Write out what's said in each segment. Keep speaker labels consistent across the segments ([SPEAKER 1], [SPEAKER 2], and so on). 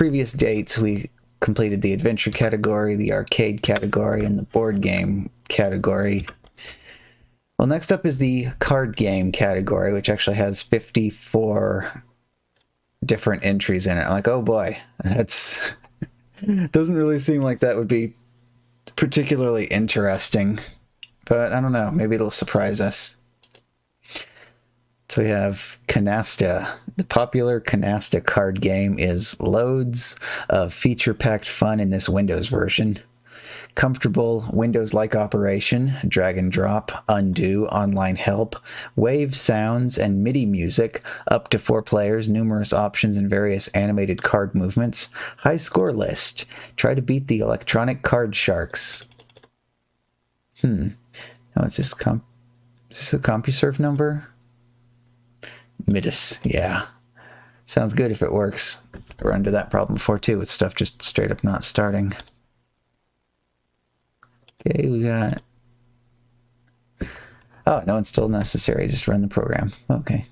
[SPEAKER 1] previous dates, we completed the adventure category, the arcade category, and the board game category. Well, next up is the card game category, which actually has 54 different entries in it. I'm like, oh boy, that's doesn't really seem like that would be particularly interesting, but I don't know, maybe it'll surprise us. So we have Canasta. The popular Canasta card game is loads of feature-packed fun in this Windows version. Comfortable Windows-like operation, drag and drop, undo, online help, wave sounds, and MIDI music, up to 4 players, numerous options and various animated card movements, high score list. Try to beat the electronic card sharks. Oh, is this a CompuServe number? Midis, yeah. Sounds good if it works. I run into that problem before too, with stuff just straight up not starting. Okay, we got... Oh, no, it's still necessary. Just run the program. Okay.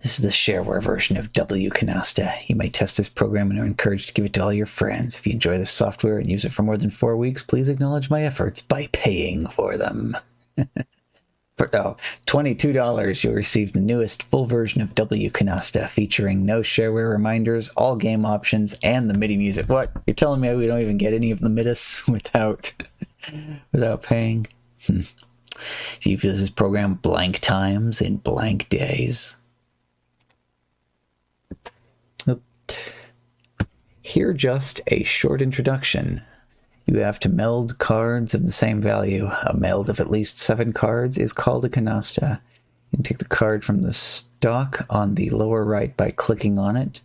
[SPEAKER 1] This is the shareware version of WCanasta. You may test this program and are encouraged to give it to all your friends. If you enjoy this software and use it for more than 4 weeks, please acknowledge my efforts by paying for them. For $22, you'll receive the newest full version of WCanasta, featuring no shareware reminders, all game options, and the MIDI music. What? You're telling me we don't even get any of the MIDIs without paying? You've used this program blank times in blank days. Here just a short introduction. You have to meld cards of the same value. A meld of at least 7 cards is called a canasta. You can take the card from the stock on the lower right by clicking on it.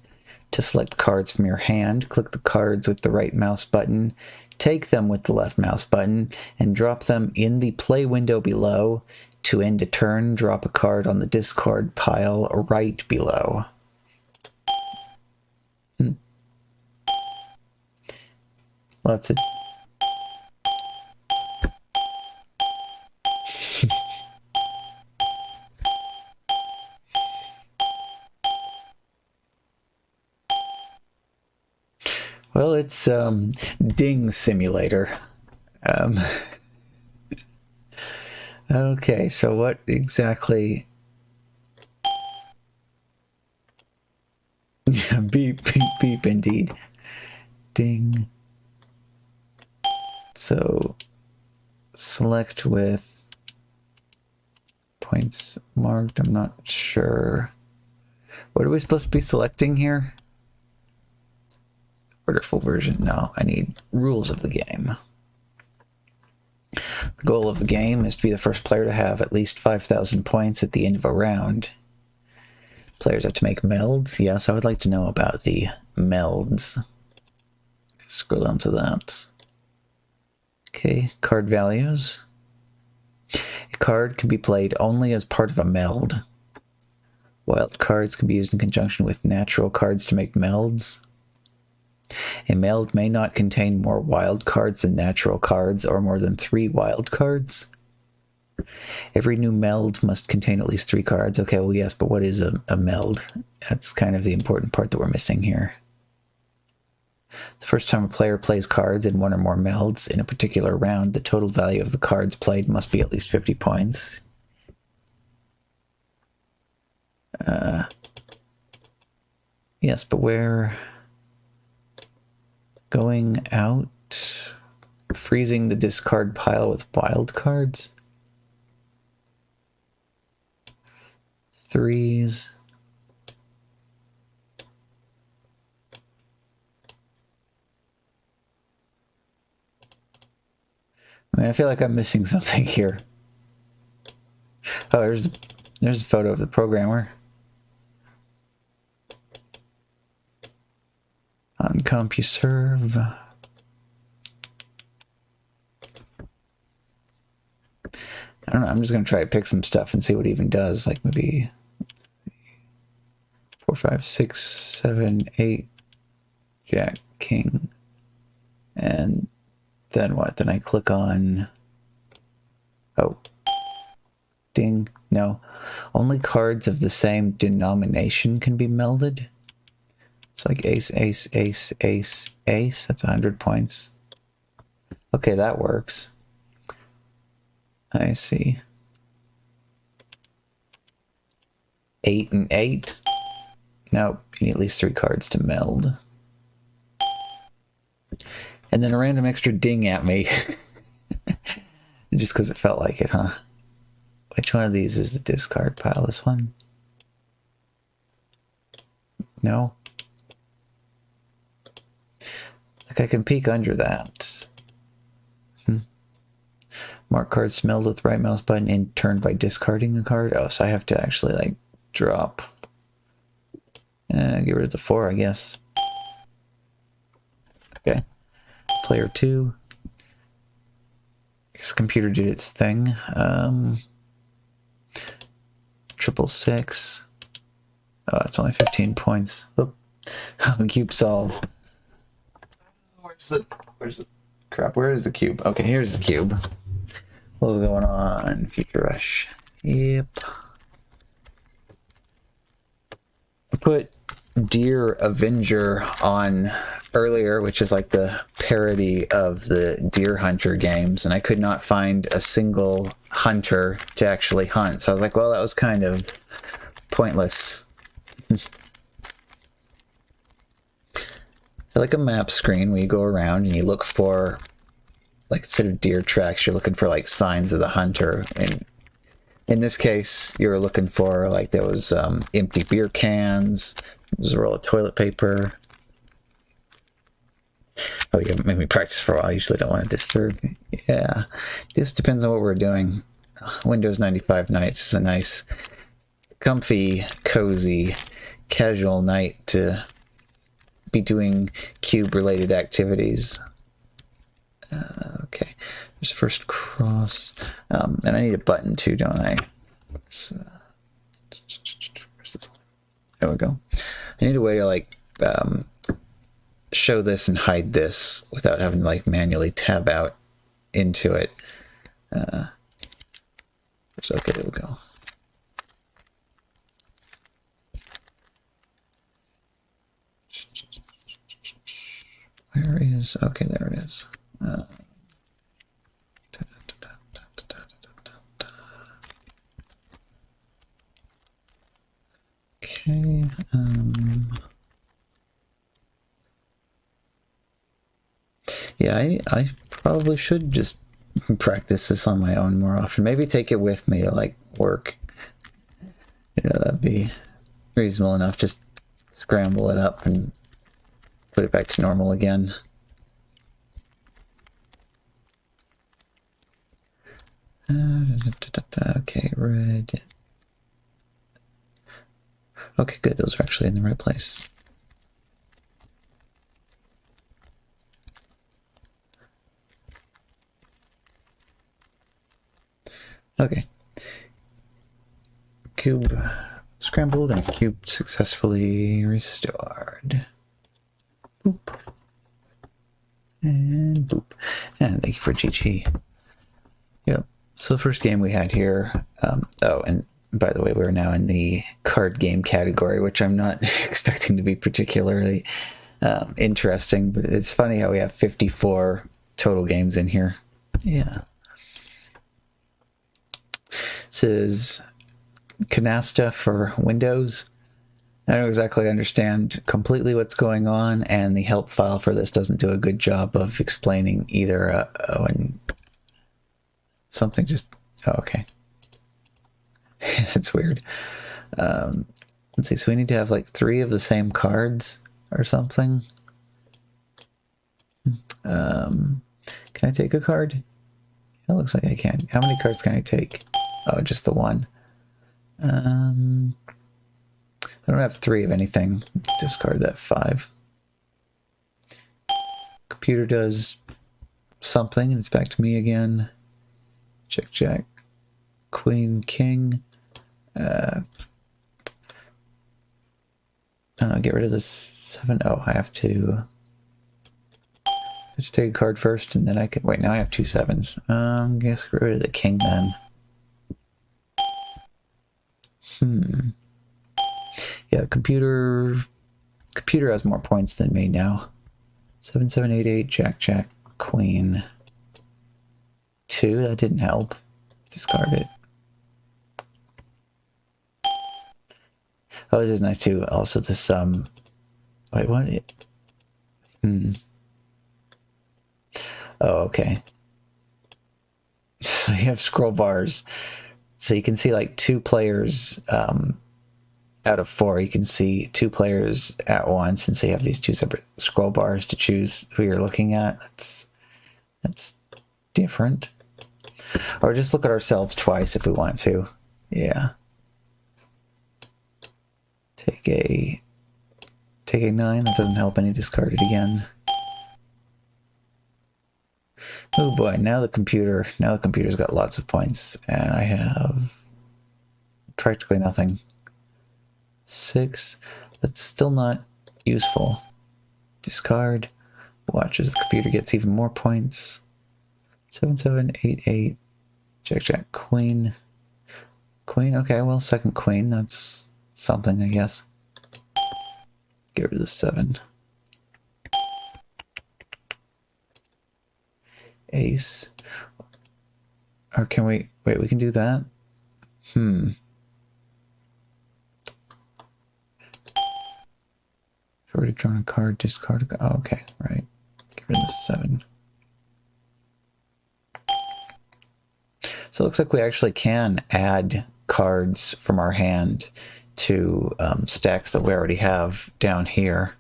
[SPEAKER 1] To select cards from your hand, click the cards with the right mouse button, take them with the left mouse button, and drop them in the play window below. To end a turn, drop a card on the discard pile right below. Well, that's it. Well, it's Ding Simulator. Okay, so what exactly... Beep, beep, beep, indeed. Ding. So, select with points marked. I'm not sure. What are we supposed to be selecting here? Order full version. No, I need rules of the game. The goal of the game is to be the first player to have at least 5,000 points at the end of a round. Players have to make melds. Yes, I would like to know about the melds. Scroll down to that. Okay, card values. A card can be played only as part of a meld. Wild cards can be used in conjunction with natural cards to make melds. A meld may not contain more wild cards than natural cards, or more than 3 wild cards. Every new meld must contain at least 3 cards. Okay, well, yes, but what is a meld? That's kind of the important part that we're missing here. The first time a player plays cards in 1 or more melds in a particular round, the total value of the cards played must be at least 50 points. Yes, but where... Going out, freezing the discard pile with wild cards. 3s. I mean, I feel like I'm missing something here. Oh, there's a photo of the programmer. On CompuServe. I don't know, I'm just going to try to pick some stuff and see what it even does. Like maybe 4, 5, 6, 7, 8, Jack, King. And then what? Then I click on... Oh. Ding. No. Only cards of the same denomination can be melded. It's like ace, ace, ace, ace, ace. That's 100 points. Okay, that works. I see. 8 and 8. Nope, you need at least 3 cards to meld. And then a random extra ding at me. Just because it felt like it, huh? Which one of these is the discard pile? This one? No? Like I can peek under that. Mark cards smelled with right mouse button and turned by discarding a card. Oh, so I have to actually like drop. Get rid of the 4, I guess. Okay. Player 2. This computer did its thing. 666. Oh, it's only 15 points. Oh, cube solve. Where's the crap? Where is the cube? Okay, here's the cube. What's going on? Future Rush. Yep. I put Deer Avenger on earlier, which is like the parody of the Deer Hunter games, and I could not find a single hunter to actually hunt. So I was like, well, that was kind of pointless. I like a map screen where you go around and you look for, like, instead of deer tracks, you're looking for like signs of the hunter. And in this case, you're looking for like there was empty beer cans, there's a roll of toilet paper. Oh, you made me practice for a while. I usually don't want to disturb. Yeah, this depends on what we're doing. Windows 95 nights is a nice, comfy, cozy, casual night to be doing cube-related activities. Okay, there's first cross, and I need a button too, don't I? Where's this one? There we go. I need a way to like show this and hide this without having to like manually tab out into it. Okay, there we go. Where is, okay, there it is. Okay, yeah, I probably should just practice this on my own more often. Maybe take it with me to like work. Yeah, that'd be reasonable enough. Just scramble it up and put it back to normal again. Okay, red. Okay, good. Those are actually in the right place. Okay. Cube scrambled and cube successfully restored. Boop. And boop. And thank you for GG. Yep. So the first game we had here, oh, and by the way, we're now in the card game category, which I'm not expecting to be particularly interesting, but it's funny how we have 54 total games in here. Yeah. This is Canasta for Windows. I don't exactly understand completely what's going on, and the help file for this doesn't do a good job of explaining either. Oh, and something just, oh, okay. That's weird. Let's see, so we need to have like 3 of the same cards or something. Can I take a card? It looks like I can. How many cards can I take? Oh, just the 1. I don't have 3 of anything. Discard that 5. Computer does something, and it's back to me again. Check, check. Queen, king. Get rid of this 7. Oh, I have to. Let's take a card first, and then I can. Wait, now I have 2 7s. Guess get rid of the king then. Yeah, the computer Computer has more points than me now. 7, 7, 8, 8, Jack, Jack, Queen. 2, that didn't help. Discard it. Oh, this is nice too. Also, this, wait, what? Oh, okay. So you have scroll bars. So you can see like 2 players out of 4. You can see 2 players at once, and so you have these 2 separate scroll bars to choose who you're looking at. That's different. Or just look at ourselves twice if we want to. Yeah. Take a 9. That doesn't help any. Discard it again. Oh boy, now the computer's got lots of points, and I have practically nothing. 6, that's still not useful. Discard. Watch as the computer gets even more points. 7, 7, 8, 8. Jack, Jack, Queen. Queen, okay, well, second Queen, that's something, I guess. Get rid of the 7. Ace. Or can we... Wait, we can do that? I've already drawn a card, discard a card. Oh, okay, right. Get rid of the 7. So it looks like we actually can add cards from our hand to stacks that we already have down here.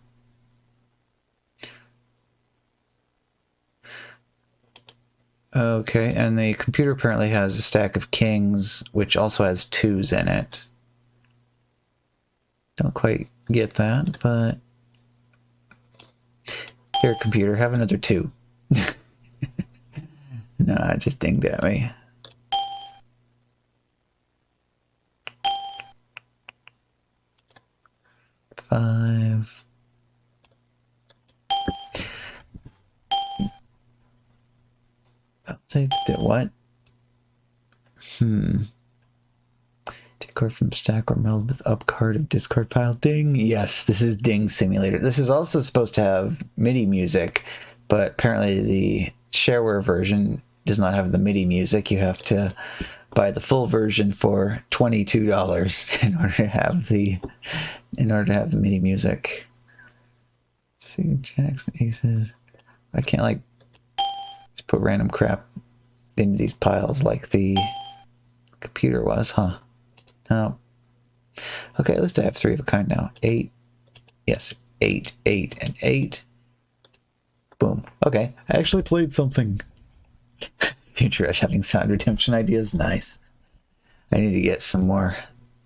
[SPEAKER 1] Okay, and the computer apparently has a stack of kings, which also has 2s in it. Don't quite get that, but... Here, computer, have another 2. Nah, it just dinged at me. Five. I'll take the what? Take card from stack or meld with up card of discard pile. Ding. Yes, this is Ding Simulator. This is also supposed to have MIDI music, but apparently the shareware version does not have the MIDI music. You have to buy the full version for $22 in order to have the MIDI music. Let's see, jacks and aces. I can't like just put random crap into these piles like the computer was, huh? No. Okay, at least I have 3 of a kind now. 8. Yes, 8, 8, and 8. Boom. Okay, I actually played something. Future Rush having sound redemption ideas. Nice. I need to get some more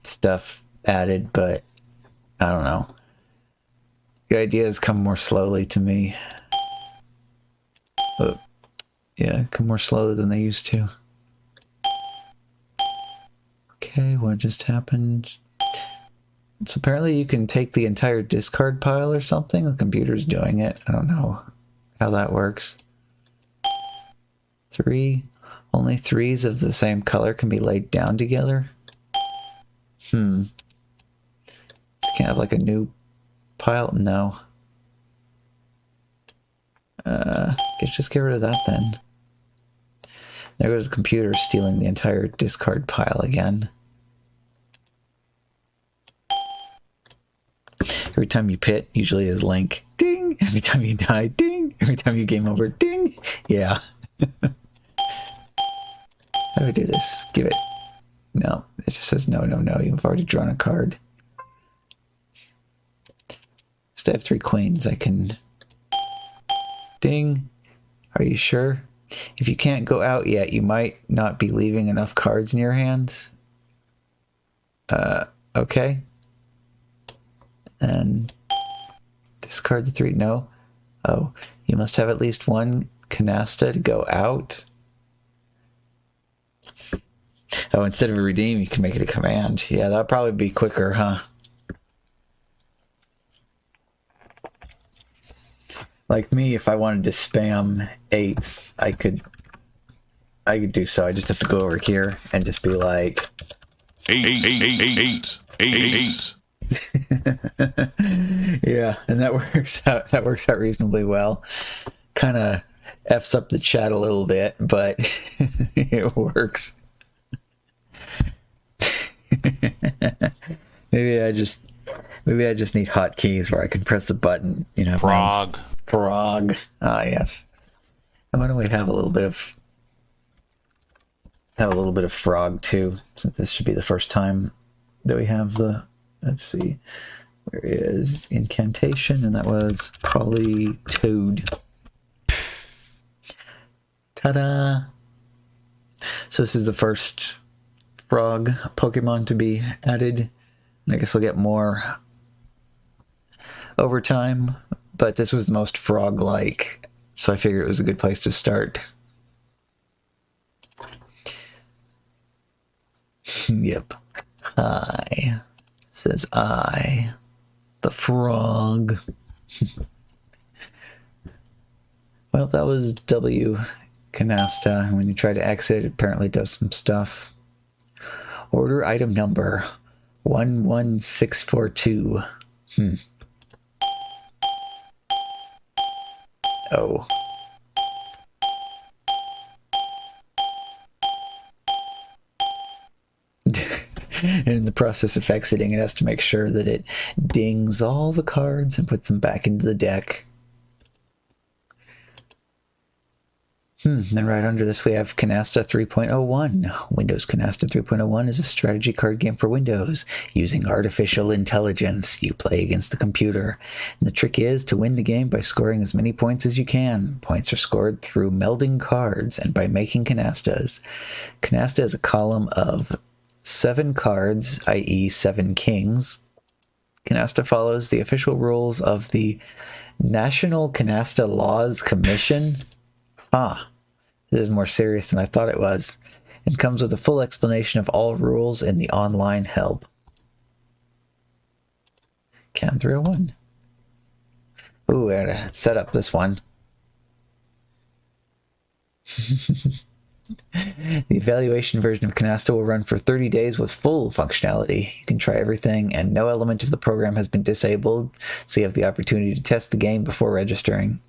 [SPEAKER 1] stuff added, but I don't know. The ideas come more slowly to me. But yeah, come more slowly than they used to. Okay, what just happened? So apparently you can take the entire discard pile or something. The computer's doing it. I don't know how that works. 3. Only 3s of the same color can be laid down together. You can't have like a new pile? No. Guess just get rid of that then. There goes the computer stealing the entire discard pile again. Every time you pit, usually is Link. Ding! Every time you die, ding! Every time you game over, ding! Yeah. How do I do this? Give it. No, it just says no, no, no. You've already drawn a card. Still have 3 queens. I can... Ding. Are you sure? If you can't go out yet, you might not be leaving enough cards in your hands. Okay. And discard the 3. No. Oh, you must have at least 1 canasta to go out. Oh, instead of a redeem, you can make it a command. Yeah, that'd probably be quicker, huh? Like me, if I wanted to spam 8s, I could do so. I just have to go over here and just be like
[SPEAKER 2] 8, 8, 8, 8, 8, 8, 8.
[SPEAKER 1] Yeah, and that works out. That works out reasonably well. Kind of f's up the chat a little bit, but it works. maybe I just need hotkeys where I can press a button. You know,
[SPEAKER 2] frog.
[SPEAKER 1] Frog. Ah, yes. And why don't we have a little bit of frog too, since this should be the first time that we have the. Let's see, where is incantation, and that was Polytoad. Ta-da! So this is the first frog Pokemon to be added. And I guess we'll get more over time, but this was the most frog-like, so I figured it was a good place to start. Yep. Hi. Says I, the frog. Well, that was W Canasta, and when you try to exit, it apparently does some stuff. Order item number 11642. Oh. And in the process of exiting, it has to make sure that it dings all the cards and puts them back into the deck. Then right under this we have Canasta 3.01. Windows Canasta 3.01 is a strategy card game for Windows. Using artificial intelligence, you play against the computer. And the trick is to win the game by scoring as many points as you can. Points are scored through melding cards and by making canastas. Canasta is a column of 7 cards, i.e. 7 kings. Canasta follows the official rules of the National Canasta Laws Commission. This is more serious than I thought it was, and comes with a full explanation of all rules in the online help. Can 301. Ooh, I gotta set up this one. The evaluation version of Canasta will run for 30 days with full functionality. You can try everything, and no element of the program has been disabled, so you have the opportunity to test the game before registering.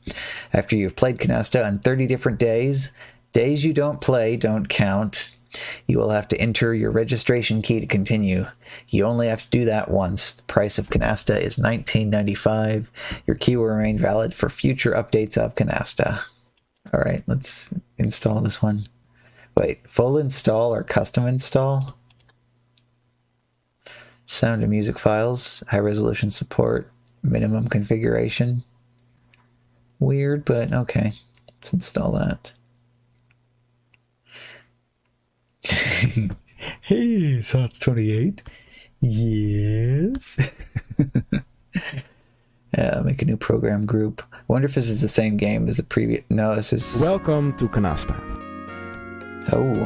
[SPEAKER 1] After you've played Canasta on 30 different days you don't play don't count. You will have to enter your registration key to continue. You only have to do that once. The price of Canasta is $19.95. Your key will remain valid for future updates of Canasta. All right, let's install this one. Wait, full install or custom install? Sound and music files, high resolution support, minimum configuration. Weird, but okay. Let's install that. Hey, Sots28. Yes. Make a new program group. I wonder if this is the same game as the previous. No, this is.
[SPEAKER 3] Welcome to Canasta.
[SPEAKER 1] Oh.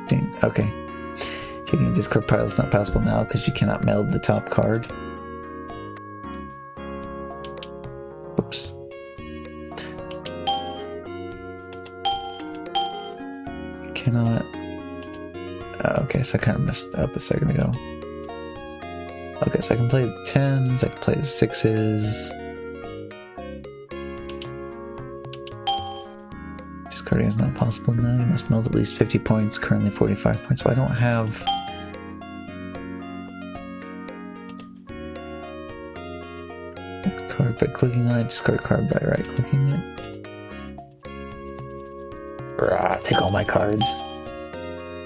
[SPEAKER 1] Dang. Okay. Taking a discard pile is not possible now because you cannot meld the top card. Oops. You cannot. Okay, so I kind of messed up a second ago. Okay, so I can play the 10s, I can play the 6s. Discarding is not possible now. You must meld at least 50 points, currently 45 points. So I don't have... card by clicking on it, discard card by right-clicking it. Take all my cards.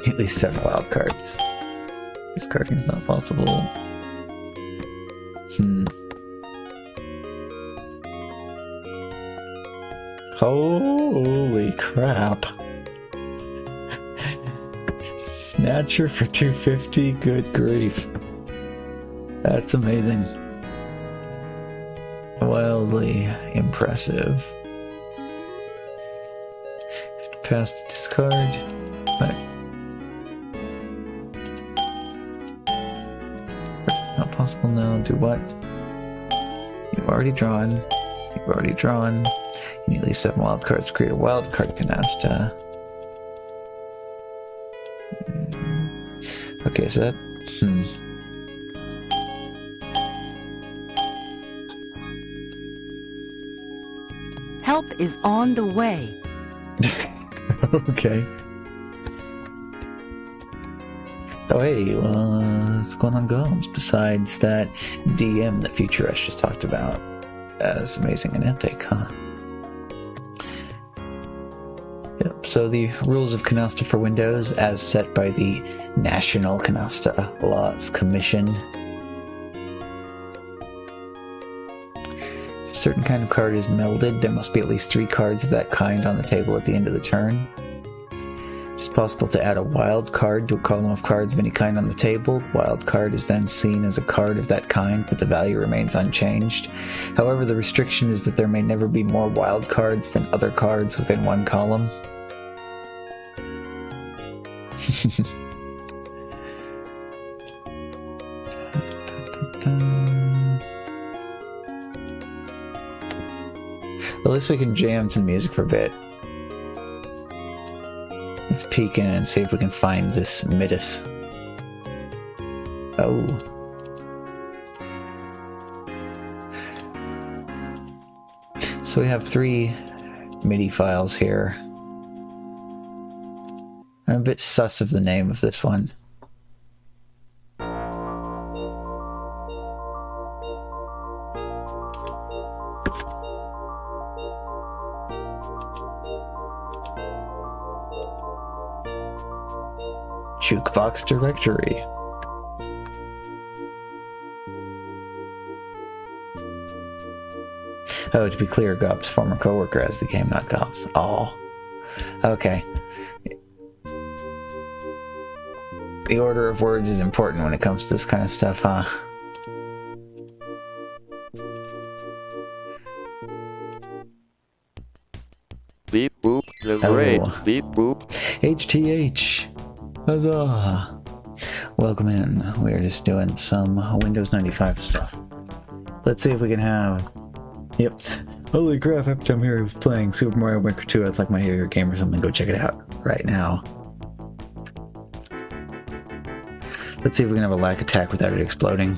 [SPEAKER 1] At least 7 wild cards. Discarding is not possible. Holy crap. Snatcher for 250, good grief. That's amazing. Wildly impressive. Pass discard. Right. Not possible now. Do what? You've already drawn. You need at least 7 wild cards to create a wild card canasta. Okay, so that...
[SPEAKER 2] Help is on the way.
[SPEAKER 1] Okay. Oh hey, what's going on, Gomes? Besides that DM that Futurist just talked about as amazing and epic, huh? Yep, so the rules of Canasta for Windows, as set by the National Canasta Laws Commission. If a certain kind of card is melded, there must be at least 3 cards of that kind on the table at the end of the turn. It's possible to add a wild card to a column of cards of any kind on the table. The wild card is then seen as a card of that kind, but the value remains unchanged. However, the restriction is that there may never be more wild cards than other cards within one column. At least we can jam some music for a bit. Let's peek in and see if we can find this Midas. Oh. So we have 3 MIDI files here. I'm a bit sus of the name of this one. Jukebox directory. Oh, to be clear, Gob's former coworker has the game, not Gob's. Oh, okay. The order of words is important when it comes to this kind of stuff, huh?
[SPEAKER 3] Beep boop, that's great. Beep boop.
[SPEAKER 1] HTH. Huzzah! Welcome in. We're just doing some Windows 95 stuff. Let's see if we can have... Yep. Holy crap, every time here I was playing Super Mario Maker 2, it's like my favorite game or something. Go check it out right now. Let's see if we can have a lag attack without it exploding.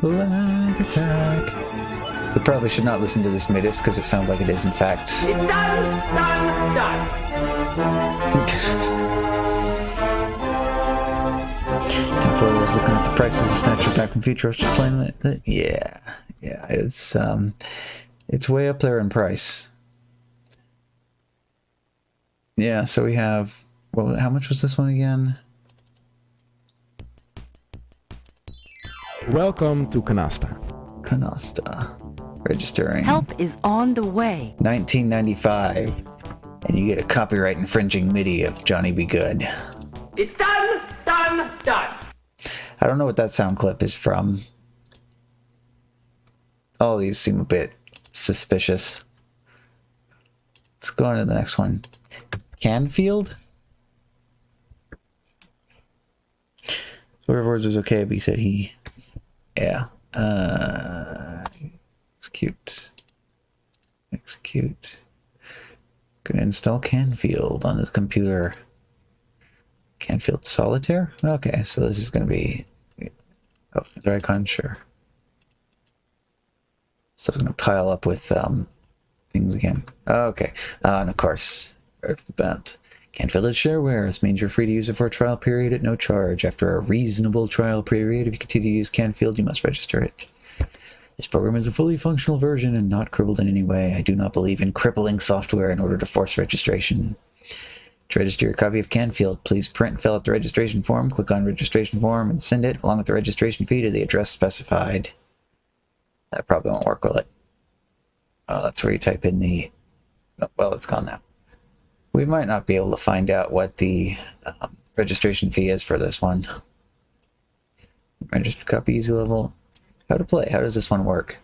[SPEAKER 1] Lag attack. We probably should not listen to this Midas because it sounds like it is in fact.
[SPEAKER 4] It's done, done, done.
[SPEAKER 1] Tempo was looking at the prices of Snatcher back from Future. I was just playing it. Yeah, it's way up there in price. Yeah, so we have. Well, how much was this one again?
[SPEAKER 5] Welcome to Canasta.
[SPEAKER 1] Canasta. Registering.
[SPEAKER 2] Help is on the way.
[SPEAKER 1] $19.95. And you get a copyright infringing MIDI of Johnny Be Good.
[SPEAKER 4] It's done, done, done.
[SPEAKER 1] I don't know what that sound clip is from. All these seem a bit suspicious. Let's go on to the next one. Canfield? Whatever words was okay, but he said he... Yeah. Execute. Execute. Gonna install Canfield on this computer. Canfield Solitaire? Okay, so this is gonna be... Oh, is icon? Sure. So it's gonna pile up with things again. Okay, and of course, right off the bat, Canfield is shareware. This means you're free to use it for a trial period at no charge. After a reasonable trial period, if you continue to use Canfield, you must register it. This program is a fully functional version and not crippled in any way. I do not believe in crippling software in order to force registration. To register your copy of Canfield, please print and fill out the registration form, click on registration form, and send it, along with the registration fee, to the address specified. That probably won't work, will it? Oh, that's where you type in the... Oh, well, it's gone now. We might not be able to find out what the registration fee is for this one. Registered copy, easy level. How to play. How does this one work?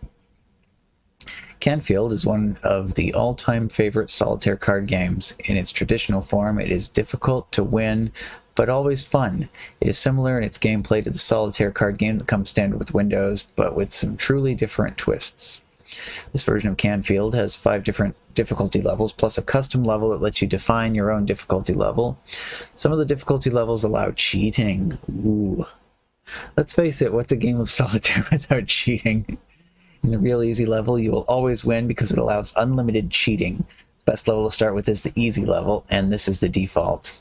[SPEAKER 1] Canfield is one of the all-time favorite solitaire card games. In its traditional form, it is difficult to win, but always fun. It is similar in its gameplay to the solitaire card game that comes standard with Windows, but with some truly different twists. This version of Canfield has 5 different difficulty levels, plus a custom level that lets you define your own difficulty level. Some of the difficulty levels allow cheating. Ooh. Let's face it, what's a game of solitaire without cheating? In the real easy level, you will always win because it allows unlimited cheating. The best level to start with is the easy level, and this is the default.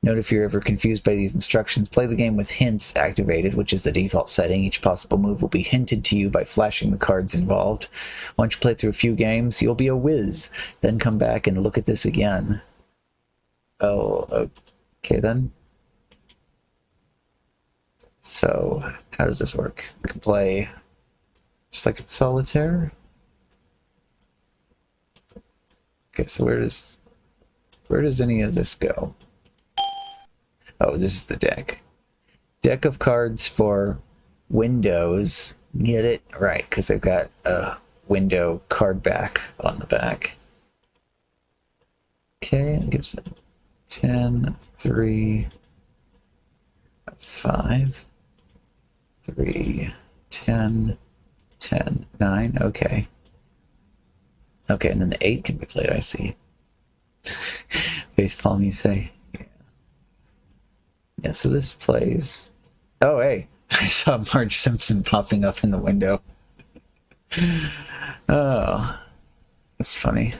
[SPEAKER 1] Note if you're ever confused by these instructions, play the game with hints activated, which is the default setting. Each possible move will be hinted to you by flashing the cards involved. Once you play through a few games, you'll be a whiz. Then come back and look at this again. Oh, okay then. So, how does this work? We can play just like it's solitaire. Okay, so where does any of this go? Oh, this is the deck. Deck of cards for Windows. Get it? Right, because they've got a window card back on the back. Okay, it gives it 10, 3, 5, 3, 10, 10, 9. Okay. Okay, and then the 8 can be played, I see. Facepalm, you say? Yeah, so this plays... Oh, hey! I saw Marge Simpson popping up in the window. Oh, that's funny.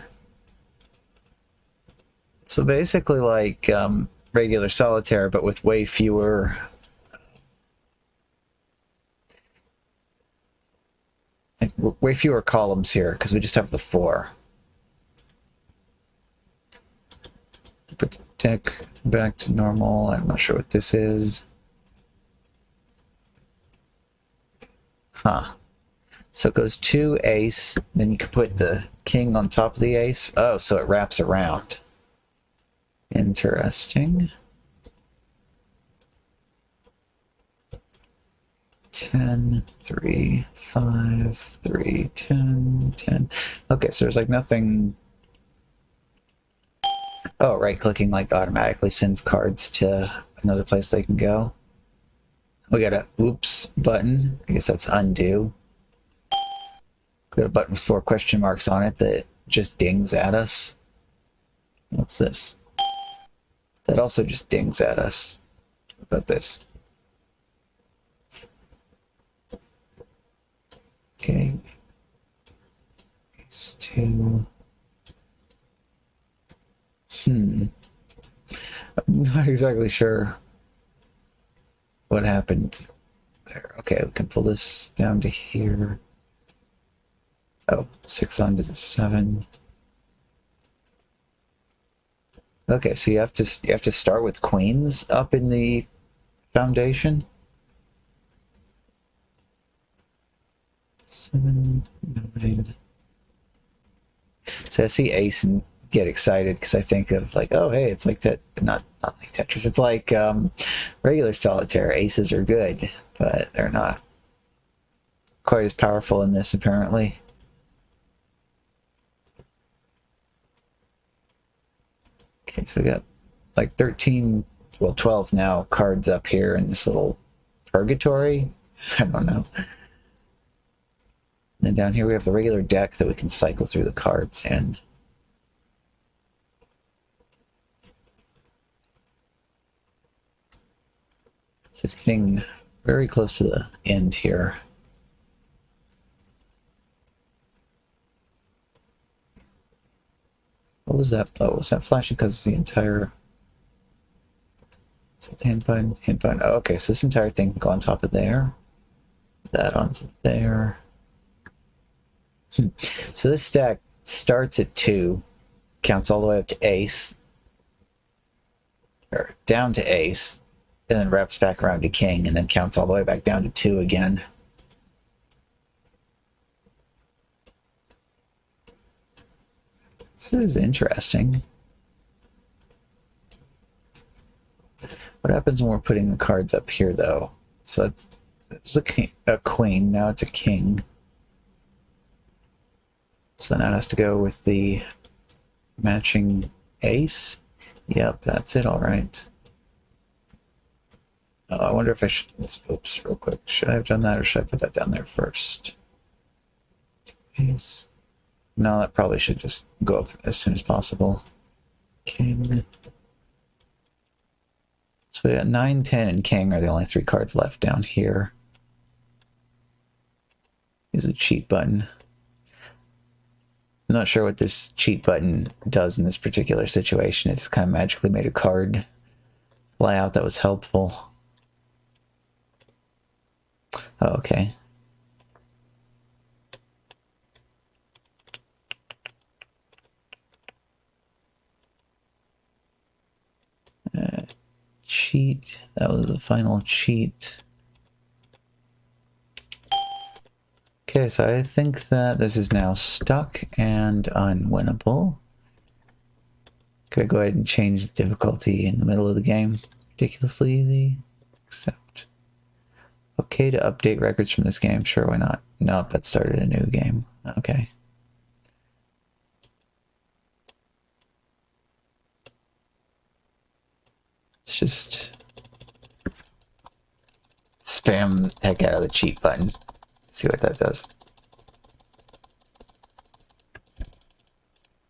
[SPEAKER 1] So basically like regular solitaire, but with way fewer... way fewer columns here, because we just have the 4. Put the deck back to normal. I'm not sure what this is. Huh. So it goes 2 ace, then you can put the king on top of the ace. Oh, so it wraps around. Interesting. 10, 3, 5, 3, 10, 10. Okay, so there's like nothing... Oh, right-clicking like automatically sends cards to another place they can go. We got a oops button. I guess that's undo. We got a button with 4 question marks on it that just dings at us. What's this? That also just dings at us. What about this? Okay. These 2. I'm not exactly sure what happened there. Okay, we can pull this down to here. Oh, 6 onto the 7. Okay, so you have to start with queens up in the foundation. 7, 9. So I see ace and get excited because I think of like, oh hey, it's like not like Tetris. It's like regular solitaire. Aces are good, but they're not quite as powerful in this apparently. Okay, so we got like 13, well 12 now cards up here in this little purgatory. I don't know. And then down here we have the regular deck that we can cycle through the cards in. So it's getting very close to the end here. What was that? Oh, was that flashing because the entire... Is that the hint button? Hint button. Oh, okay, so this entire thing can go on top of there. That onto there. So this stack starts at 2, counts all the way up to ace, or down to ace, and then wraps back around to king, and then counts all the way back down to 2 again. This is interesting. What happens when we're putting the cards up here, though? So it's a queen, now it's a king. So now it has to go with the matching ace. Yep, that's it, all right. Oh, I wonder if I should... Oops, real quick. Should I have done that, or should I put that down there first? Ace. No, that probably should just go up as soon as possible. King. So we got 9, 10, and King are the only 3 cards left down here. Use the cheat button. I'm not sure what this cheat button does in this particular situation. It just kind of magically made a card fly out that was helpful. Oh, okay. Cheat. That was the final cheat. Okay, so I think that this is now stuck and unwinnable. Could I go ahead and change the difficulty in the middle of the game? Ridiculously easy. Accept. Okay to update records from this game. Sure, why not? Nope, that started a new game. Okay. Let's just spam the heck out of the cheat button. See what that does.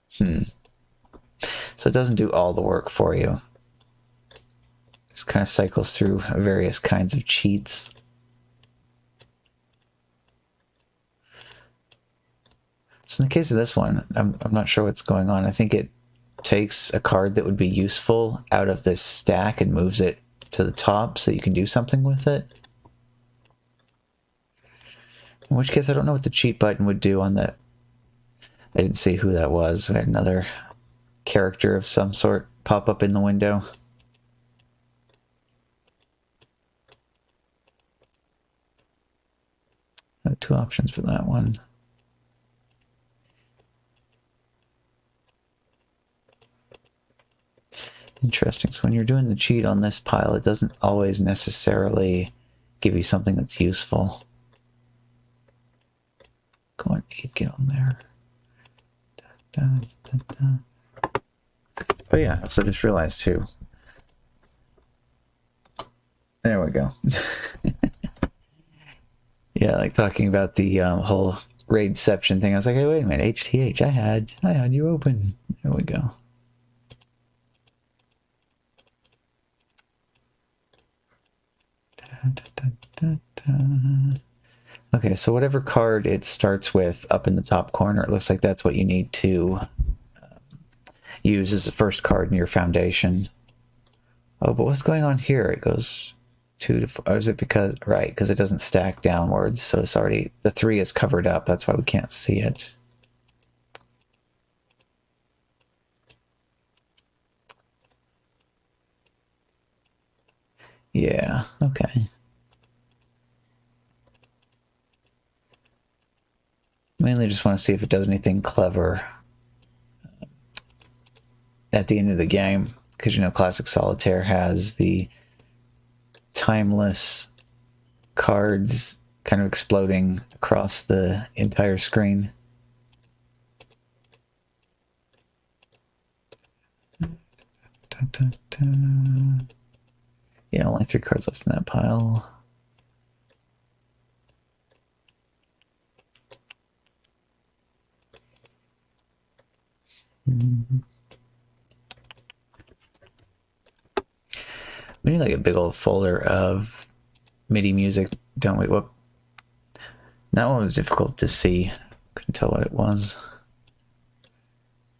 [SPEAKER 1] So it doesn't do all the work for you. Just kind of cycles through various kinds of cheats. So in the case of this one, I'm not sure what's going on. I think it takes a card that would be useful out of this stack and moves it to the top so you can do something with it. In which case, I don't know what the cheat button would do on the... I didn't see who that was. I had another character of some sort pop up in the window. Two options for that one. Interesting. So when you're doing the cheat on this pile, it doesn't always necessarily give you something that's useful. Go on 8, get on there. Da, da, da. But yeah, so I just realized too. There we go. Yeah, like talking about the whole raidception thing. I was like, hey, wait a minute, HTH, I had you open. There we go. Okay, so whatever card it starts with up in the top corner, it looks like that's what you need to use as the first card in your foundation. Oh, but what's going on here? It goes 2 to 4. Oh, is it because, right, because it doesn't stack downwards, so it's already, the 3 is covered up, that's why we can't see it. Yeah, okay. Mainly just want to see if it does anything clever at the end of the game, because, you know, Classic Solitaire has the timeless cards kind of exploding across the entire screen. Yeah, only 3 cards left in that pile. We need like a big old folder of MIDI music, don't we? Whoop. That one was difficult to see. Couldn't tell what it was.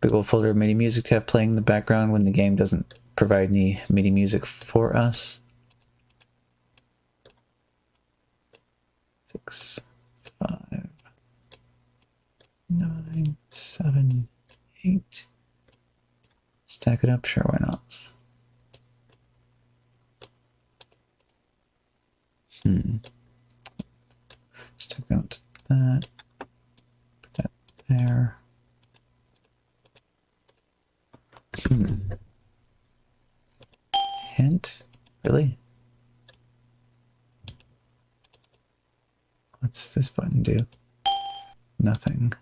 [SPEAKER 1] Big old folder of MIDI music to have playing in the background when the game doesn't provide any MIDI music for us. 6, 5, 9, 7, 8. Stack it up, sure, why not? Let's take out that. Put that there. Hint? Really? What's this button do? Nothing.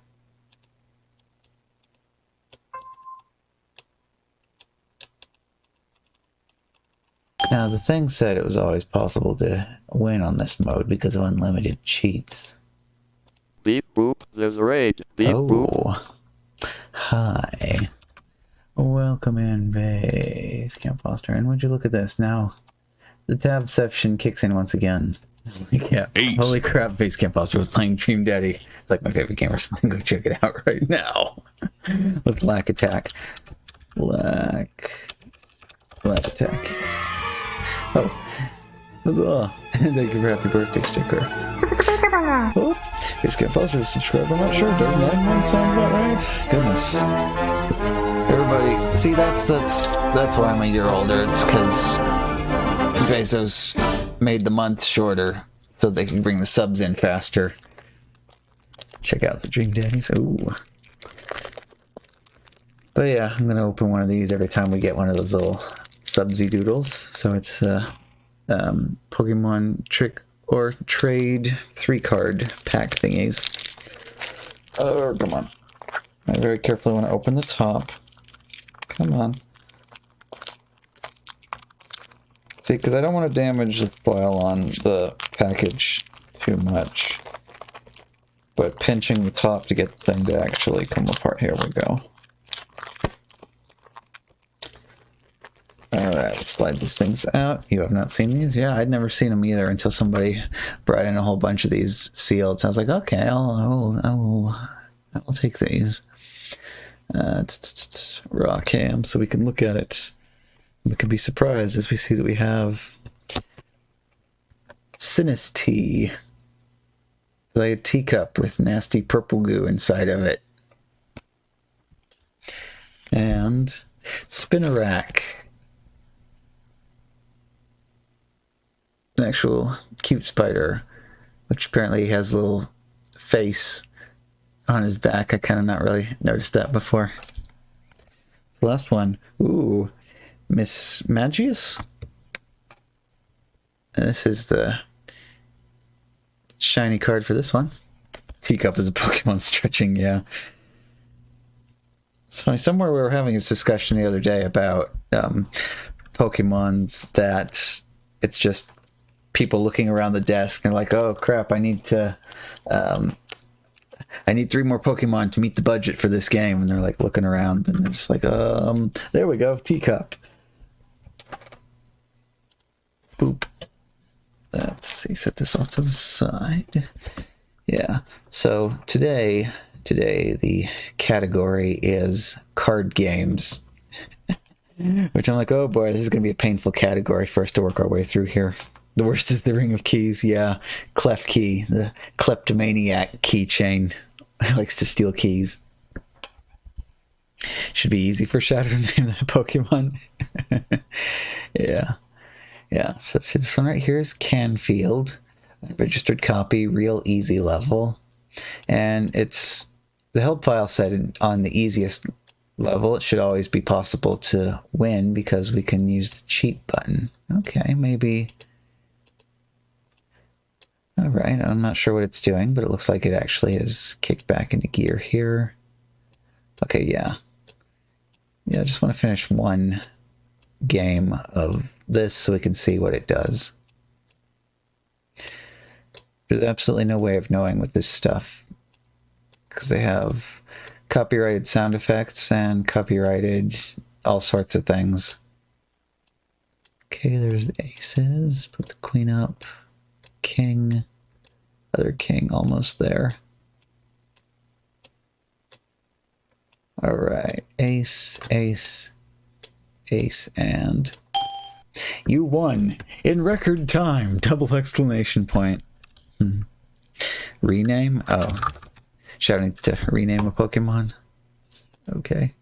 [SPEAKER 1] Now, the thing said it was always possible to win on this mode because of unlimited cheats.
[SPEAKER 3] Beep. boop, this raid, beep boop.
[SPEAKER 1] Oh, hi. Welcome in, base Camp Foster. And would you look at this now? The tabception kicks in once again. Yeah.
[SPEAKER 5] 8.
[SPEAKER 1] Holy crap, Base Camp Foster was playing Dream Daddy. It's like my favorite game or something. Go check it out right now. With Lack Attack. Lack Attack. Oh. Huzzah. And thank you for happy birthday sticker. Oh, Base Camp Foster is subscribed. I'm not sure. Does 9 months sound about right? Goodness. Everybody, see, that's why I'm a year older. It's because Bezos made the month shorter so they can bring the subs in faster. Check out the Dream Daddies. Ooh. But yeah, I'm gonna open one of these every time we get one of those little subsy doodles. So it's Pokemon Trick or Trade 3-card pack thingies. Oh, come on. I very carefully want to open the top. Come on. See, because I don't want to damage the foil on the package too much. But pinching the top to get the thing to actually come apart. Here we go. Alright, let's slide these things out. You have not seen these? Yeah, I'd never seen them either until somebody brought in a whole bunch of these sealed. So I was like, okay, I will take these. Raw cam, so we can look at it. We can be surprised as we see that we have Sinistea. Like a teacup with nasty purple goo inside of it. And Spinnerack. An actual cute spider, which apparently has a little face on his back. I kind of not really noticed that before. The last one. Ooh. Miss Magius? And this is the shiny card for this one. Teacup is a Pokemon stretching, yeah. It's funny, somewhere we were having this discussion the other day about Pokemons that it's just people looking around the desk and like, oh crap, I need 3 more Pokemon to meet the budget for this game. And they're like looking around and they're just like, there we go, teacup. Boop. Let's see, set this off to the side. Yeah, so today the category is card games. Which I'm like, oh boy, this is going to be a painful category for us to work our way through here. The worst is the Ring of Keys, yeah. Clef Key, the kleptomaniac keychain. Likes to steal keys. Should be easy for Shadow to name that Pokemon. Yeah. Yeah, so let's hit this one right here is Canfield. Registered copy, real easy level. And it's the help file set on the easiest level. It should always be possible to win because we can use the cheat button. Okay, maybe. Alright, I'm not sure what it's doing, but it looks like it actually is kicked back into gear here. Okay, yeah. Yeah, I just want to finish one game of this so we can see what it does. There's absolutely no way of knowing with this stuff because they have copyrighted sound effects and copyrighted all sorts of things. Okay, there's the aces. Put the queen up. King. Other king almost there. Alright. Ace, ace, ace, and you won in record time! Double exclamation point. Rename? Oh. Shouting to rename a Pokemon? Okay.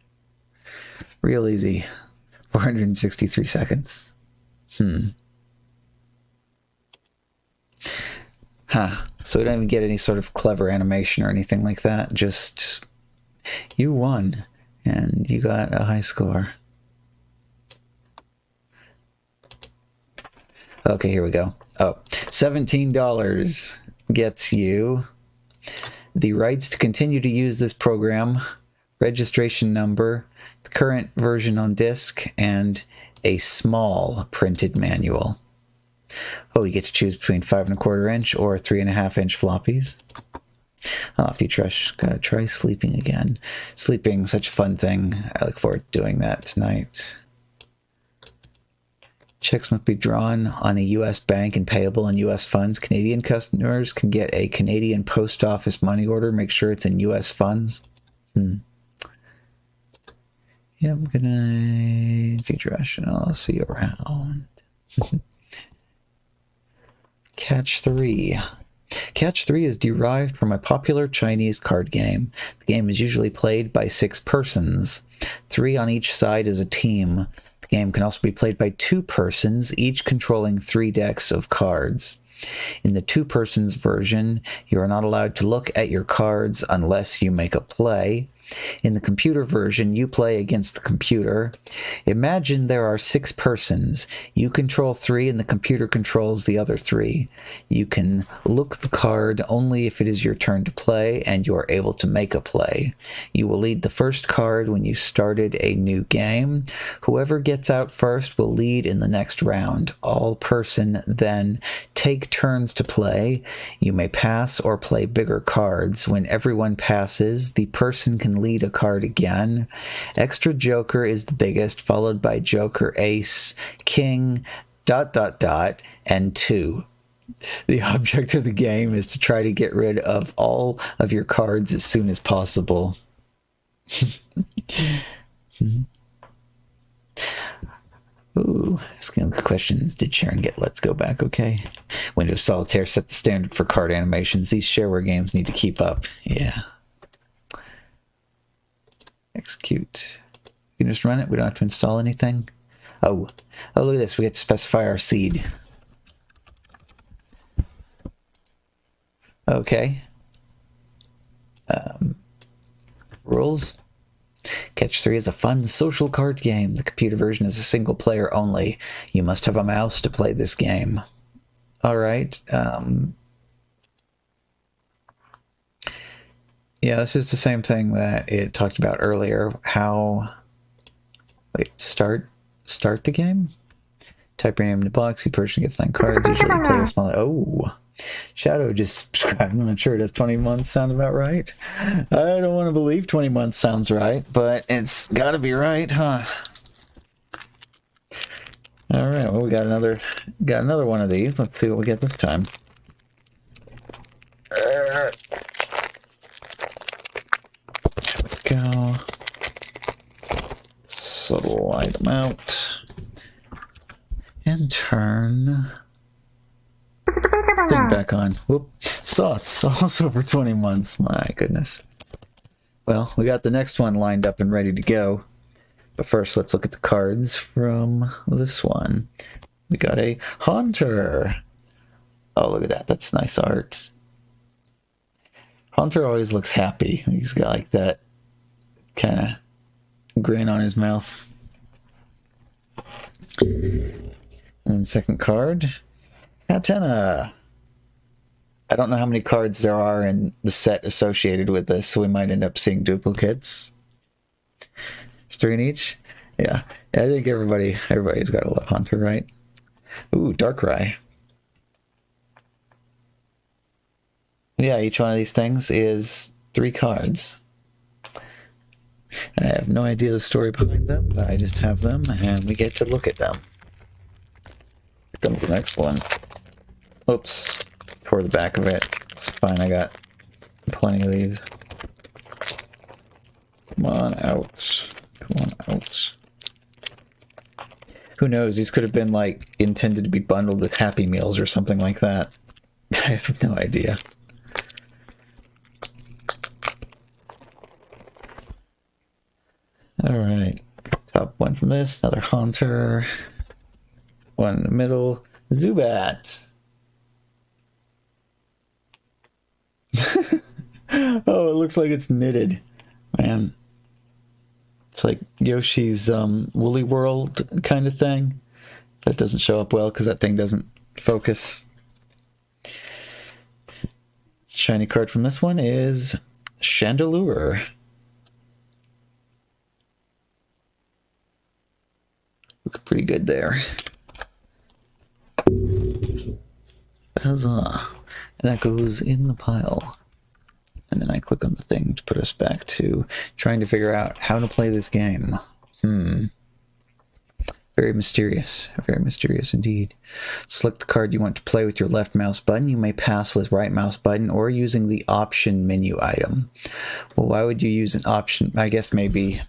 [SPEAKER 1] Real easy. 463 seconds. Huh. So we don't even get any sort of clever animation or anything like that. Just, you won, and you got a high score. Okay, here we go. Oh, $17 gets you the rights to continue to use this program, registration number, the current version on disc, and a small printed manual. Oh, you get to choose between 5 1/4 inch or 3 1/2 inch floppies. Future Rush, gotta try sleeping again. Sleeping, such a fun thing. I look forward to doing that tonight. Checks must be drawn on a U.S. bank and payable in U.S. funds. Canadian customers can get a Canadian post office money order. Make sure it's in U.S. funds. Yeah, I'm gonna Future Rush, and I'll see you around. Catch 3. Catch 3 is derived from a popular Chinese card game. The game is usually played by 6 persons. 3 on each side is a team. The game can also be played by 2 persons, each controlling 3 decks of cards. In the 2 persons version, you are not allowed to look at your cards unless you make a play. In the computer version, you play against the computer. Imagine there are 6 persons. You control 3 and the computer controls the other 3. You can look the card only if it is your turn to play and you are able to make a play. You will lead the first card when you started a new game. Whoever gets out first will lead in the next round. All person then take turns to play. You may pass or play bigger cards. When everyone passes, the person can lead a card again. Extra Joker is the biggest, followed by Joker, Ace, King, ... and 2. The object of the game is to try to get rid of all of your cards as soon as possible. Ooh, asking the questions. Did Sharon get Let's Go back okay? Windows Solitaire set the standard for card animations. These shareware games need to keep up. Yeah. Execute. You can just run it. We don't have to install anything. Oh, look at this. We get to specify our seed. Okay. Rules. Catch 3 is a fun social card game. The computer version is a single player only. You must have a mouse to play this game. All right. Yeah, this is the same thing that it talked about earlier. How... Wait, start the game? Type your name in the box. Each person gets 9 cards. Usually the player smaller. Oh, Shadow just subscribed. I'm not sure. Does 20 months sound about right? I don't want to believe 20 months sounds right, but it's got to be right, huh? All right. Well, we got another one of these. Let's see what we get this time. There we go. Slide them out. And turn thing back on. Whoop. It's also over 20 months. My goodness. Well, we got the next one lined up and ready to go. But first, let's look at the cards from this one. We got a Haunter. Oh, look at that. That's nice art. Haunter always looks happy. He's got like that kind of grin on his mouth. And then second card, Katana. I don't know how many cards there are in the set associated with this, so we might end up seeing duplicates. There's 3 in each? Yeah. I think everybody's got to love Hunter, right? Ooh, Darkrai. Yeah, each one of these things is 3 cards. I have no idea the story behind them, but I just have them, and we get to look at them. Here comes the next one. Oops. Toward the back of it. It's fine, I got plenty of these. Come on out. Come on out. Who knows? These could have been, like, intended to be bundled with Happy Meals or something like that. I have no idea. Alright. Top one from this. Another Haunter. One in the middle. Zubat. Oh, it looks like it's knitted. Man. It's like Yoshi's Woolly World kind of thing. That doesn't show up well because that thing doesn't focus. Shiny card from this one is Chandelure. Look pretty good there. Huzzah. And that goes in the pile. And then I click on the thing to put us back to trying to figure out how to play this game. Very mysterious indeed. Select the card you want to play with your left mouse button. You may pass with right mouse button or using the option menu item. Well, why would you use an option? I guess maybe,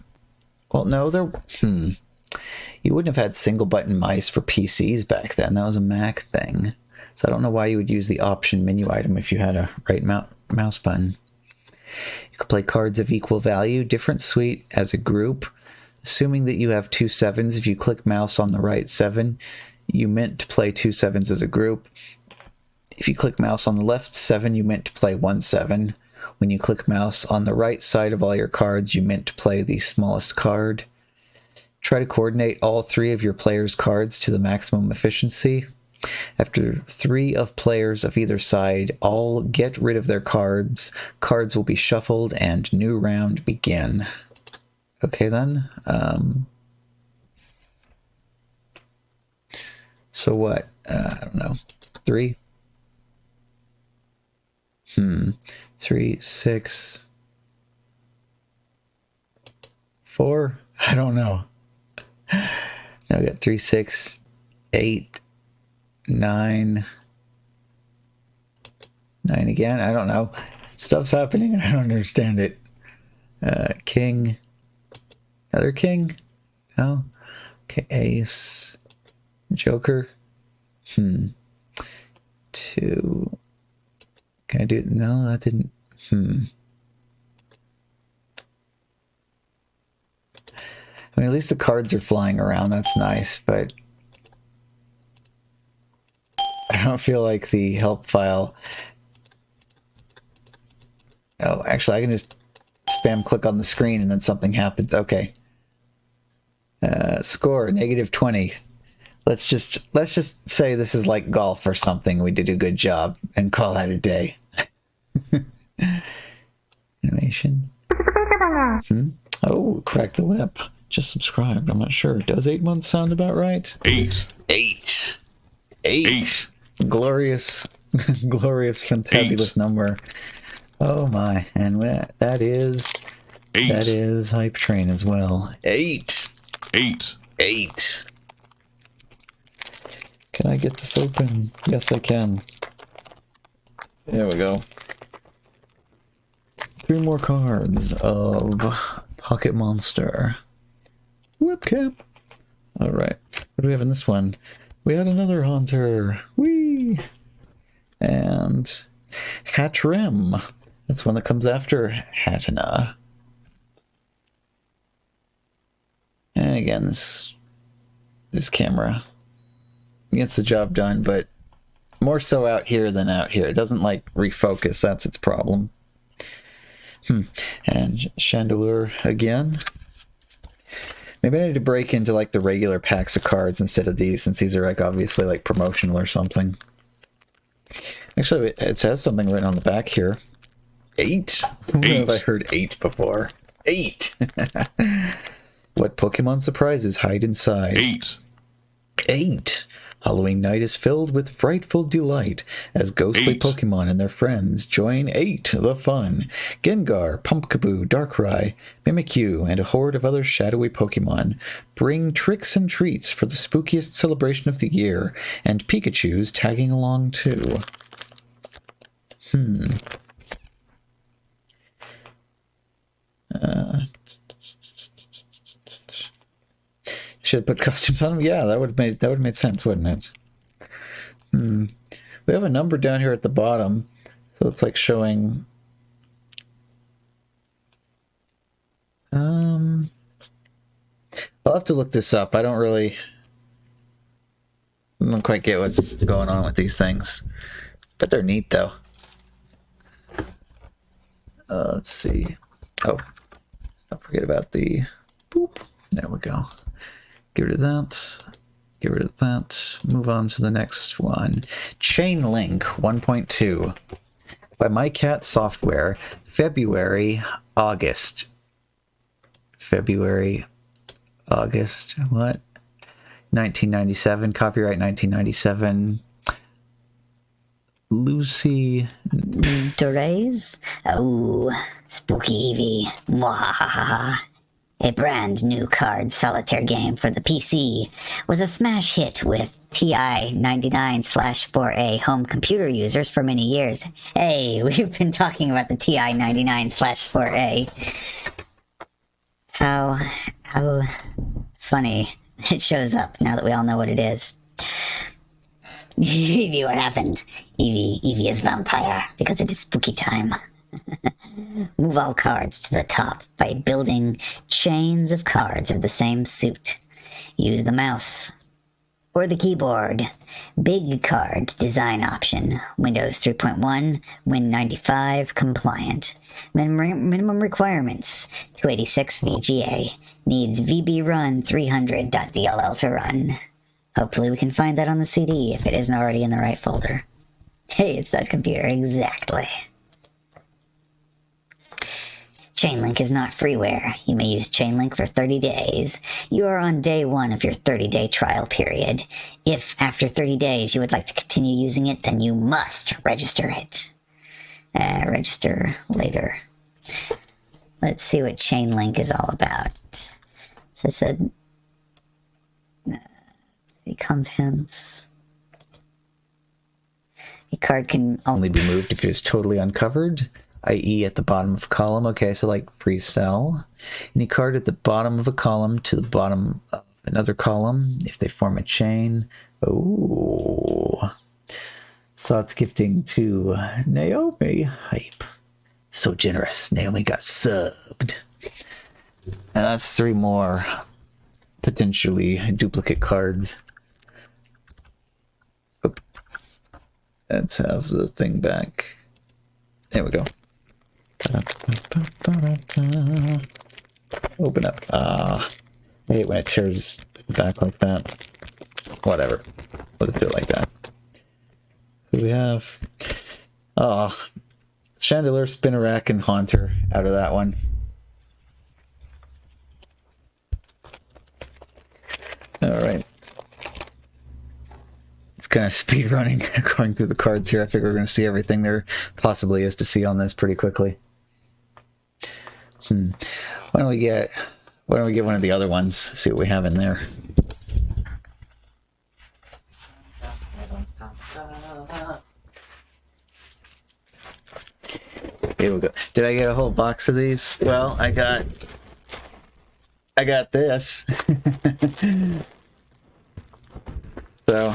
[SPEAKER 1] well, no, you wouldn't have had single button mice for PCs back then. That was a Mac thing. So I don't know why you would use the option menu item if you had a right mouse button. You could play cards of equal value, different suite as a group. Assuming that you have 2 sevens, if you click mouse on the right 7, you meant to play 2 sevens as a group. If you click mouse on the left 7, you meant to play 1 7. When you click mouse on the right side of all your cards, you meant to play the smallest card. Try to coordinate all 3 of your players' cards to the maximum efficiency. After 3 of players of either side all get rid of their cards, cards will be shuffled and new round begin. Okay then. So what? I don't know. 3? 3, 6, 4? I don't know. Now we got 3, 6, 8, 9. 9 again. I don't know. Stuff's happening and I don't understand it. King. Another king? No. Okay, ace. Joker. 2. Can I do... No, that didn't... I mean, at least the cards are flying around. That's nice, but... I don't feel like the help file... Oh, actually, I can just spam click on the screen and then something happens. Okay. Score, -20. Let's just say this is like golf or something. We did a good job and call that a day. Animation. Oh, crack the whip. Just subscribed. I'm not sure. Does 8 months sound about right?
[SPEAKER 3] 8.
[SPEAKER 1] 8. 8. Glorious, glorious, fantabulous number. Oh my. And that is...
[SPEAKER 3] 8.
[SPEAKER 1] That is Hype Train as well. 8.
[SPEAKER 3] 8.
[SPEAKER 1] 8. Can I get this open? Yes, I can. There we go. 3 more cards of Pocket Monster. Whipcap. Alright. What do we have in this one? We had another Haunter. Whee! And Hattrem. That's one that comes after Hatena. And again, this camera gets the job done, but more so out here than out here. It doesn't like refocus, that's its problem. And Chandelure again. Maybe I need to break into like the regular packs of cards instead of these, since these are like obviously like promotional or something. Actually, it says something written on the back here. 8? When have I heard 8 before? 8! What Pokemon surprises hide inside?
[SPEAKER 3] 8.
[SPEAKER 1] 8. Halloween night is filled with frightful delight as ghostly
[SPEAKER 3] 8.
[SPEAKER 1] Pokemon and their friends join 8 the fun. Gengar, Pumpkaboo, Darkrai, Mimikyu, and a horde of other shadowy Pokemon bring tricks and treats for the spookiest celebration of the year, and Pikachu's tagging along too. Should put costumes on them? Yeah, that would have made sense, wouldn't it? We have a number down here at the bottom, so it's like showing. I'll have to look this up. I don't quite get what's going on with these things, but they're neat though. Let's see. Oh, don't forget about the boop. There we go. Get rid of that. Get rid of that. Move on to the next one. Chain Link 1.2 by MyCat Software. February, August. February, August. What? 1997. Copyright 1997. Lucy.
[SPEAKER 5] Dores? Oh, spooky Eevee. Mwahaha. A brand new card solitaire game for the PC was a smash hit with TI-99/4A home computer users for many years. Hey, we've been talking about the TI-99/4A. How funny it shows up now that we all know what it is. Eevee, what happened? Eevee is vampire because it is spooky time. Move all cards to the top by building chains of cards of the same suit. Use the mouse or the keyboard. Big card design option. Windows 3.1, WIN95 compliant. Minimum requirements. 286 VGA. Needs VB-Run 300.dll to run. Hopefully we can find that on the CD if it isn't already in the right folder. Hey, it's that computer, exactly. Chainlink is not freeware. You may use Chainlink for 30 days. You are on day 1 of your 30-day trial period. If after 30 days you would like to continue using it, then you must register it. Register later. Let's see what Chainlink is all about. So I said, the contents. A card can
[SPEAKER 1] Only be moved if it is totally uncovered, i.e. at the bottom of a column. Okay, so like freeze cell. Any card at the bottom of a column to the bottom of another column if they form a chain. Oh. Thoughts gifting to Naomi. Hype. So generous. Naomi got subbed. And that's 3 more potentially duplicate cards. Oh. Let's have the thing back. There we go. Open up. I hate when it tears back like that. Whatever. Let's do it like that. Who we have? Chandelier, Spinnerack, and Haunter out of that one. Alright. It's kind of speed running going through the cards here. I figure we're going to see everything there possibly is to see on this pretty quickly. Why don't we get one of the other ones, see what we have in there. Here we go. Did I get a whole box of these? Well, I got this. So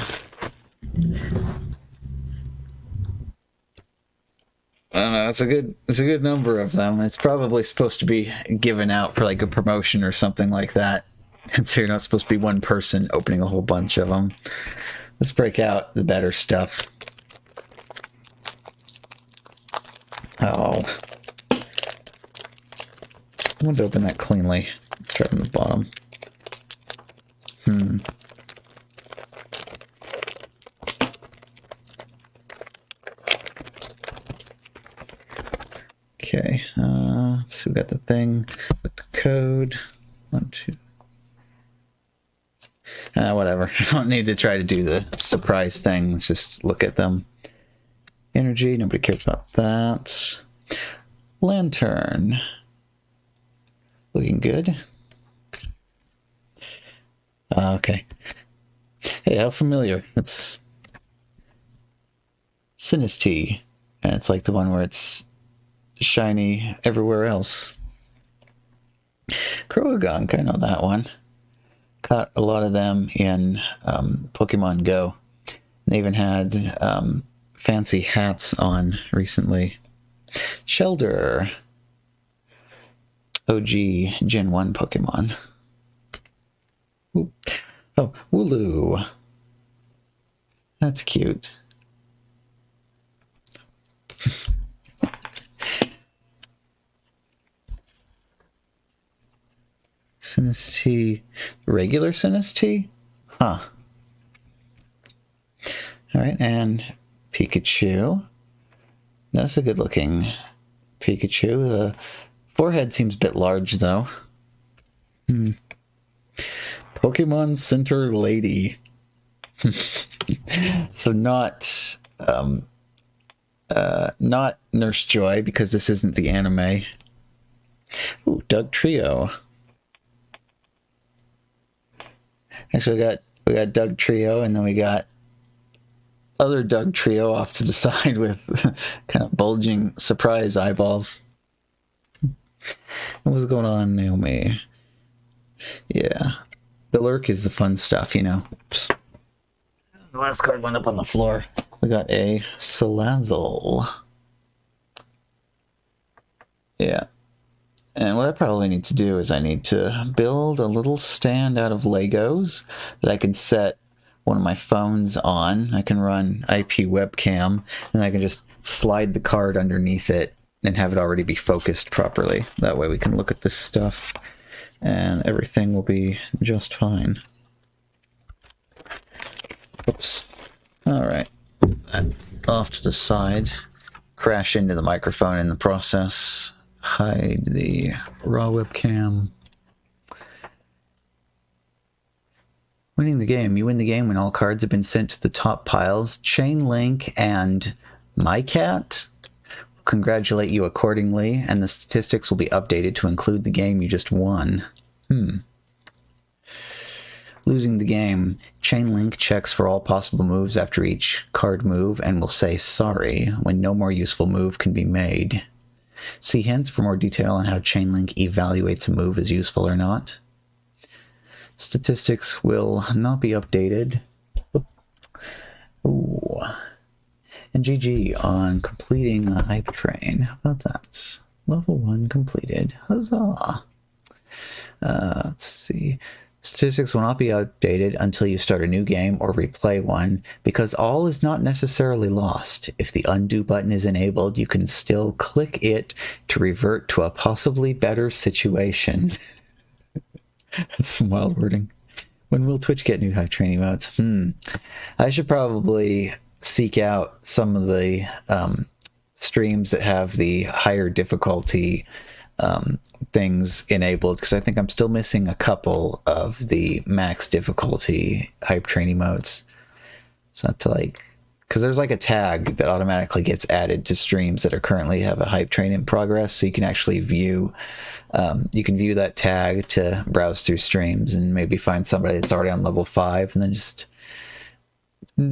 [SPEAKER 1] I don't know, it's a good number of them. It's probably supposed to be given out for like a promotion or something like that. And so you're not supposed to be one person opening a whole bunch of them. Let's break out the better stuff. Oh. I want to open that cleanly. Start from the bottom. Okay, so we got the thing with the code. 1, 2. Whatever. I don't need to try to do the surprise thing. Let's just look at them. Energy, nobody cares about that. Lantern. Looking good. Okay. Hey, how familiar? It's Sinistea. And it's like the one where it's shiny everywhere else. Croagunk, I know that one. Caught a lot of them in Pokemon Go. They even had fancy hats on recently. Shelder. OG Gen 1 Pokemon. Ooh. Oh, Wooloo. That's cute. Sinistea. Regular Sinistea? Huh. Alright, and Pikachu. That's a good looking Pikachu. The forehead seems a bit large though. Pokemon Center Lady. So not Not Nurse Joy, because this isn't the anime. Ooh, Doug Trio. Actually, we got Doug Trio, and then we got other Doug Trio off to the side with kind of bulging surprise eyeballs. What's going on, Naomi? Yeah. The lurk is the fun stuff, you know. Psst. The last card went up on the floor. We got a Salazzle. Yeah. And what I probably need to do is I need to build a little stand out of Legos that I can set one of my phones on. I can run IP webcam, and I can just slide the card underneath it and have it already be focused properly. That way we can look at this stuff and everything will be just fine. Oops. Alright. Off to the side. Crash into the microphone in the process. Hide the raw webcam. Winning the game. You win the game when all cards have been sent to the top piles. Chain Link and My Cat will congratulate you accordingly, and the statistics will be updated to include the game you just won. Losing the game. Chain Link checks for all possible moves after each card move and will say sorry when no more useful move can be made. See hints for more detail on how Chain Link evaluates a move as useful or not. Statistics will not be updated. Ooh. And GG on completing a hype train. How about that? Level 1 completed. Huzzah! Let's see. Statistics will not be updated until you start a new game or replay one, because all is not necessarily lost. If the undo button is enabled, you can still click it to revert to a possibly better situation. That's some wild wording. When will Twitch get new hype training modes? I should probably seek out some of the streams that have the higher difficulty things enabled, because I think I'm still missing a couple of the max difficulty hype training modes. It's not to like, because there's like a tag that automatically gets added to streams that are currently have a hype train in progress, so you can actually view that tag to browse through streams and maybe find somebody that's already on level 5 and then just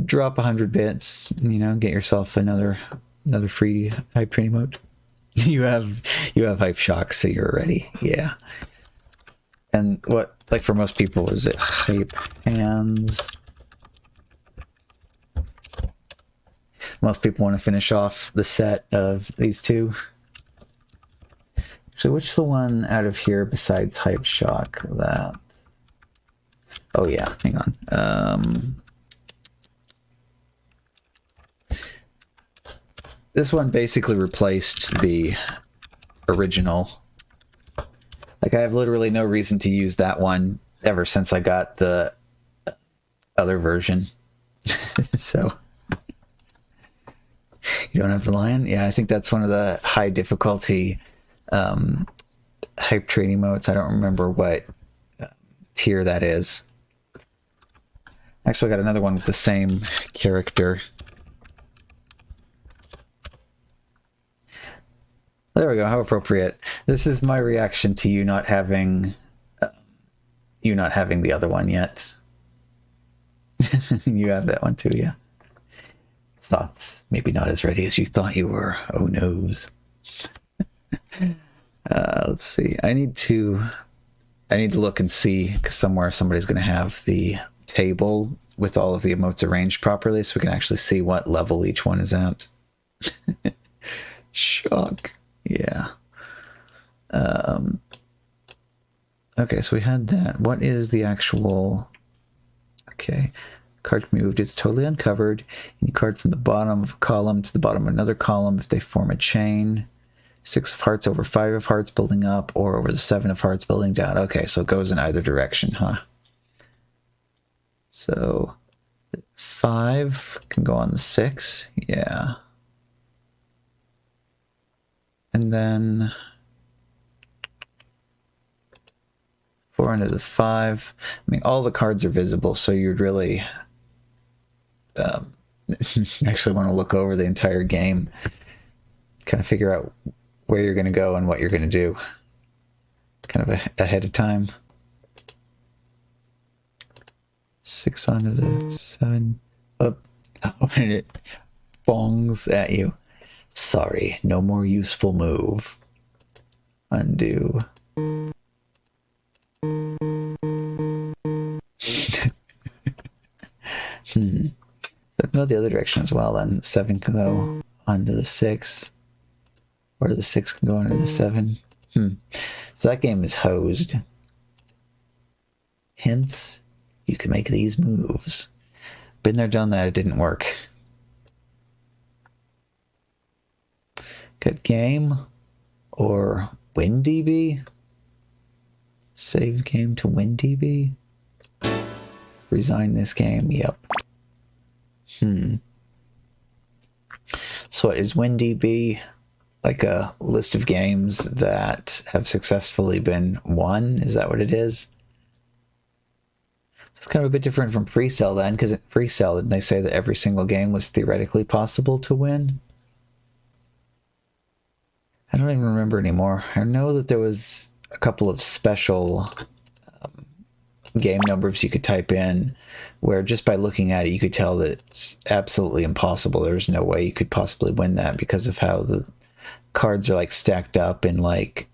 [SPEAKER 1] drop 100 bits, you know, get yourself another free hype training mode. You have hype shock, so you're ready. Yeah. And what, like, for most people, is it hype hands? Most people want to finish off the set of these two. So which the one out of here besides hype shock that? Oh yeah, hang on. This one basically replaced the original. Like, I have literally no reason to use that one ever since I got the other version. So, you don't have the lion? Yeah, I think that's one of the high difficulty hype training modes. I don't remember what tier that is. Actually, I got another one with the same character. There we go. How appropriate. This is my reaction to you not having the other one yet. You have that one too, yeah. Thoughts maybe not as ready as you thought you were. Oh noes. Let's see. I need to look and see, because somewhere somebody's going to have the table with all of the emotes arranged properly, so we can actually see what level each one is at. Shock. Yeah. Okay, so we had that. What is the actual... Okay. Card can be moved. It's totally uncovered. Any card from the bottom of a column to the bottom of another column if they form a chain. 6 of hearts over 5 of hearts building up, or over the 7 of hearts building down. Okay, so it goes in either direction, huh? So 5 can go on the 6. Yeah. And then 4 into the 5. I mean, all the cards are visible, so you'd really actually want to look over the entire game, kind of figure out where you're going to go and what you're going to do kind of ahead of time. 6 onto the 7. Up. Oh, and it bongs at you. Sorry, no more useful move. Undo. So go the other direction as well, then 7 can go onto the 6. Or the 6 can go onto the 7. So that game is hosed. Hence, you can make these moves. Been there, done that, it didn't work. Good game. Or WIN-DB? Save game to WIN-DB? Resign this game, yep. So what is WIN-DB? Like a list of games that have successfully been won? Is that what it is? It's kind of a bit different from Free Cell then, because in Free Cell, didn't they say that every single game was theoretically possible to win? I don't even remember anymore. I know that there was a couple of special game numbers you could type in where just by looking at it, you could tell that it's absolutely impossible. There's no way you could possibly win that because of how the cards are like stacked up in like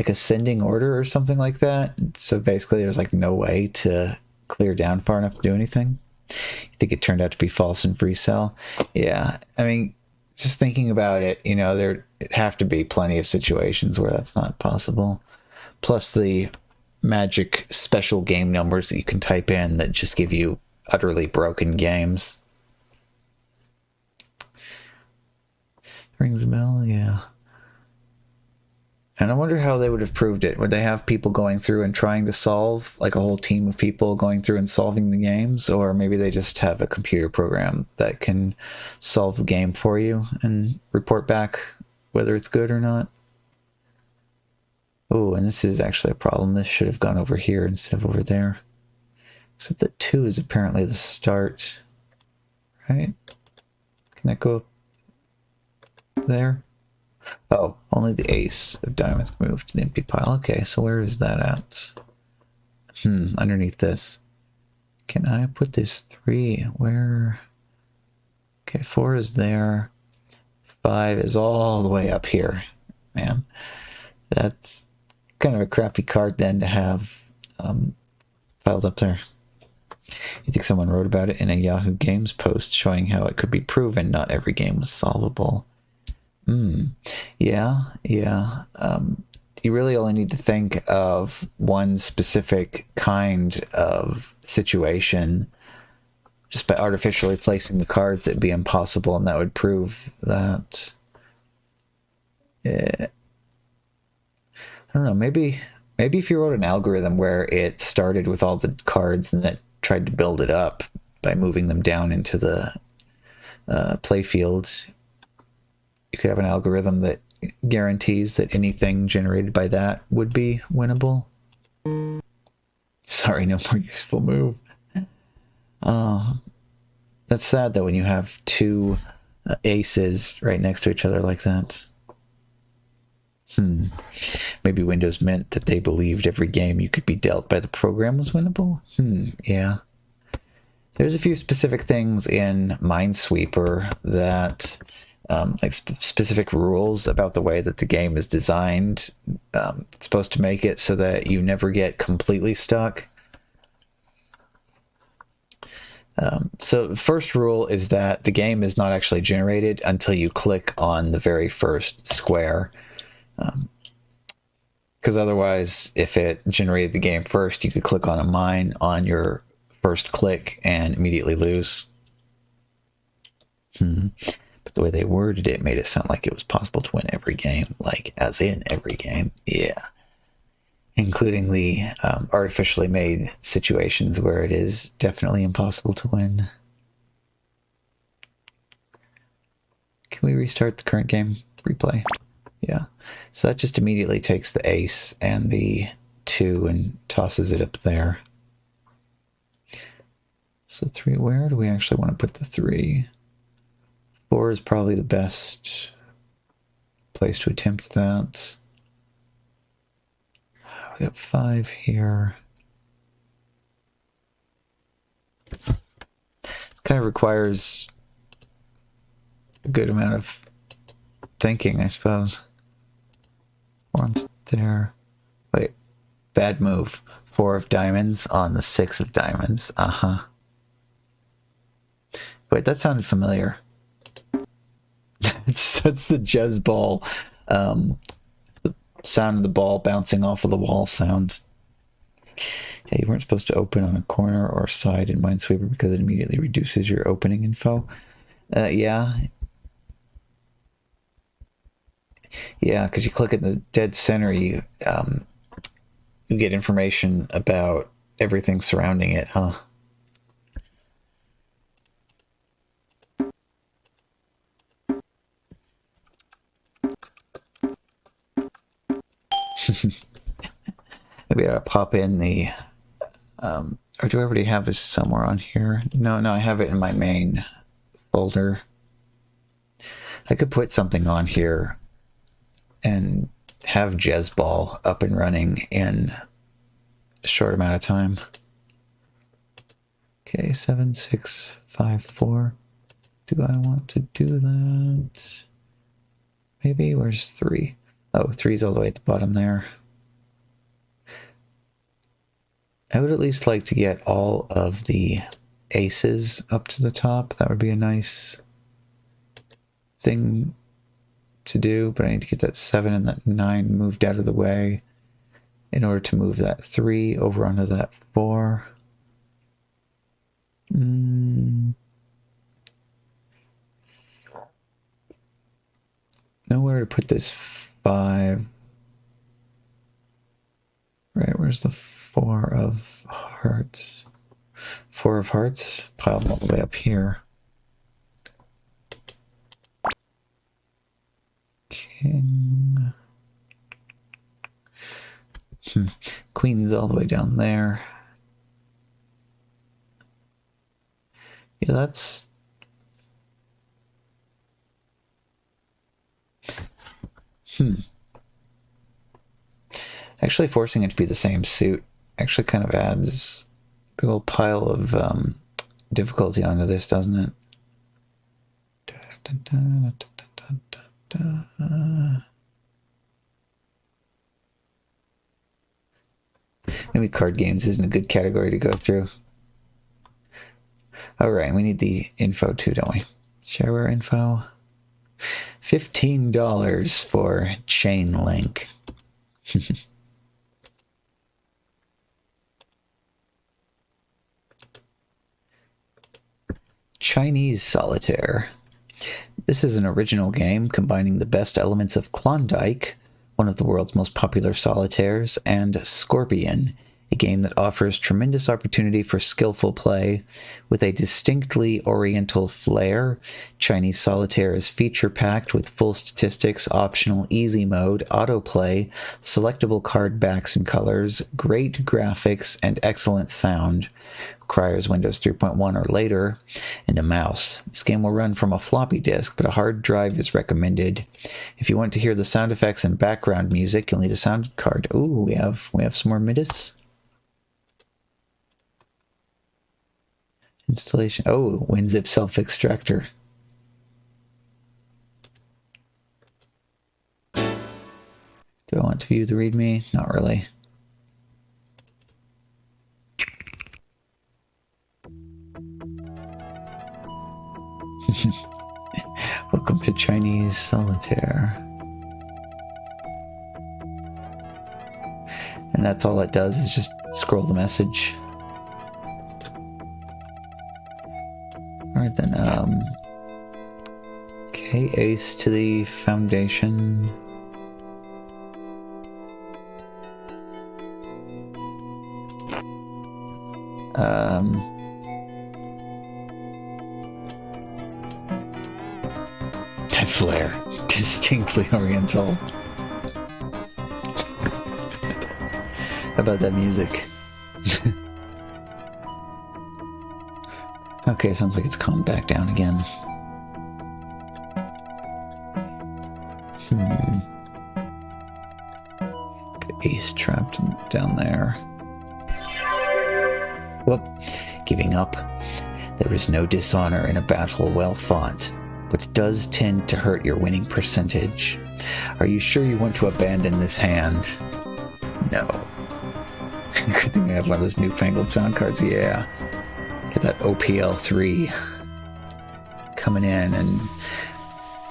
[SPEAKER 1] ascending order or something like that. So basically there's like no way to clear down far enough to do anything. I think it turned out to be false in Free Cell. Yeah, I mean, just thinking about it, you know, there have to be plenty of situations where that's not possible. Plus the magic special game numbers that you can type in that just give you utterly broken games. Rings a bell, yeah. And I wonder how they would have proved it. Would they have people going through and trying to solve, like a whole team of people going through and solving the games? Or maybe they just have a computer program that can solve the game for you and report back whether it's good or not. Oh, and this is actually a problem. This should have gone over here instead of over there. Except that 2 is apparently the start. Right? Can that go up there? Oh, only the ace of diamonds can move to the empty pile. Okay, so where is that at? Underneath this. Can I put this 3? Where? Okay, 4 is there. 5 is all the way up here. Man, that's kind of a crappy card then to have piled up there. You think someone wrote about it in a Yahoo Games post showing how it could be proven not every game was solvable. Yeah. You really only need to think of one specific kind of situation just by artificially placing the cards. It'd be impossible, and that would prove that. I don't know, maybe if you wrote an algorithm where it started with all the cards and it tried to build it up by moving them down into the play field, you could have an algorithm that guarantees that anything generated by that would be winnable. Sorry, no more useful move. That's sad though when you have 2 aces right next to each other like that. Maybe Windows meant that they believed every game you could be dealt by the program was winnable? Yeah. There's a few specific things in Minesweeper that like specific rules about the way that the game is designed. It's supposed to make it so that you never get completely stuck. So the first rule is that the game is not actually generated until you click on the very first square. Because otherwise, if it generated the game first, you could click on a mine on your first click and immediately lose. But the way they worded it made it sound like it was possible to win every game, like as in every game. Yeah. Including the artificially made situations where it is definitely impossible to win. Can we restart the current game? Replay. Yeah. So that just immediately takes the ace and the 2 and tosses it up there. So 3, where do we actually want to put the 3? 4 is probably the best place to attempt that. We got 5 here. Kind of requires a good amount of thinking, I suppose. 4 there. Wait, bad move. 4 of diamonds on the 6 of diamonds. Uh-huh. Wait, that sounded familiar. That's the jazz ball. The sound of the ball bouncing off of the wall sound. Yeah, you weren't supposed to open on a corner or side in Minesweeper because it immediately reduces your opening info. Yeah. Yeah, because you click at the dead center, you get information about everything surrounding it, huh? Maybe I'll pop in the, or do I already have this somewhere on here? No, I have it in my main folder. I could put something on here and have Jezball up and running in a short amount of time. Okay, 7, 6, 5, 4. Do I want to do that? Maybe, where's 3? Oh, 3's all the way at the bottom there. I would at least like to get all of the aces up to the top. That would be a nice thing to do, but I need to get that 7 and that 9 moved out of the way in order to move that 3 over onto that 4. Nowhere to put this 5. Right, where's the 4 of hearts? 4 of hearts? Pile them all the way up here. King. Queen's all the way down there. Yeah, that's... Actually forcing it to be the same suit actually kind of adds a big old pile of difficulty onto this, doesn't it? Maybe card games isn't a good category to go through. All right, we need the info too, don't we? Shareware info. $15 for chain link. Chinese Solitaire. This is an original game combining the best elements of Klondike, one of the world's most popular solitaires, and Scorpion, a game that offers tremendous opportunity for skillful play. With a distinctly oriental flair, Chinese Solitaire is feature-packed with full statistics, optional easy mode, autoplay, selectable card backs and colors, great graphics, and excellent sound. Requires Windows 3.1 or later, and a mouse. This game will run from a floppy disk, but a hard drive is recommended. If you want to hear the sound effects and background music, you'll need a sound card. Ooh, we have some more Midis. Installation. Oh, WinZip self-extractor. Do I want to view the README? Not really. Welcome to Chinese Solitaire. And that's all it does is just scroll the message. Alright then, okay, ace to the foundation. That flare, distinctly oriental. How about that music? Okay, sounds like it's calmed back down again. Ace trapped down there. Whoop. Giving up. There is no dishonor in a battle well fought, which does tend to hurt your winning percentage. Are you sure you want to abandon this hand? No. Good thing I have one of those newfangled sound cards, yeah. Get that OPL3 coming in and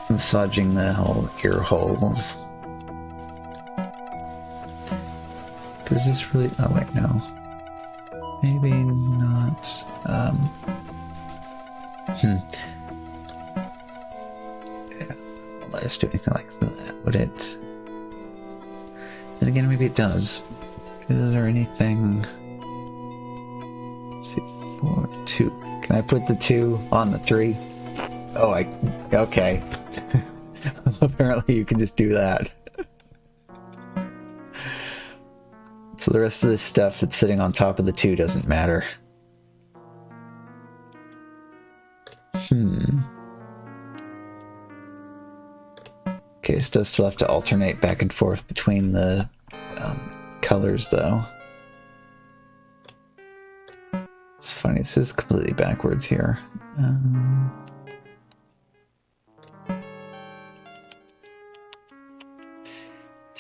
[SPEAKER 1] massaging the whole ear holes. But is this really... Oh, wait, no. Maybe not. Yeah, won't let us do anything like that, would it? Then again, maybe it does. Is there anything... Let's see, 4, 2. Can I put the 2 on the 3? Oh, okay. Apparently you can just do that. So the rest of this stuff that's sitting on top of the 2 doesn't matter. Okay, it does still have to alternate back and forth between the colors, though. It's funny, this is completely backwards here. 10,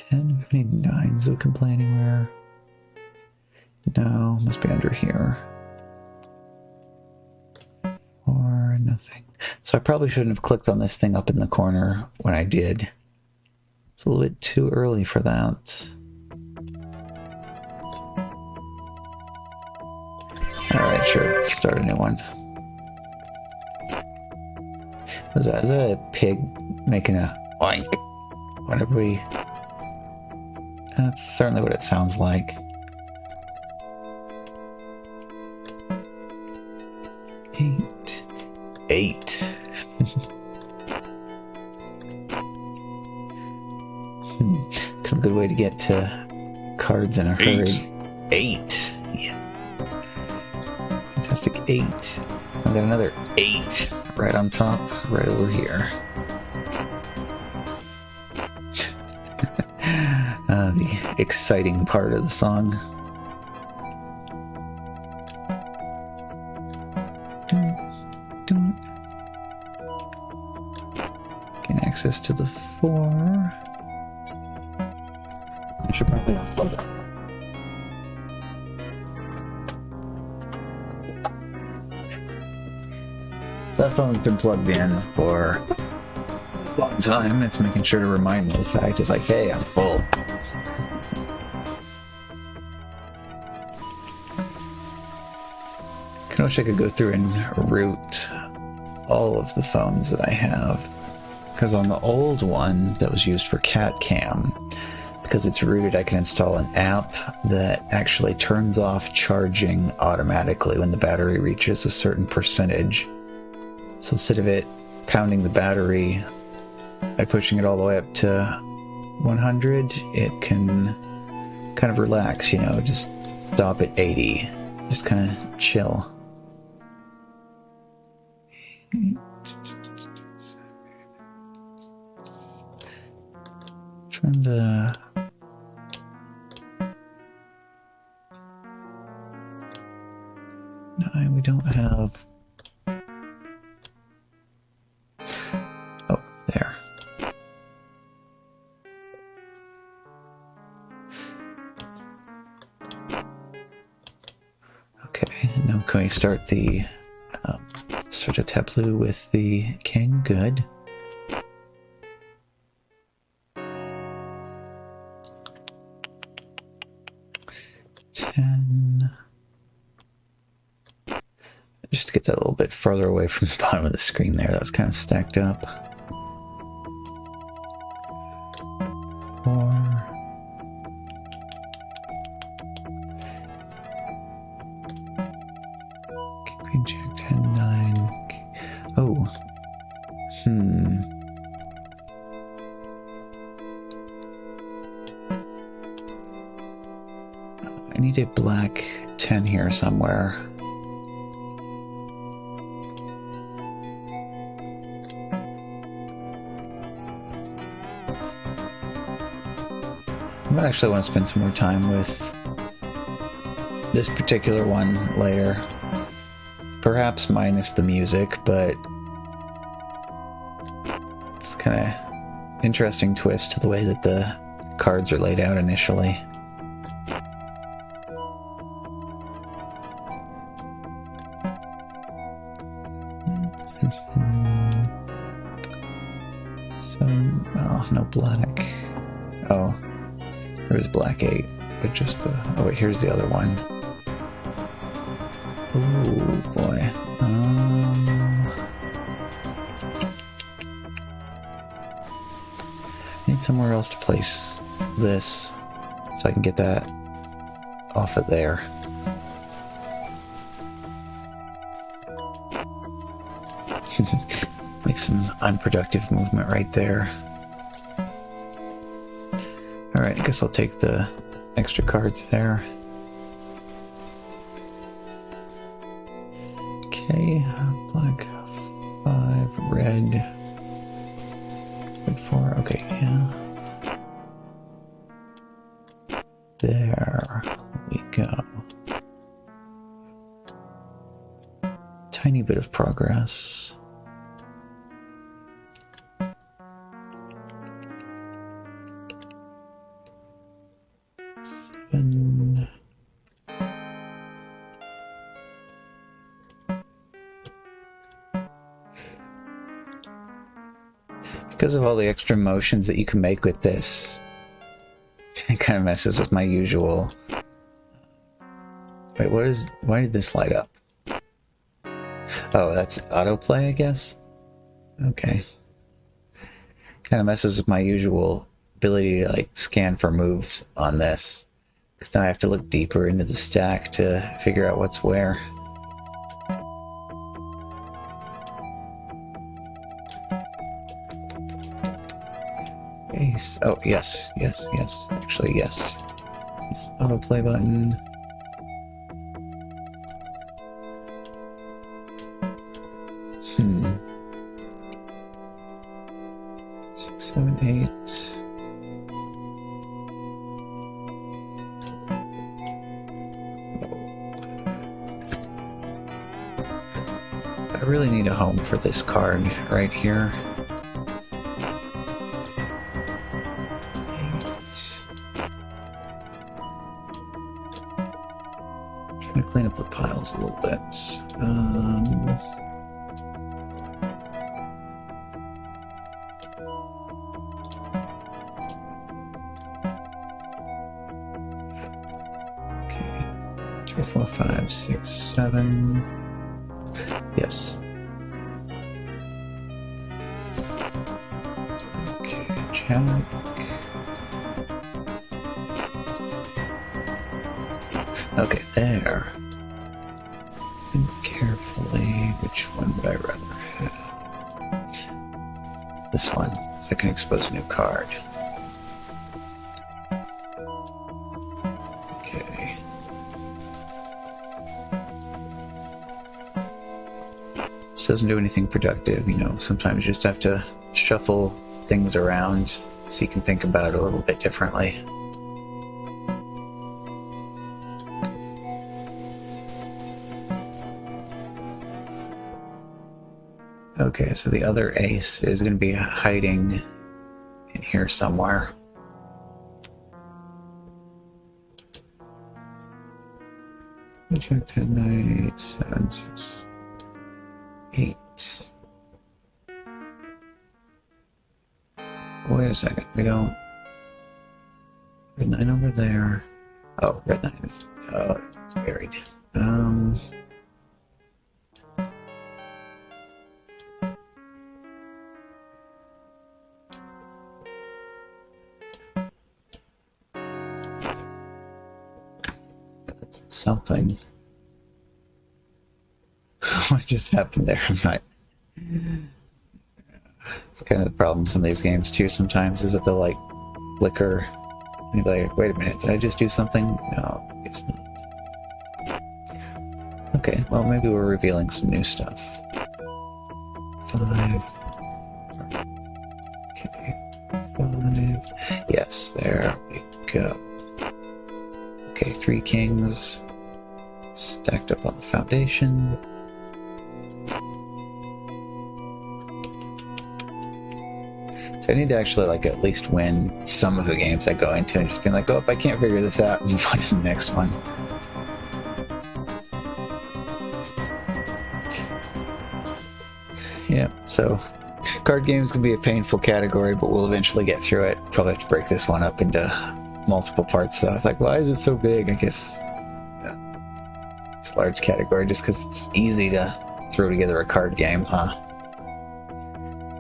[SPEAKER 1] we have any 9s that can play anywhere? No, must be under here. Or nothing. So I probably shouldn't have clicked on this thing up in the corner when I did. It's a little bit too early for that. Alright, sure, let's start a new one. What is that? Is that a pig making a oink whenever we... That's certainly what it sounds like. Eight. It's kind of a good way to get to cards in a hurry. 8. Yeah. Fantastic. 8. I've got another 8 right on top, right over here. The exciting part of the song. Gain access to the 4. I should probably upload it. That phone's been plugged in for a long time. It's making sure to remind me of the fact. It's like, hey, I'm full. I wish I could go through and root all of the phones that I have. Because on the old one that was used for Cat Cam, because it's rooted, I can install an app that actually turns off charging automatically when the battery reaches a certain percentage. So instead of it pounding the battery by pushing it all the way up to 100, it can kind of relax, you know, just stop at 80. Just kind of chill. Trying to... No, we don't have... Oh, there. Okay, now can we start the... start a tableau with the king? Good. Just to get that a little bit farther away from the bottom of the screen there. That was kind of stacked up. 4. Queen, Jack, 10, 9. Oh. I need a black 10 here somewhere. I actually want to spend some more time with this particular one later. Perhaps minus the music, but it's kind of interesting twist to the way that the cards are laid out initially. Oh, no black. Oh, there was black 8, but just the... Oh wait, here's the other one. Oh boy. Need somewhere else to place this so I can get that off of there. Make some unproductive movement right there. Alright, I guess I'll take the extra cards there. Okay, black 5, red 4, okay, yeah. There we go. Tiny bit of progress. And because of all the extra motions that you can make with this, it kind of messes with my usual... Wait, why did this light up? Oh, that's autoplay, I guess? Okay. Kind of messes with my usual ability to, like, scan for moves on this. Because now I have to look deeper into the stack to figure out what's where. Ace. Oh, yes, yes, yes. Actually, yes. This autoplay button. Hmm. 6, 7, 8. I really need a home for this card right here. 8. Trying to clean up the piles a little bit. Okay. 3, 4, 5, 6, 7. Yes. Okay, check. Okay, there. And carefully, which one would I rather have? This one, so I can expose a new card. Okay. This doesn't do anything productive, you know. Sometimes you just have to shuffle things around so you can think about it a little bit differently. Okay, so the other ace is going to be hiding in here somewhere. Check 10, 9, 8, 7, 6, 8. Wait a second, we don't... Red 9 over there. Oh, red 9 is... Oh, it's buried. That's something. What just happened there? I'm not... It's kind of the problem in some of these games too sometimes, is that they'll like flicker and you'll be like, wait a minute, did I just do something? No, it's not. Okay, well maybe we're revealing some new stuff. 5. Okay, 5. Yes, there we go. Okay, 3 kings stacked up on the foundation. So I need to actually like at least win some of the games I go into and just being like, oh, if I can't figure this out, move on to the next one. Yeah, so card games can be a painful category, but we'll eventually get through it. Probably have to break this one up into multiple parts though. It's like, why is it so big? I guess it's a large category just because it's easy to throw together a card game, huh?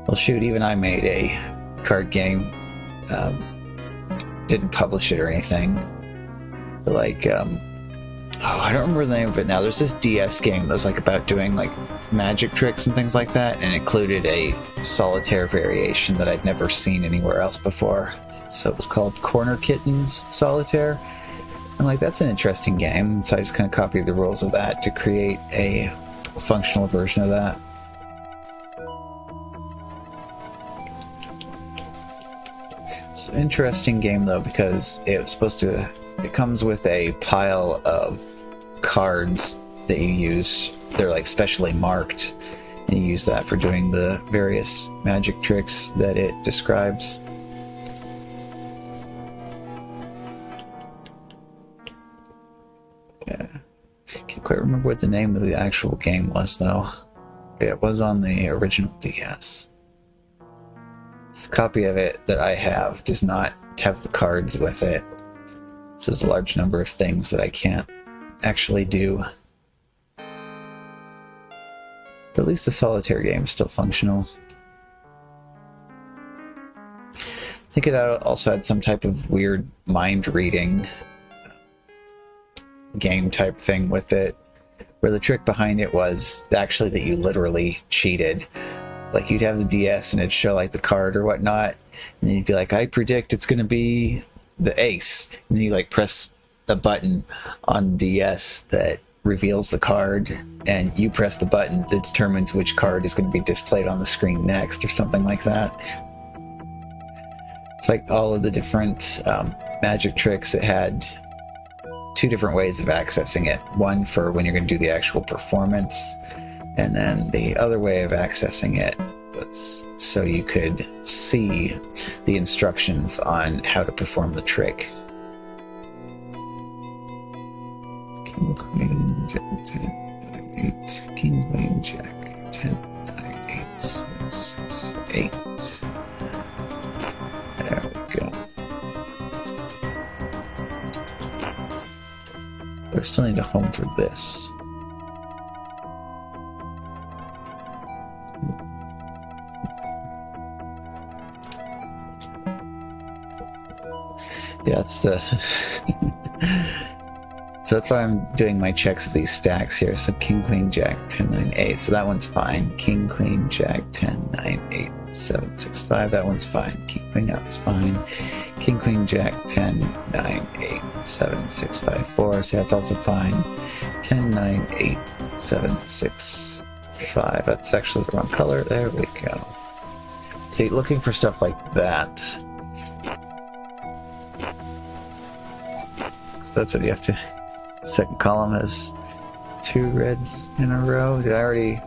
[SPEAKER 1] Well, shoot, even I made a card game. Didn't publish it or anything. But like, oh, I don't remember the name of it now. There's this DS game that's like about doing like magic tricks and things like that, and included a solitaire variation that I'd never seen anywhere else before. So it was called Corner Kittens Solitaire. And like, that's an interesting game. So I just kind of copied the rules of that to create a functional version of that. It's an interesting game though, because it comes with a pile of cards that you use. They're like specially marked, and you use that for doing the various magic tricks that it describes. Yeah, can't quite remember what the name of the actual game was though. It was on the original DS. The copy of it that I have does not have the cards with it. So there's a large number of things that I can't actually do. But at least the solitaire game is still functional. I think it also had some type of weird mind reading game type thing with it, where the trick behind it was actually that you literally cheated. Like, you'd have the DS and it'd show like the card or whatnot, and then you'd be like, I predict it's going to be the ace, and then you like press the button on DS that reveals the card, and you press the button that determines which card is going to be displayed on the screen next, or something like that. It's like all of the different magic tricks. It had 2 different ways of accessing it. One for when you're going to do the actual performance, and then the other way of accessing it was so you could see the instructions on how to perform the trick. King, Queen, Jack, 10, 9, 8. King, Queen, Jack, 10, 9, 8, 7, 6, 8. There we go. But I still need a home for this. Yeah, it's the... So that's why I'm doing my checks of these stacks here. So King, Queen, Jack, 10, 9, 8. So that one's fine. King, Queen, Jack, 10, 9, 8, 7, 6, 5. That one's fine. King, Queen, that was fine. King, Queen, Jack, 10, 9, 8, 7, 6, 5, 4. So that's also fine. 10, 9, 8, 7, 6, 5. That's actually the wrong color. There we go. See, looking for stuff like that. So that's what you have to... Second column has 2 reds in a row. Did I already...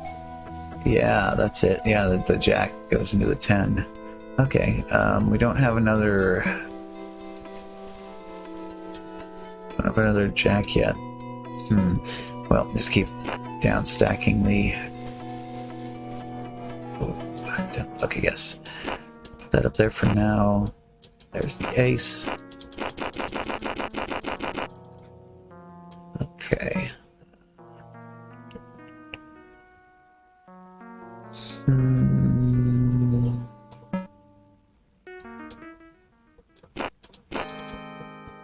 [SPEAKER 1] Yeah, that's it. Yeah, the jack goes into the 10. Okay, we don't have another... Don't have another jack yet. Well, just keep down stacking the... Oh, look, I guess. Put that up there for now. There's the ace. Okay.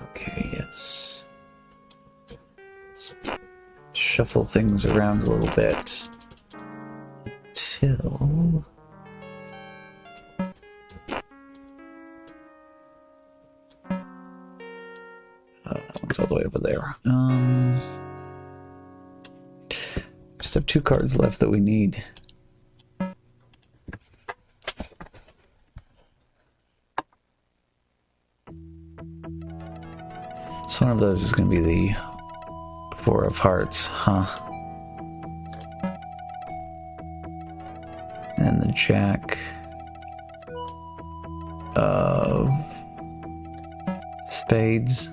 [SPEAKER 1] Okay, yes. Let's shuffle things around a little bit until... that one's all the way over there. Just have 2 cards left that we need. So one of those is going to be the Four of Hearts, huh? And the Jack of Spades.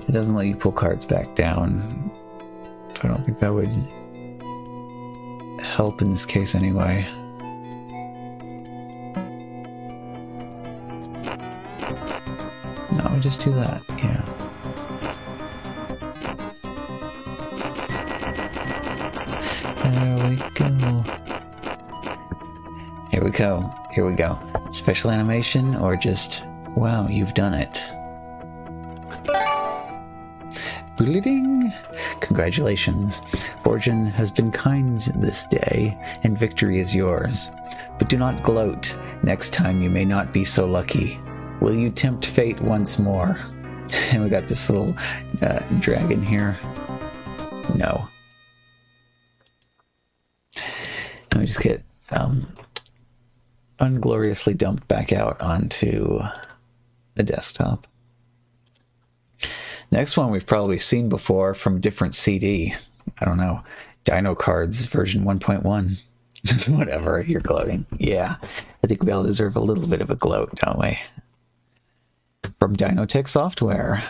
[SPEAKER 1] It doesn't let you pull cards back down. So I don't think that would help in this case anyway. No, just do that, yeah. There we go. Here we go. Here we go. Special animation or just, wow, you've done it. Boodly-ding! Congratulations. Fortune has been kind this day, and victory is yours. But do not gloat. Next time you may not be so lucky. Will you tempt fate once more? And we got this little dragon here. No. And we just get ungloriously dumped back out onto the desktop. Next one we've probably seen before from a different CD. I don't know. Dino Cards version 1.1. Whatever, you're gloating. Yeah, I think we all deserve a little bit of a gloat, don't we? From Dynotech Software,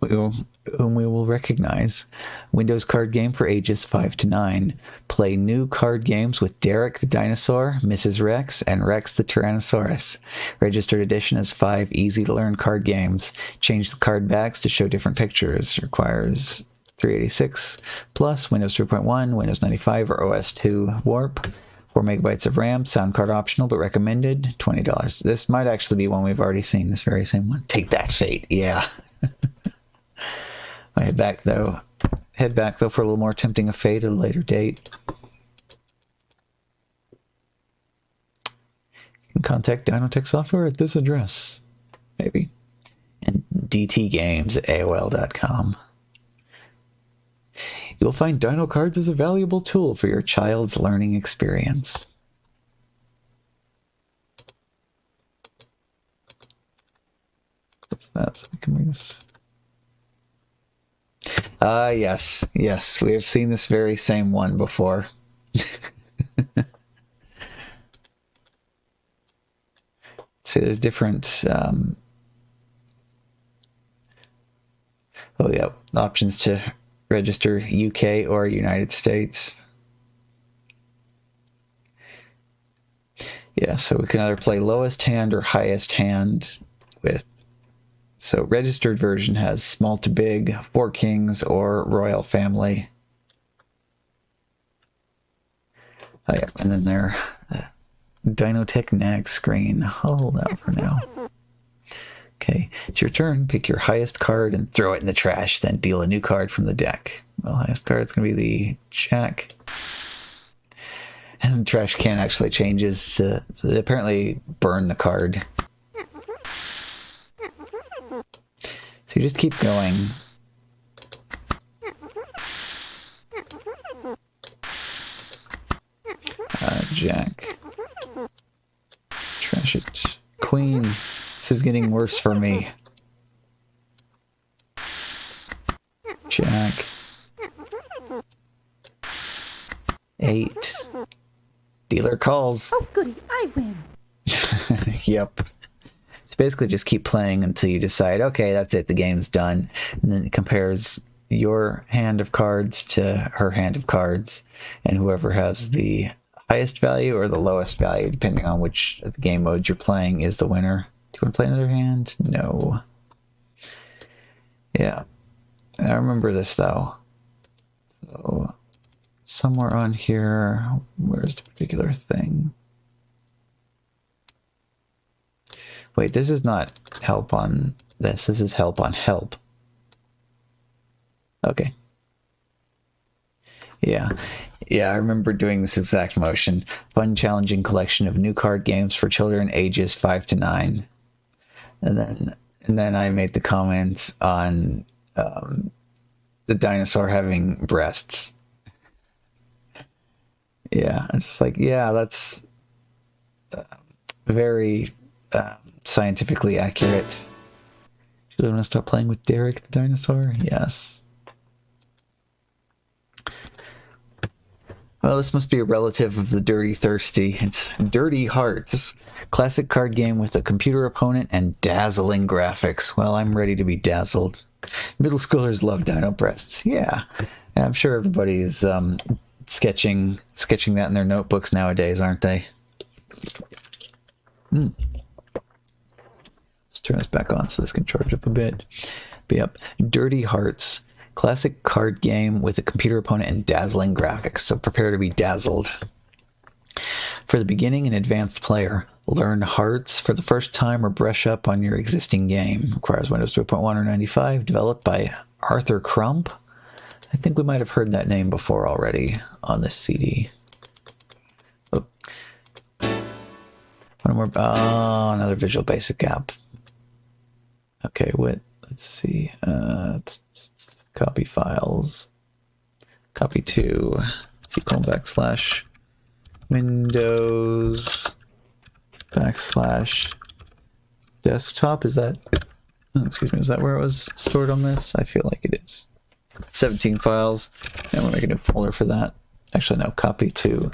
[SPEAKER 1] whom we will recognize. Windows card game for ages 5 to 9. Play new card games with Derek the Dinosaur, Mrs. Rex, and Rex the Tyrannosaurus. Registered edition has 5 easy-to-learn card games. Change the card backs to show different pictures. Requires 386 plus, Windows 3.1, Windows 95, or OS 2 Warp. 4 megabytes of RAM, sound card optional, but recommended, $20. This might actually be one we've already seen, this very same one. Take that, Fate, yeah. I head back though for a little more tempting of fate at a later date. You can contact Dynotech Software at this address, maybe. And dtgames at AOL.com. You'll find Dino Cards is a valuable tool for your child's learning experience. What's that? So we can bring this. Yes, we have seen this very same one before. See, there's different, oh yeah, options to register UK or United States. Yeah, so we can either play lowest hand or highest hand with. So registered version has small to big, 4 kings, or royal family. Oh yeah, and then their Dynotech nag screen. I'll hold out for now. Okay, it's your turn. Pick your highest card and throw it in the trash, then deal a new card from the deck. Well, highest card is going to be the Jack. And the trash can actually changes to, so they apparently burn the card. So you just keep going. Jack. Trash it. Queen. This is getting worse for me. Jack. 8. Dealer calls.
[SPEAKER 2] Oh, goody, I win.
[SPEAKER 1] Yep. So basically just keep playing until you decide, okay, that's it, the game's done. And then it compares your hand of cards to her hand of cards, and whoever has the highest value or the lowest value, depending on which of the game modes you're playing, is the winner. Do you want to play another hand? No. Yeah. I remember this, though. So, somewhere on here, where's the particular thing? Wait, this is not help on this. This is help on help. Okay. Yeah. Yeah, I remember doing this exact motion. Fun, challenging collection of new card games for children ages 5 to 9. And then I made the comments on the dinosaur having breasts. Yeah, I'm just like, yeah, that's very scientifically accurate. Should I want to stop playing with Derek the dinosaur? Yes. Well, this must be a relative of the Dirty Thirsty. It's Dirty Hearts. Classic card game with a computer opponent and dazzling graphics. Well, I'm ready to be dazzled. Middle schoolers love dino breasts. Yeah. I'm sure everybody is sketching that in their notebooks nowadays, aren't they? Let's turn this back on so this can charge up a bit. But yep, Dirty Hearts. Classic card game with a computer opponent and dazzling graphics, so prepare to be dazzled. For the beginning and advanced player, learn Hearts for the first time or brush up on your existing game. Requires Windows 3.1 or 95, developed by Arthur Crump. I think we might have heard that name before already on this CD. Oh. One more, another Visual Basic app. Okay, let's see, copy files, copy to // Windows / desktop. Is that, excuse me, is that where it was stored on this? I feel like it is. 17 files, and we're making a folder for that. Actually, no, copy to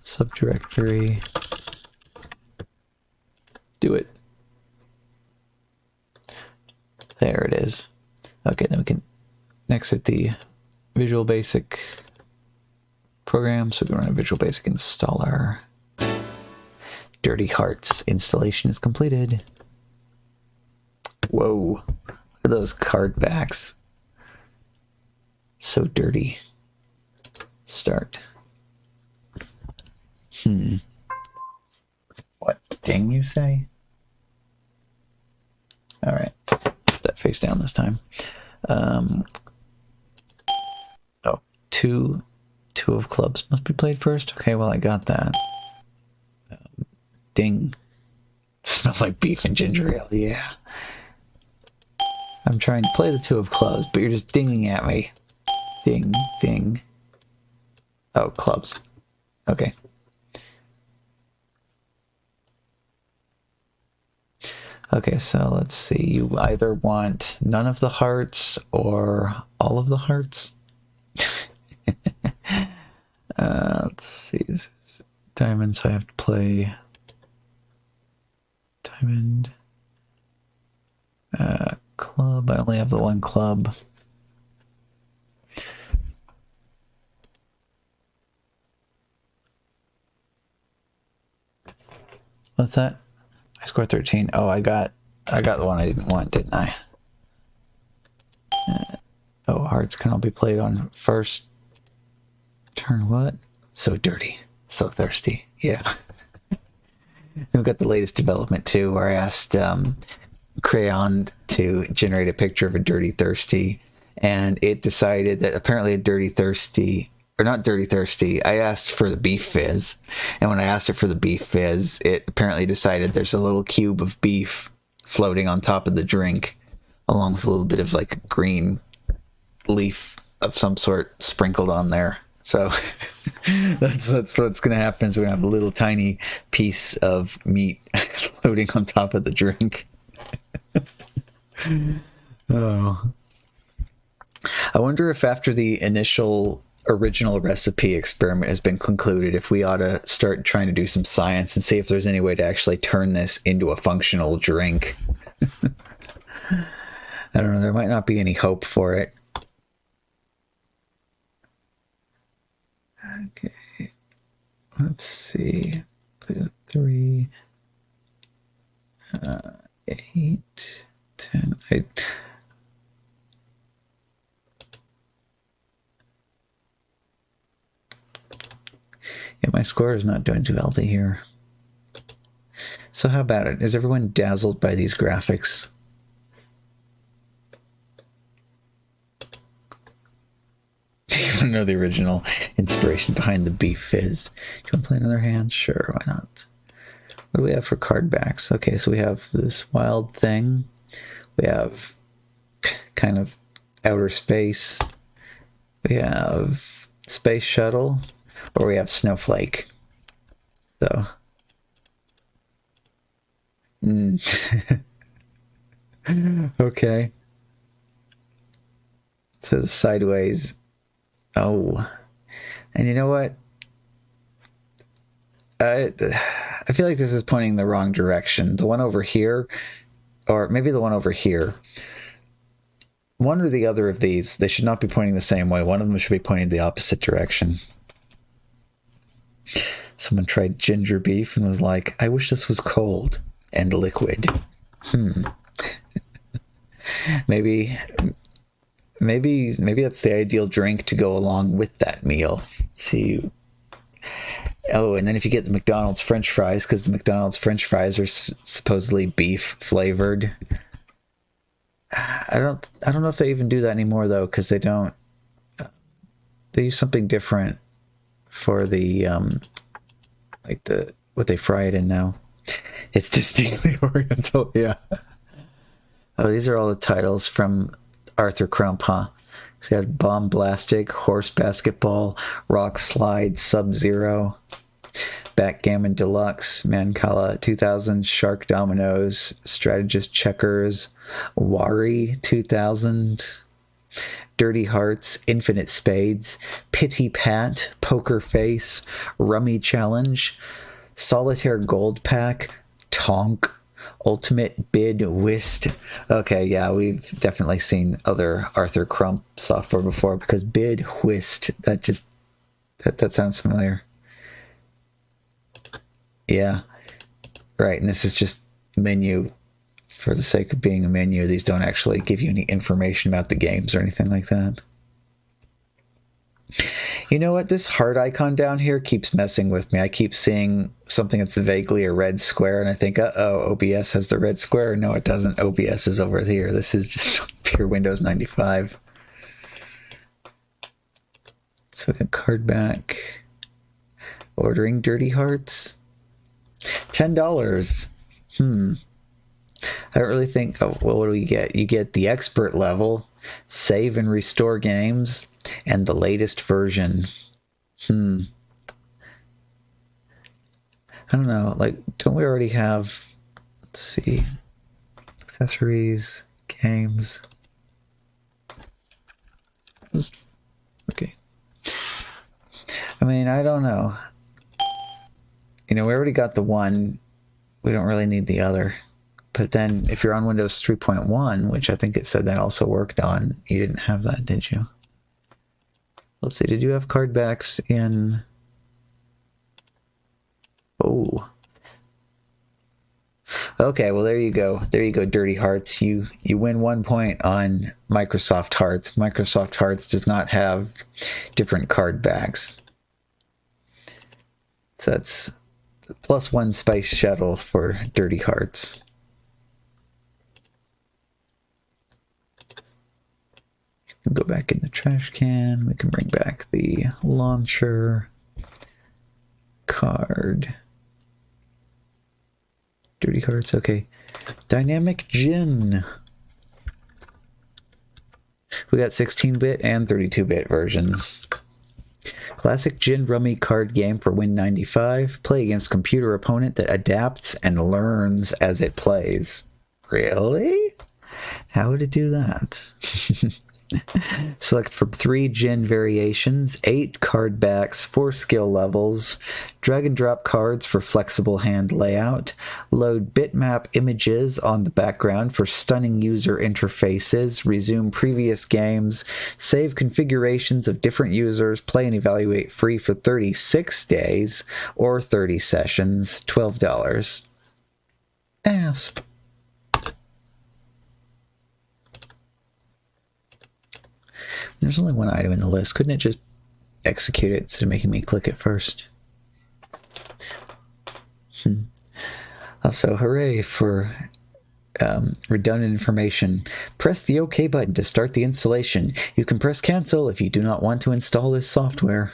[SPEAKER 1] subdirectory. Do it. There it is. Okay, then we can exit the Visual Basic program, so we can run a Visual Basic installer. Dirty Hearts installation is completed. Whoa, look at those card backs. So dirty. Start. What ding you say? All right, put that face down this time. Oh, two of clubs must be played first. Okay, well I got that. Ding. Smells like beef and ginger ale. Yeah. I'm trying to play the two of clubs, but you're just dinging at me. Ding, ding. Oh, clubs. Okay. Okay, so let's see. You either want none of the hearts or all of the hearts. Let's see. This is diamond, so I have to play diamond. Club. I only have the one club. What's that? I scored 13. Oh, I got the one I didn't want, didn't I? Oh, hearts can all be played on first turn. What? So dirty. So thirsty. Yeah. We've got the latest development too, where I asked Crayon to generate a picture of a dirty thirsty, and it decided that apparently a dirty thirsty, or not dirty thirsty, I asked for the beef fizz, and when I asked it for the beef fizz, it apparently decided there's a little cube of beef floating on top of the drink, along with a little bit of like green leaf of some sort sprinkled on there. So that's what's going to happen, is we're going to have a little tiny piece of meat floating on top of the drink. Oh. I wonder if after the initial original recipe experiment has been concluded, if we ought to start trying to do some science and see if there's any way to actually turn this into a functional drink. I don't know, there might not be any hope for it. Okay, let's see. 3, 8, 10. Yeah, my score is not doing too healthy here. So how about it? Is everyone dazzled by these graphics? You want to know the original inspiration behind the beef fizz? Do you want to play another hand? Sure, why not? What do we have for card backs? Okay, so we have this wild thing. We have kind of outer space. We have space shuttle. Or we have snowflake. So Okay. So sideways. Oh. And you know what? I feel like this is pointing the wrong direction. The one over here, or maybe the one over here. One or the other of these, they should not be pointing the same way. One of them should be pointing the opposite direction. Someone tried ginger beef and was like, I wish this was cold and liquid. Maybe that's the ideal drink to go along with that meal. See. Oh, and then if you get the McDonald's French fries, because the McDonald's French fries are supposedly beef flavored. I don't know if they even do that anymore though, because they don't. They use something different for the like what they fry it in now. It's distinctly Oriental, yeah. Oh, these are all the titles from Arthur Crump, huh? So you had Bomb Blastic, Horse Basketball, Rock Slide, Sub-Zero, Backgammon Deluxe, Mancala 2000, Shark Dominoes, Strategist Checkers, Wari 2000, Dirty Hearts, Infinite Spades, Pity Pat, Poker Face, Rummy Challenge, Solitaire Gold Pack, Tonk, Ultimate Bid Whist. Okay, yeah, we've definitely seen other Arthur Crump software before, because Bid Whist, that sounds familiar. Yeah, right, and this is just menu for the sake of being a menu. These don't actually give you any information about the games or anything like that. You know what? This heart icon down here keeps messing with me. I keep seeing something that's vaguely a red square, and I think, uh-oh, OBS has the red square. No, it doesn't. OBS is over here. This is just pure Windows 95. So we got card back. Ordering Dirty Hearts. $10. I don't really think... Oh, well, what do we get? You get the expert level, save and restore games, and the latest version. I don't know. Like, don't we already have... Let's see. Accessories, games. Okay. I mean, I don't know. You know, we already got the one. We don't really need the other. But then if you're on Windows 3.1, which I think it said that also worked on, you didn't have that, did you? Let's see, did you have card backs in... Oh. Okay, well, there you go. There you go, Dirty Hearts. You win 1 point on Microsoft Hearts. Microsoft Hearts does not have different card backs. So that's +1 Spice Shuttle for Dirty Hearts. Go back in the trash can. We can bring back the launcher card. Dirty Hearts, okay. Dynamic Gin. We got 16-bit and 32-bit versions. Classic Gin Rummy card game for WIN95. Play against computer opponent that adapts and learns as it plays. Really? How would it do that? Select from 3 gin variations, 8 card backs, 4 skill levels, drag and drop cards for flexible hand layout, load bitmap images on the background for stunning user interfaces, resume previous games, save configurations of different users, play and evaluate free for 36 days or 30 sessions, $12. ASP. There's only one item in the list. Couldn't it just execute it instead of making me click it first? Also, hooray for redundant information. Press the OK button to start the installation. You can press cancel if you do not want to install this software.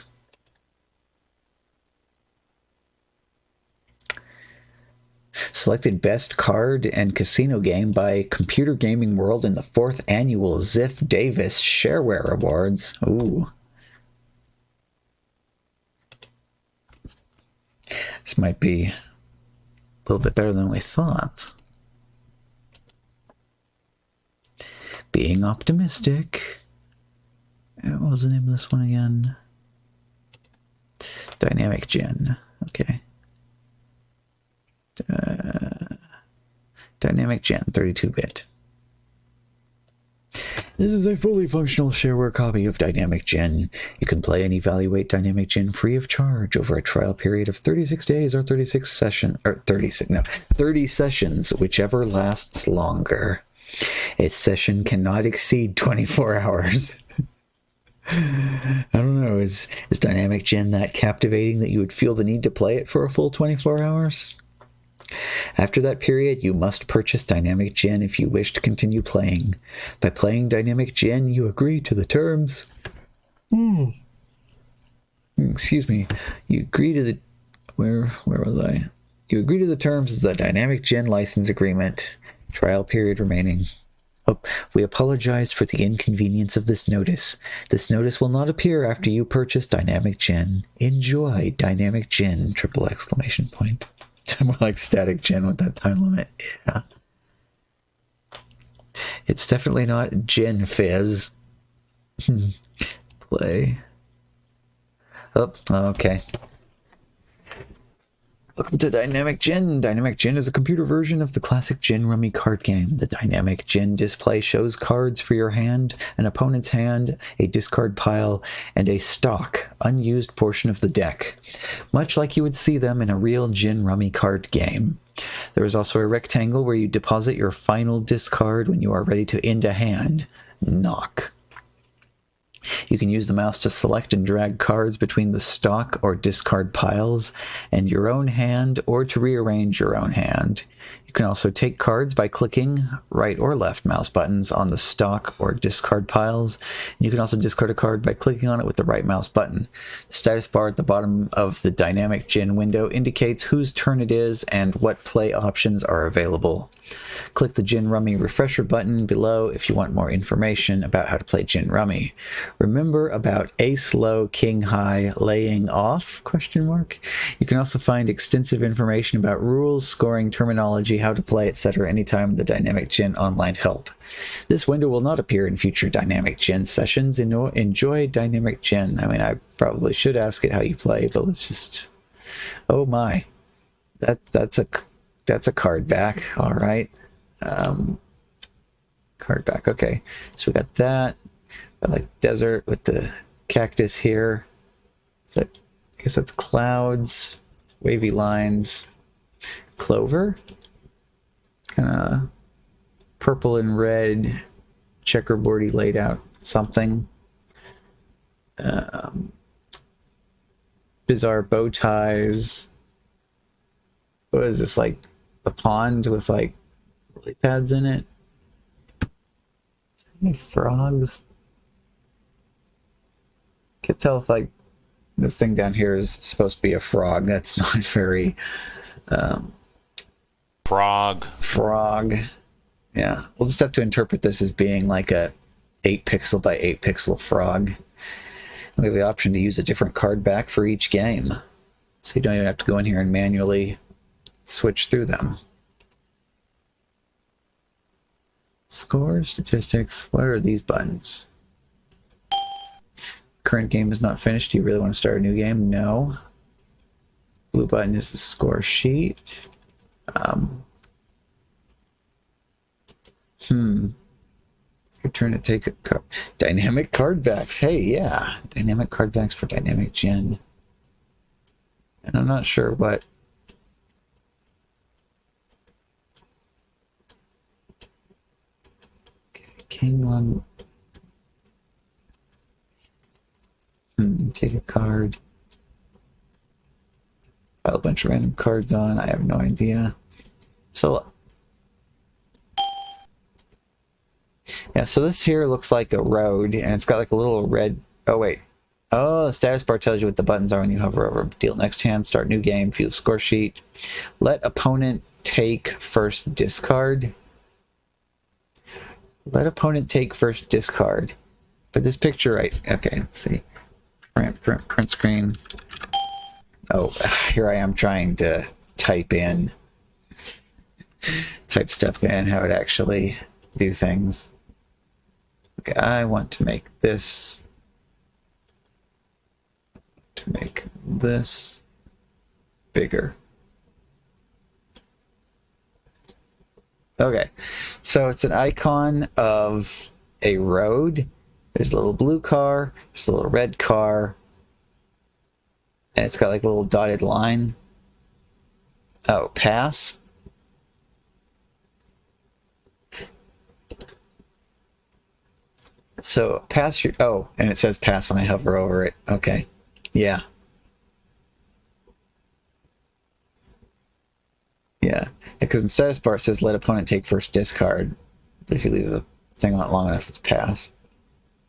[SPEAKER 1] Selected Best Card and Casino Game by Computer Gaming World in the 4th Annual Ziff Davis Shareware Awards. Ooh. This might be a little bit better than we thought. Being optimistic. What was the name of this one again? Dynamic Gen. Okay. Dynamic Gen, 32-bit. This is a fully functional shareware copy of Dynamic Gen. You can play and evaluate Dynamic Gen free of charge over a trial period of 36 days or 30 sessions, whichever lasts longer. A session cannot exceed 24 hours. I don't know, is Dynamic Gen that captivating that you would feel the need to play it for a full 24 hours? After that period, you must purchase Dynamic Gen if you wish to continue playing. By playing Dynamic Gen, you agree to the terms. Excuse me. You agree to the... Where was I? You agree to the terms of the Dynamic Gen license agreement. Trial period remaining. Oh, we apologize for the inconvenience of this notice. This notice will not appear after you purchase Dynamic Gen. Enjoy Dynamic Gen! ! More like Static Gen with that time limit. Yeah. It's definitely not Gen Fizz. Play. Oh, okay. Welcome to Dynamic Gen. Dynamic Gen is a computer version of the classic Gen Rummy card game. The Dynamic Gen display shows cards for your hand, an opponent's hand, a discard pile, and a stock, unused portion of the deck, much like you would see them in a real Gen Rummy card game. There is also a rectangle where you deposit your final discard when you are ready to end a hand. Knock. You can use the mouse to select and drag cards between the stock or discard piles and your own hand, or to rearrange your own hand. You can also take cards by clicking right or left mouse buttons on the stock or discard piles. And you can also discard a card by clicking on it with the right mouse button. The status bar at the bottom of the Dynamic Gen window indicates whose turn it is and what play options are available. Click the Gen Rummy refresher button below if you want more information about how to play Gen Rummy. Remember about ace low, king high, laying off? ? You can also find extensive information about rules, scoring, terminology, how to play, etc. anytime in the Dynamic Gen online help. This window will not appear in future Dynamic Gen sessions. Enjoy Dynamic Gen. I mean, I probably should ask it how you play, but let's just... Oh my. That's a card back. All right. Card back. Okay. So we got that. Got like desert with the cactus here. So I guess that's clouds, wavy lines, clover, kind of purple and red, checkerboardy laid out something. Bizarre bow ties. What is this, like a pond with like lily pads in it? Any frogs? Can't tell if like this thing down here is supposed to be a frog. That's not very frog. Yeah, we'll just have to interpret this as being like a 8 pixel by 8 pixel frog. And we have the option to use a different card back for each game, so you don't even have to go in here and manually switch through them. Score, statistics, what are these buttons? Current game is not finished. Do you really want to start a new game? No. Blue button is the score sheet. Your turn to take a card. Dynamic card backs. Hey, yeah. Dynamic card backs for Dynamic Gen. And I'm not sure what... King one. Take a card. Pile a bunch of random cards on. I have no idea. So, yeah, so this here looks like a road, and it's got like a little red... Oh, wait. Oh, the status bar tells you what the buttons are when you hover over them. Deal next hand, start new game, view the score sheet. Let opponent take first discard. Let opponent take first discard. But this picture, right? Okay, let's see. Print screen. Oh, here I am trying to type stuff in, how it actually do things. Okay, I want to make this bigger. Okay, so it's an icon of a road. There's a little blue car, there's a little red car, and it's got like a little dotted line. Oh, pass. So pass your, oh, and it says pass when I hover over it. Okay, yeah. Yeah, because in status bar it says let opponent take first discard, but if you leave the thing on it long enough, it's pass.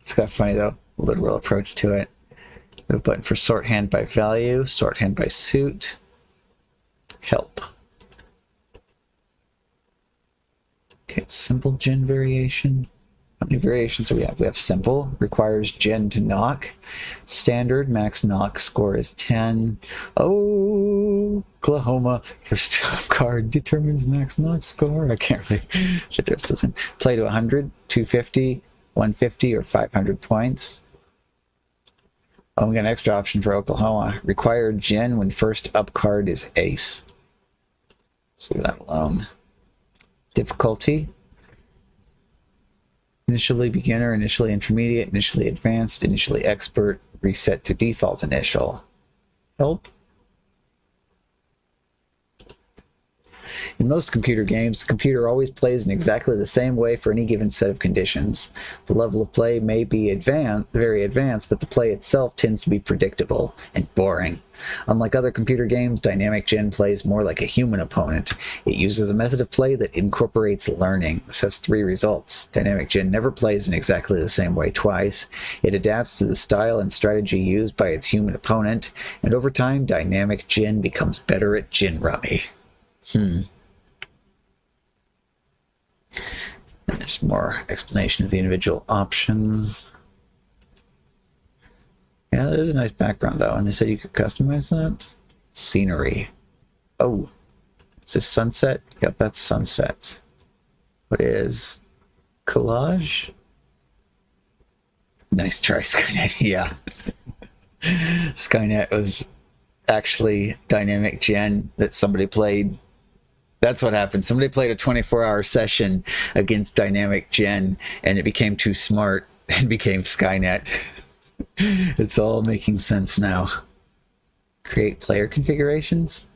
[SPEAKER 1] It's kind of funny though, literal approach to it. We have a button for sort hand by value, sort hand by suit, help. Okay, simple Jin variation. How many variations do we have? We have simple, requires Jin to knock. Standard, max knock score is 10. Oh, Oklahoma, first top card determines max knock score. I can't really, shit, this doesn't. Play to 100, 250, 150, or 500 points. Oh, we got an extra option for Oklahoma. Require Jin when first up card is ace. So leave that alone. Difficulty. Initially beginner, initially intermediate, initially advanced, initially expert, reset to default initial. Help. In most computer games, the computer always plays in exactly the same way for any given set of conditions. The level of play may be very advanced, but the play itself tends to be predictable and boring. Unlike other computer games, Dynamic Jin plays more like a human opponent. It uses a method of play that incorporates learning. This has 3 results. Dynamic Jin never plays in exactly the same way twice. It adapts to the style and strategy used by its human opponent, and over time, Dynamic Jin becomes better at Jin Rummy. And there's more explanation of the individual options. Yeah, that is a nice background though, and they said you could customize that. Scenery. Oh, is this sunset? Yep, that's sunset. What is collage? Nice try, Skynet. Yeah. Skynet was actually Dynamic Gen that somebody played. That's what happened. Somebody played a 24-hour session against Dynamic Gen, and it became too smart and became Skynet. It's all making sense now. Create player configurations.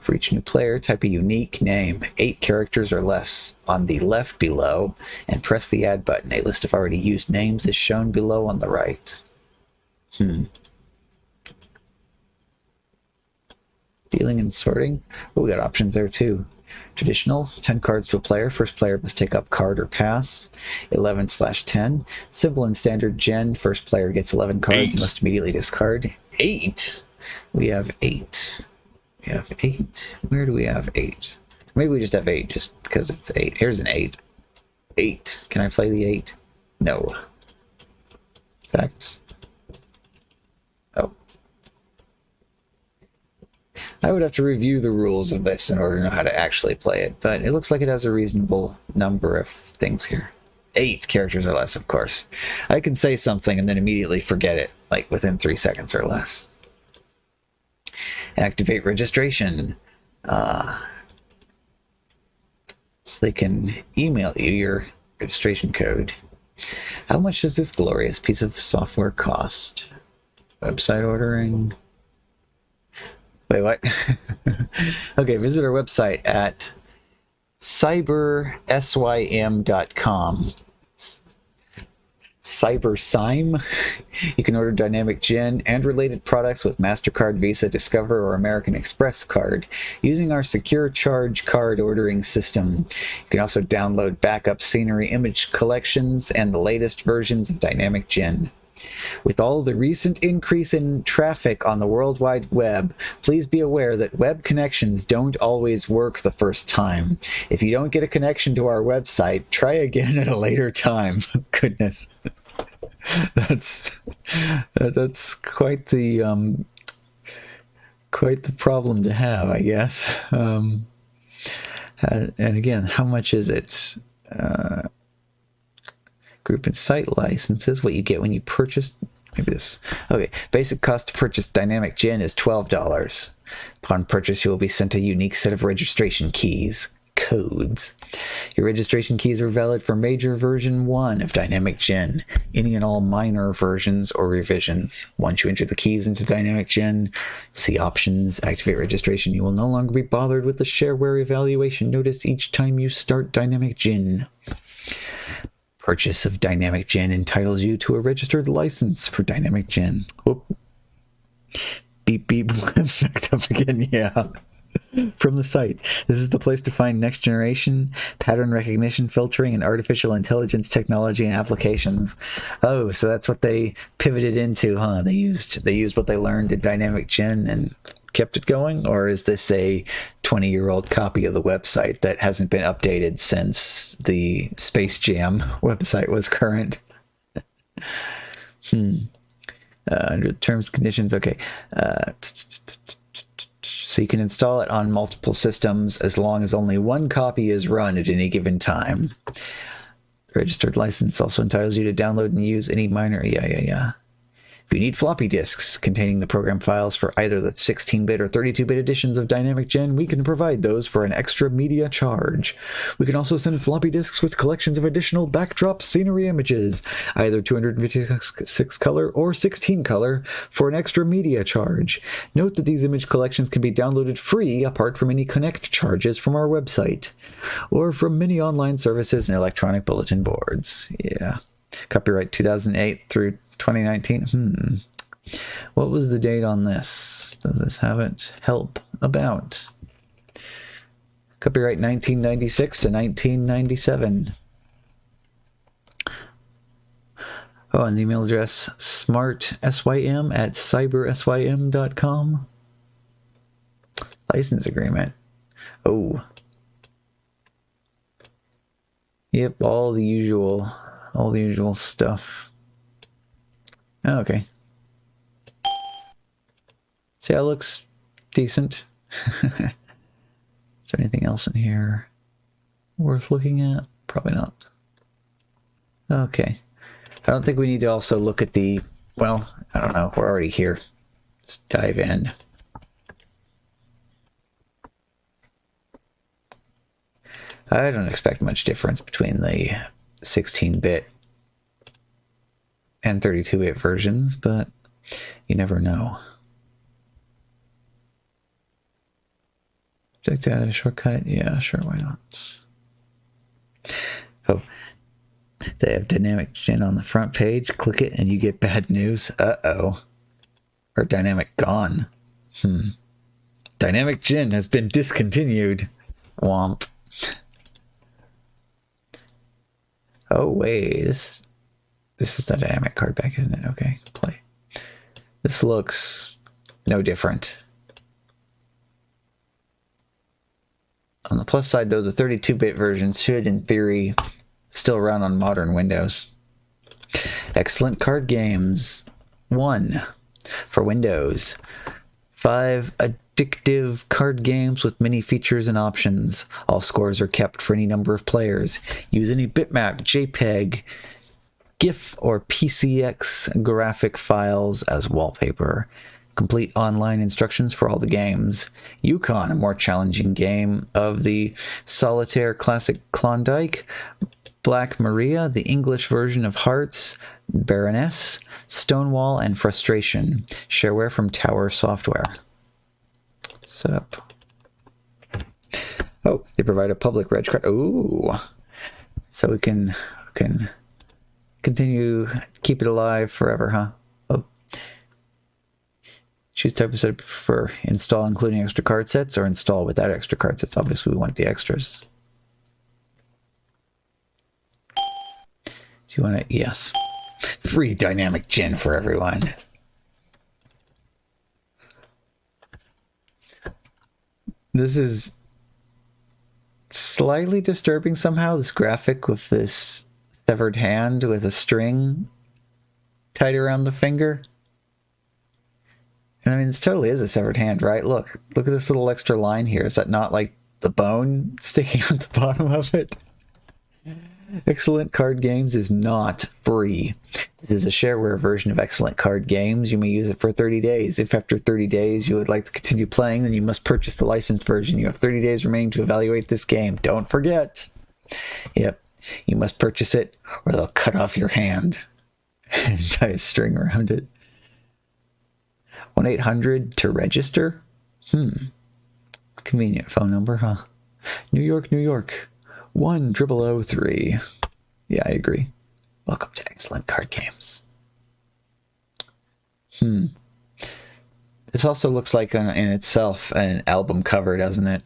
[SPEAKER 1] For each new player, type a unique name, 8 characters or less, on the left below, and press the Add button. A list of already used names is shown below on the right. Dealing and sorting. Oh, we got options there too. Traditional, 10 cards to a player. First player must take up card or pass. 11/10. Simple and standard Gen. First player gets 11 cards and must immediately discard. 8. We have 8. We have 8. Where do we have 8? Maybe we just have 8 just because it's 8. Here's an 8. 8. Can I play the 8? No. Effect. Oh. I would have to review the rules of this in order to know how to actually play it, but it looks like it has a reasonable number of things here. 8 characters or less, of course. I can say something and then immediately forget it, like within 3 seconds or less. Activate registration. So they can email you your registration code. How much does this glorious piece of software cost? Website ordering. Wait, what? Okay, visit our website at cybersym.com. CyberSym. You can order Dynamic Gen and related products with MasterCard, Visa, Discover, or American Express card using our secure charge card ordering system. You can also download backup scenery image collections and the latest versions of Dynamic Gen. With all the recent increase in traffic on the World Wide Web, please be aware that web connections don't always work the first time. If you don't get a connection to our website, try again at a later time. Goodness. That's quite the problem to have, I guess. And again, how much is it? group and site licenses. What you get when you purchase... Maybe this... Okay. Basic cost to purchase Dynamic Gen is $12. Upon purchase, you will be sent a unique set of registration keys. Codes. Your registration keys are valid for major version 1 of Dynamic Gen, any and all minor versions or revisions. Once you enter the keys into Dynamic Gen, see options, activate registration, you will no longer be bothered with the shareware evaluation notice each time you start Dynamic Gen. Purchase of Dynamic Gen entitles you to a registered license for Dynamic Gen. Whoop. Beep beep, backed up again, yeah. From the site. This is the place to find next generation pattern recognition, filtering, and artificial intelligence technology and applications. Oh, so that's what they pivoted into, huh? They used what they learned in Dynamic Gen and kept it going? Or is this a 20-year-old copy of the website that hasn't been updated since the Space Jam website was current? Under terms and conditions, okay. So you can install it on multiple systems as long as only one copy is run at any given time. The registered license also entitles you to download and use any minor... Yeah. If you need floppy disks containing the program files for either the 16-bit or 32-bit editions of Dynamic Gen, we can provide those for an extra media charge. We can also send floppy disks with collections of additional backdrop scenery images, either 256 color or 16 color, for an extra media charge. Note that these image collections can be downloaded free apart from any connect charges from our website, or from many online services and electronic bulletin boards. Yeah. Copyright 2008 through 2019. What was the date on this? Does this have it? Help about. Copyright 1996 to 1997. Oh, and the email address smartsym@cybersym.com. License agreement. Oh. Yep, all the usual stuff. Oh, okay. See, that looks decent. Is there anything else in here worth looking at? Probably not. Okay. I don't think we need to also look at the... Well, I don't know. We're already here. Just dive in. I don't expect much difference between the 16-bit and 32-bit versions, but you never know. Check that out a shortcut? Yeah, sure, why not? Oh, they have Dynamic Gen on the front page. Click it and you get bad news. Uh-oh. Or Dynamic gone. Dynamic Gen has been discontinued. Womp. Oh, wait, this is the dynamic card back, isn't it? Okay, play. This looks no different. On the plus side, though, the 32-bit version should, in theory, still run on modern Windows. Excellent card games. 1 for Windows. 5 addictive card games with many features and options. All scores are kept for any number of players. Use any bitmap, JPEG, GIF, or PCX graphic files as wallpaper. Complete online instructions for all the games. Yukon, a more challenging game of the Solitaire Classic Klondike. Black Maria, the English version of Hearts. Baroness, Stonewall, and Frustration. Shareware from Tower Software. Setup. Oh, they provide a public reg card. Ooh. So we can continue, keep it alive forever, huh? Oh. Choose type of setup you prefer. Install including extra card sets or install without extra card sets. Obviously, we want the extras. Do you want to? Yes. Free Dynamic Gen for everyone. This is slightly disturbing somehow, this graphic with this severed hand with a string tied around the finger. And I mean, this totally is a severed hand, right? Look at this little extra line here. Is that not like the bone sticking at the bottom of it? Excellent Card Games is not free. This is a shareware version of Excellent Card Games. You may use it for 30 days. If after 30 days you would like to continue playing, then you must purchase the licensed version. You have 30 days remaining to evaluate this game. Don't forget. Yep, you must purchase it or they'll cut off your hand and tie a string around it. 1-800 to register? Convenient phone number, huh? New York, New York. 1003. Yeah, I agree. Welcome to Excellent Card Games. This also looks like in itself an album cover, doesn't it?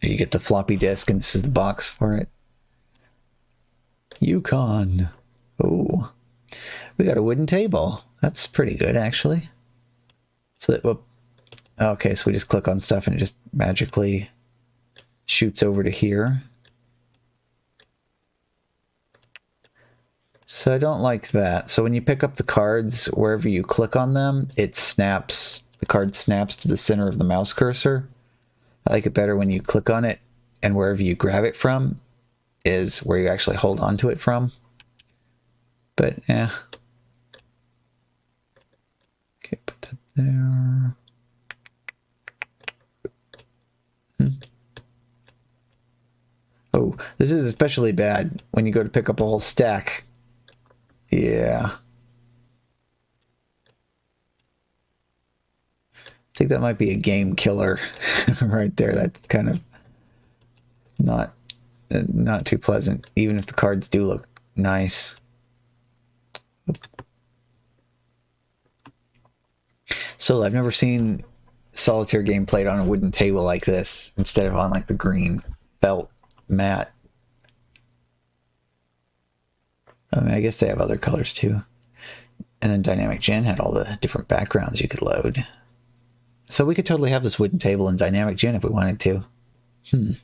[SPEAKER 1] You get the floppy disk and this is the box for it. Yukon. Oh, we got a wooden table. That's pretty good, actually. So that, well, okay, so we just click on stuff and it just magically shoots over to here. So I don't like that. So when you pick up the cards, wherever you click on them, it snaps, the card snaps to the center of the mouse cursor. I like it better when you click on it and wherever you grab it from is where you actually hold on to it from. But yeah. Okay, put that there. Oh, this is especially bad when you go to pick up a whole stack. Yeah. I think that might be a game killer right there. That's kind of not too pleasant, even if the cards do look nice. So I've never seen solitaire game played on a wooden table like this instead of on like the green felt mat. I mean, I guess they have other colors too. And then Dynamic Gen had all the different backgrounds you could load. So we could totally have this wooden table in Dynamic Gen if we wanted to. Wonder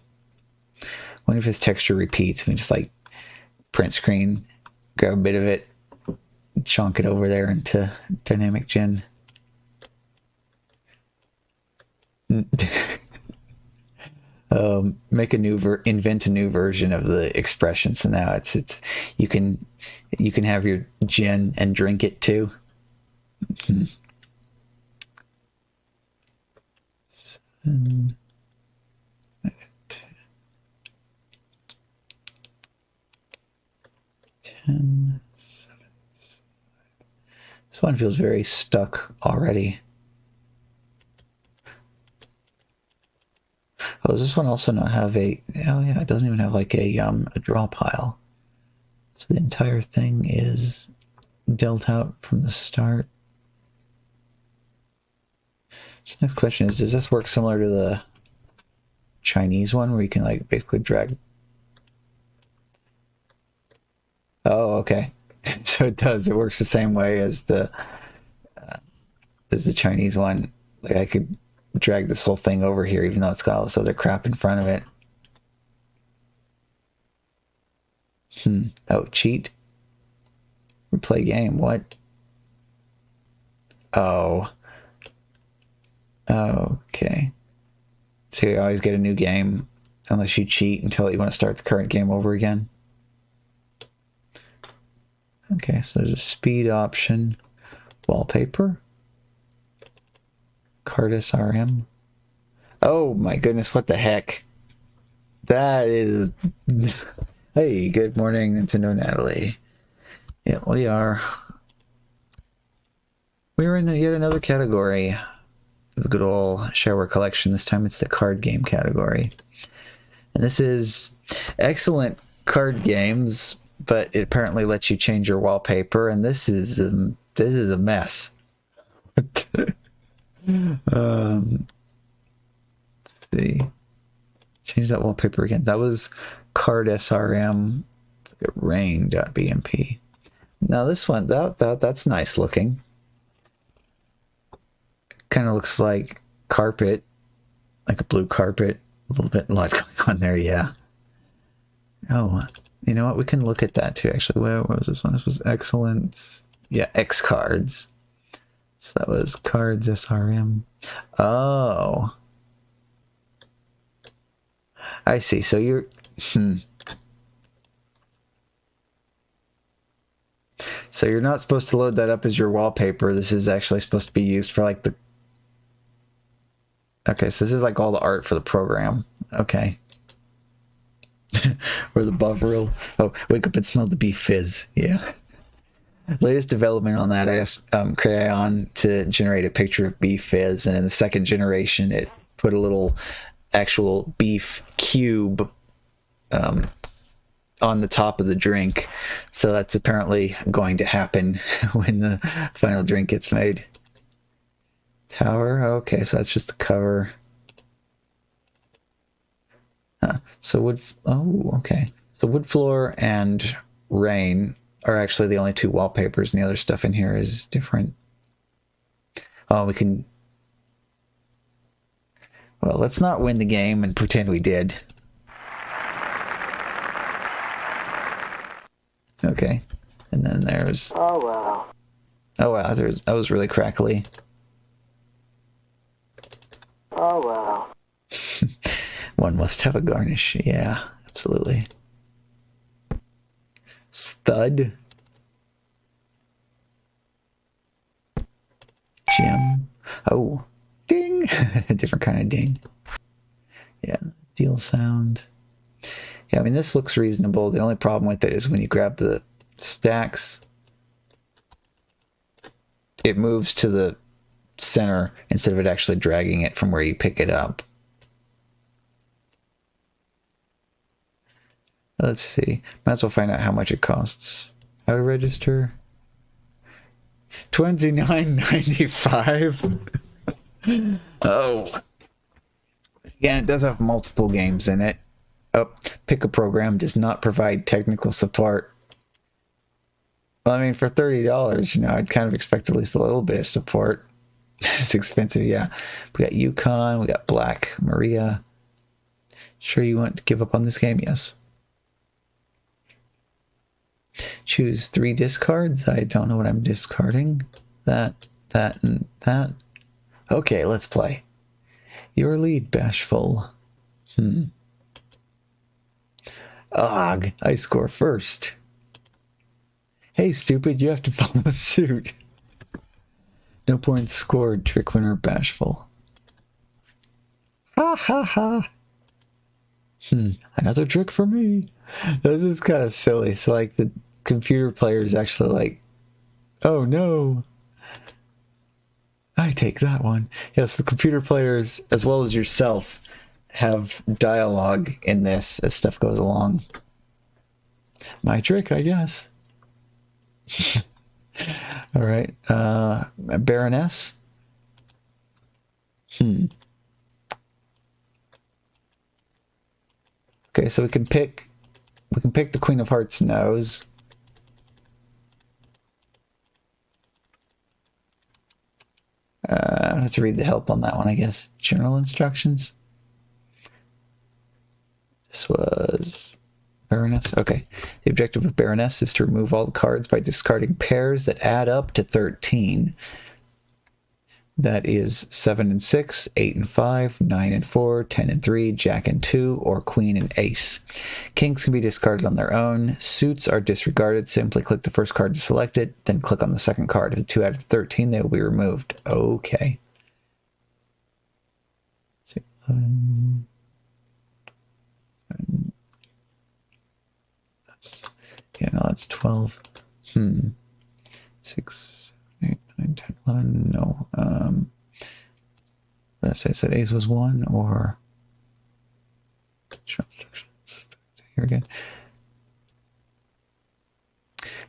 [SPEAKER 1] if this texture repeats. We can just like print screen, grab a bit of it, chunk it over there into Dynamic Gen. Invent a new version of the expression. So now it's you can have your gin and drink it too. 7, 10, 7. This one feels very stuck already. Oh, does this one also not have a... Oh yeah, it doesn't even have like a draw pile. So the entire thing is dealt out from the start. So next question is, does this work similar to the Chinese one where you can like basically drag? Oh, okay. So it does. It works the same way as the Chinese one. Like I could drag this whole thing over here, even though it's got all this other crap in front of it. Oh, cheat. Replay game. What? Oh. Okay. So you always get a new game unless you cheat until you want to start the current game over again. Okay, so there's a speed option. Wallpaper. Card SRM. Oh my goodness, what the heck? That is... Hey, good morning, Nintendo Natalie. Yeah, we're in yet another category. The good old shareware collection. This time it's the card game category. And this is excellent card games, but it apparently lets you change your wallpaper, and this is a mess. Let's see. Change that wallpaper again. That was card SRM. Let's look at rain.bmp. Now this one, that's nice looking. Kind of looks like carpet, like a blue carpet. A little bit light going on there, yeah. Oh, you know what? We can look at that too, actually. Where was this one? This was excellent. Yeah, X cards. So that was cards SRM. Oh. I see. So you're... So you're not supposed to load that up as your wallpaper. This is actually supposed to be used for like the... Okay, so this is like all the art for the program. Okay. Or the buff rule. Oh, wake up and smell the beef fizz. Yeah. Latest development on that, I asked Crayon to generate a picture of beef fizz, and in the second generation, it put a little actual beef cube on the top of the drink. So that's apparently going to happen when the final drink gets made. Tower, okay, so that's just the cover. So wood, oh, okay. So wood floor and rain are actually the only two wallpapers, and the other stuff in here is different. Oh, we can... Well, let's not win the game and pretend we did. Okay. And then there's...
[SPEAKER 6] Oh, wow.
[SPEAKER 1] Oh, wow, that was really crackly.
[SPEAKER 6] Oh, wow.
[SPEAKER 1] One must have a garnish. Yeah, absolutely. Stud. Gem. Oh, ding. A different kind of ding. Yeah, deal sound. Yeah, I mean, this looks reasonable. The only problem with it is when you grab the stacks, it moves to the center instead of it actually dragging it from where you pick it up. Let's see. Might as well find out how much it costs. How to register? $29.95. Oh. Again, it does have multiple games in it. Oh, pick a program does not provide technical support. Well, I mean, for $30, you know, I'd kind of expect at least a little bit of support. It's expensive, yeah. We got Yukon, we got Black Maria. Sure you want to give up on this game? Yes. Choose 3 discards. I don't know what I'm discarding. That, and that. Okay, let's play. Your lead, Bashful. Ugh, I score first. Hey, stupid, you have to follow suit. No points scored, trick winner, Bashful. Ha ha ha. Another trick for me. This is kind of silly. So, like, the computer player is actually like, oh no, I take that one. Yes, the computer players, as well as yourself, have dialogue in this as stuff goes along. My trick, I guess. All right, Baroness. Okay, so we can pick the Queen of Hearts nose. I have to read the help on that one, I guess. General instructions. This was Baroness. Okay. The objective of Baroness is to remove all the cards by discarding pairs that add up to 13. That is 7 and 6, 8 and 5, 9 and 4, 10 and 3, Jack and 2, or Queen and Ace. Kings can be discarded on their own. Suits are disregarded. Simply click the first card to select it, then click on the second card. If 2 out of 13, they will be removed. Okay. 6, 11, that's 12. 6, 8, 9, 10, 11. No. Let's say I said Ace was 1, or instructions. Here again.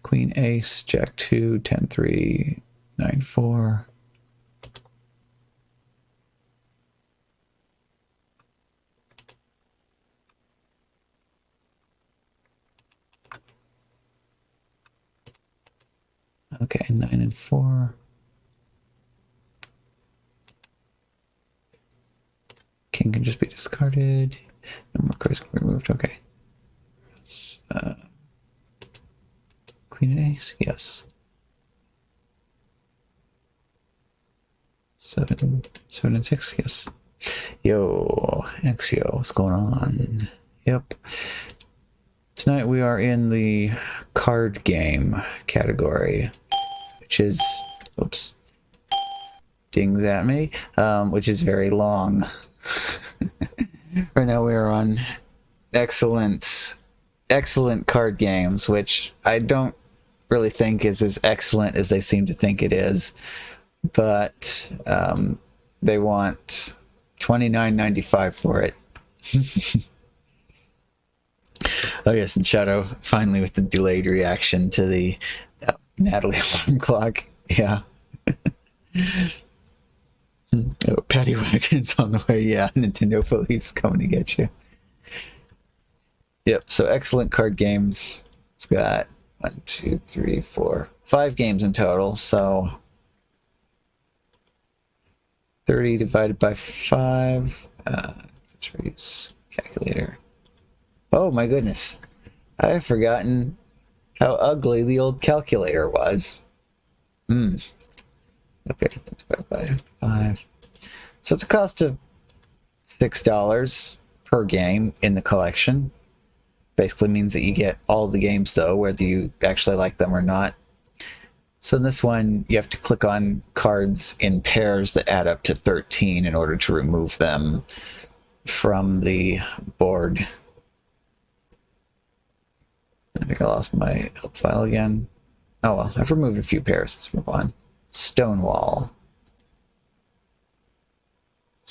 [SPEAKER 1] Queen, Ace, Jack 2, 10, 3, 9, 4. Okay, 9 and 4. King can just be discarded. No more cards can be removed. Okay. Queen and Ace, yes. 7 and 6, yes. Yo, Exio, what's going on? Yep. Tonight we are in the card game category, which is, oops, dings at me, which is very long. Right now we are on excellent card games, which I don't really think is as excellent as they seem to think it is, but they want $29.95 for it. Oh yes, and Shadow finally with the delayed reaction to the Natalie alarm clock. Yeah. Oh, Patty Wagon's on the way. Yeah, Nintendo police coming to get you. Yep, so excellent card games. It's got 1, 2, 3, 4, 5 games in total, so 30 divided by 5. Let's use calculator. Oh my goodness. I've forgotten how ugly the old calculator was. Okay, divided by 5. So it's a cost of $6 per game in the collection. Basically means that you get all the games, though, whether you actually like them or not. So in this one, you have to click on cards in pairs that add up to 13 in order to remove them from the board. I think I lost my help file again. Oh well, I've removed a few pairs. Let's move on. Stonewall.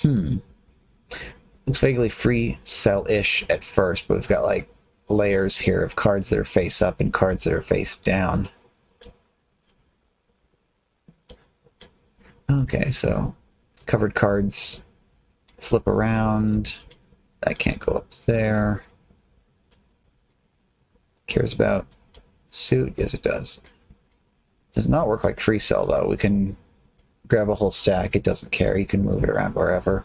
[SPEAKER 1] Looks vaguely free cell-ish at first, but we've got like layers here of cards that are face up and cards that are face down. Okay, so covered cards flip around. That can't go up there. Cares about suit? Yes, it does. Does not work like free cell, though. We can grab a whole stack. It doesn't care. You can move it around wherever.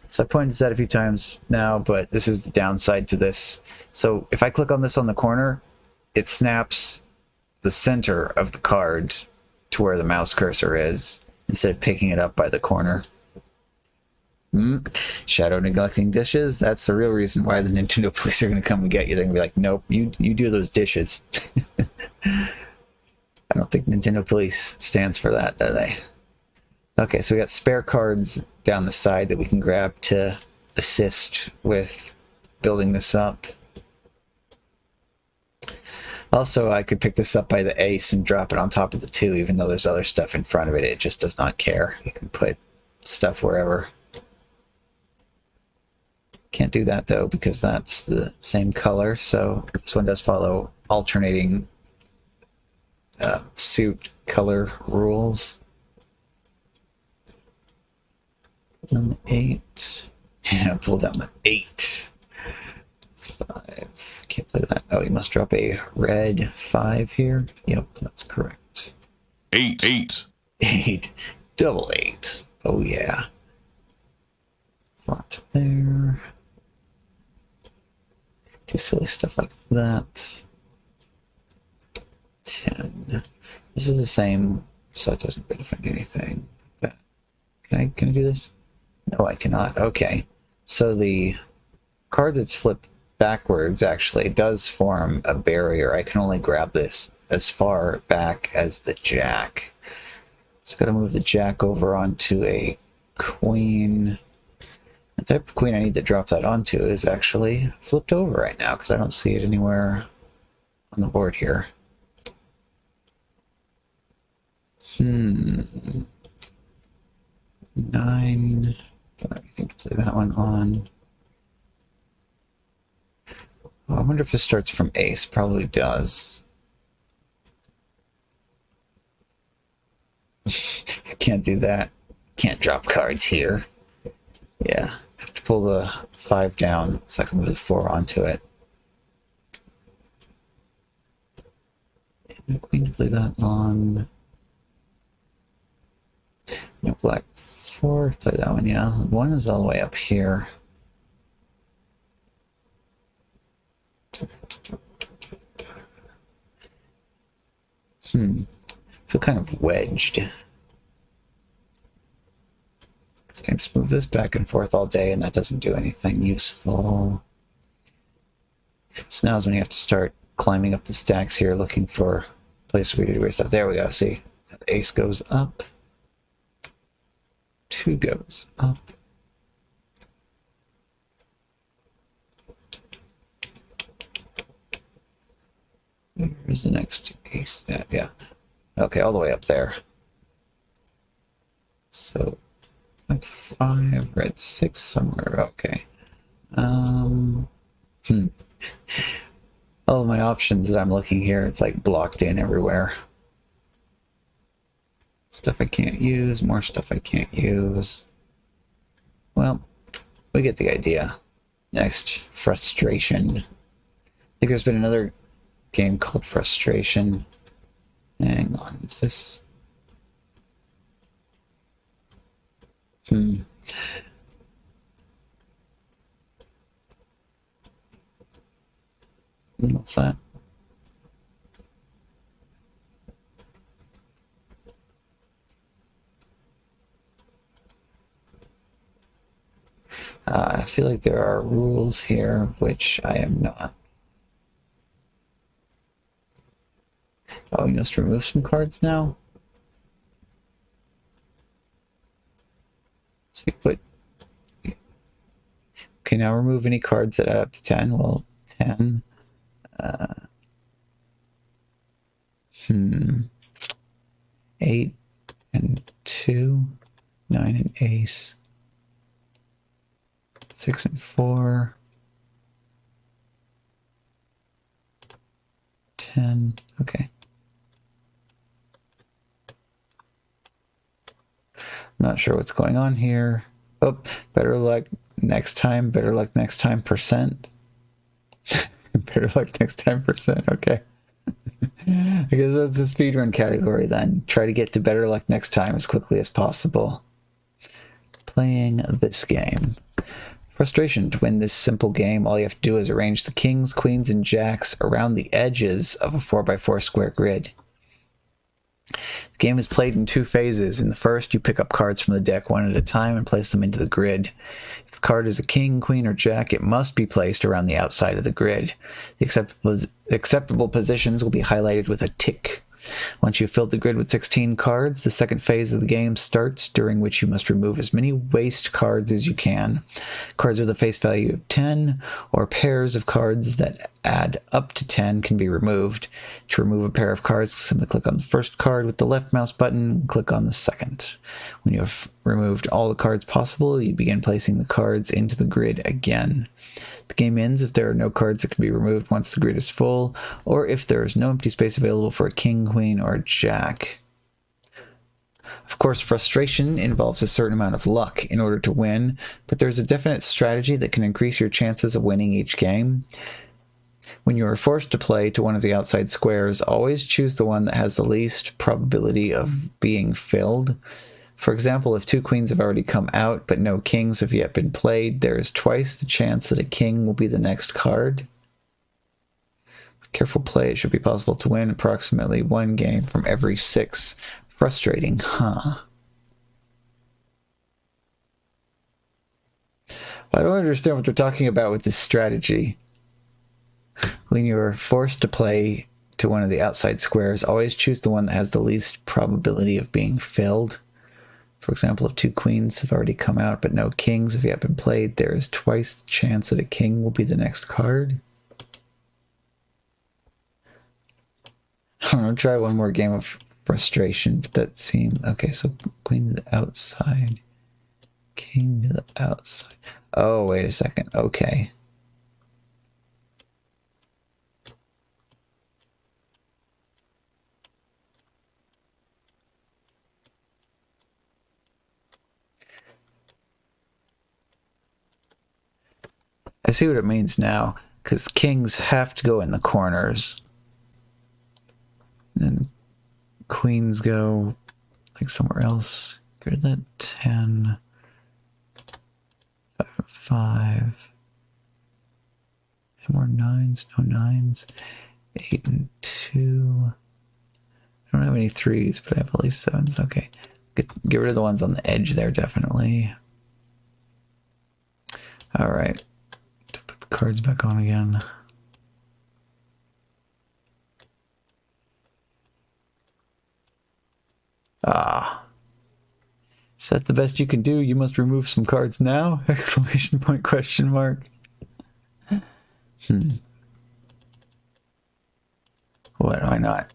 [SPEAKER 1] So I pointed this out a few times now, but this is the downside to this. So if I click on this on the corner, it snaps the center of the card to where the mouse cursor is, instead of picking it up by the corner. Shadow neglecting dishes. That's the real reason why the Nintendo police are going to come and get you. They're going to be like, nope, you do those dishes. I don't think Nintendo police stands for that, do they? Okay, so we got spare cards down the side that we can grab to assist with building this up. Also, I could pick this up by the ace and drop it on top of the 2, even though there's other stuff in front of it. It just does not care. You can put stuff wherever. Can't do that, though, because that's the same color. So this one does follow alternating suit color rules. Pull down the 8. Yeah, pull down the 8. 5. Can't play that. Oh, you must drop a red 5 here. Yep, that's correct.
[SPEAKER 7] 8.
[SPEAKER 1] 8. Double 8. Oh, yeah. Font there. Do silly stuff like that. 10. This is the same, so it doesn't benefit anything. But can I do this? No, I cannot. Okay. So the card that's flipped backwards actually does form a barrier. I can only grab this as far back as the jack. So I've got to move the jack over onto a queen. The type of queen I need to drop that onto is actually flipped over right now because I don't see it anywhere on the board here. 9. Don't have anything to play that one on. Oh, I wonder if this starts from ace. Probably does. Can't do that. Can't drop cards here. Yeah, I have to pull the 5 down so I can move the 4 onto it. No queen to play that on. No black 4, play that one, yeah. 1 is all the way up here. Feel kind of wedged. So I can just move this back and forth all day and that doesn't do anything useful. So now's when you have to start climbing up the stacks here, looking for places where you do weird stuff. There we go. See, the ace goes up. 2 goes up. Where's the next ace? Yeah. Okay, all the way up there. So, like 5, red 6 somewhere. Okay. All of my options that I'm looking here, it's like blocked in everywhere. Stuff I can't use, more stuff I can't use. Well, we get the idea. Next, frustration. I think there's been another game called Frustration. Hang on, is this... What's that? I feel like there are rules here, which I am not. Oh, you must remove some cards now? So you put... Okay, now remove any cards that add up to 10. Well, 10... 8 and 2, 9 and ace, 6 and 4, 10, okay. I'm not sure what's going on here. Oh, better luck next time, percent. Better luck next time, percent, okay. I guess that's the speedrun category then. Try to get to better luck next time as quickly as possible. Playing this game. Frustration. To win this simple game, all you have to do is arrange the kings, queens, and jacks around the edges of a 4x4 square grid. The game is played in 2 phases. In the first, you pick up cards from the deck one at a time and place them into the grid. If the card is a king, queen, or jack, it must be placed around the outside of the grid. The acceptable positions will be highlighted with a tick. Once you've filled the grid with 16 cards, the second phase of the game starts, during which you must remove as many waste cards as you can. Cards with a face value of 10 or pairs of cards that add up to 10 can be removed. To remove a pair of cards, simply click on the first card with the left mouse button and click on the second. When you have removed all the cards possible, you begin placing the cards into the grid again. The game ends if there are no cards that can be removed once the grid is full, or if there is no empty space available for a king, queen, or a jack. Of course, frustration involves a certain amount of luck in order to win, but there's a definite strategy that can increase your chances of winning each game. When you are forced to play to one of the outside squares, always choose the one that has the least probability of being filled. For example, if 2 queens have already come out, but no kings have yet been played, there is twice the chance that a king will be the next card. With careful play, it should be possible to win approximately 1 game from every 6. Frustrating, huh? I don't understand what they're talking about with this strategy. When you're forced to play to one of the outside squares, always choose the one that has the least probability of being filled. For example, if 2 queens have already come out but no kings have yet been played, there is twice the chance that a king will be the next card. I'm going to try one more game of frustration, but that seemed... Okay, so queen to the outside, king to the outside. Oh, wait a second. Okay. I see what it means now, because kings have to go in the corners. And queens go like somewhere else. Go to that 10, 5 and 5. Any more 9s? No 9s. 8 and 2. I don't have any 3s, but I have at least 7s. Okay. Get rid of the ones on the edge there, definitely. Alright. Put the cards back on again. that the best you can do? You must remove some cards now? Exclamation point, question mark. Why not?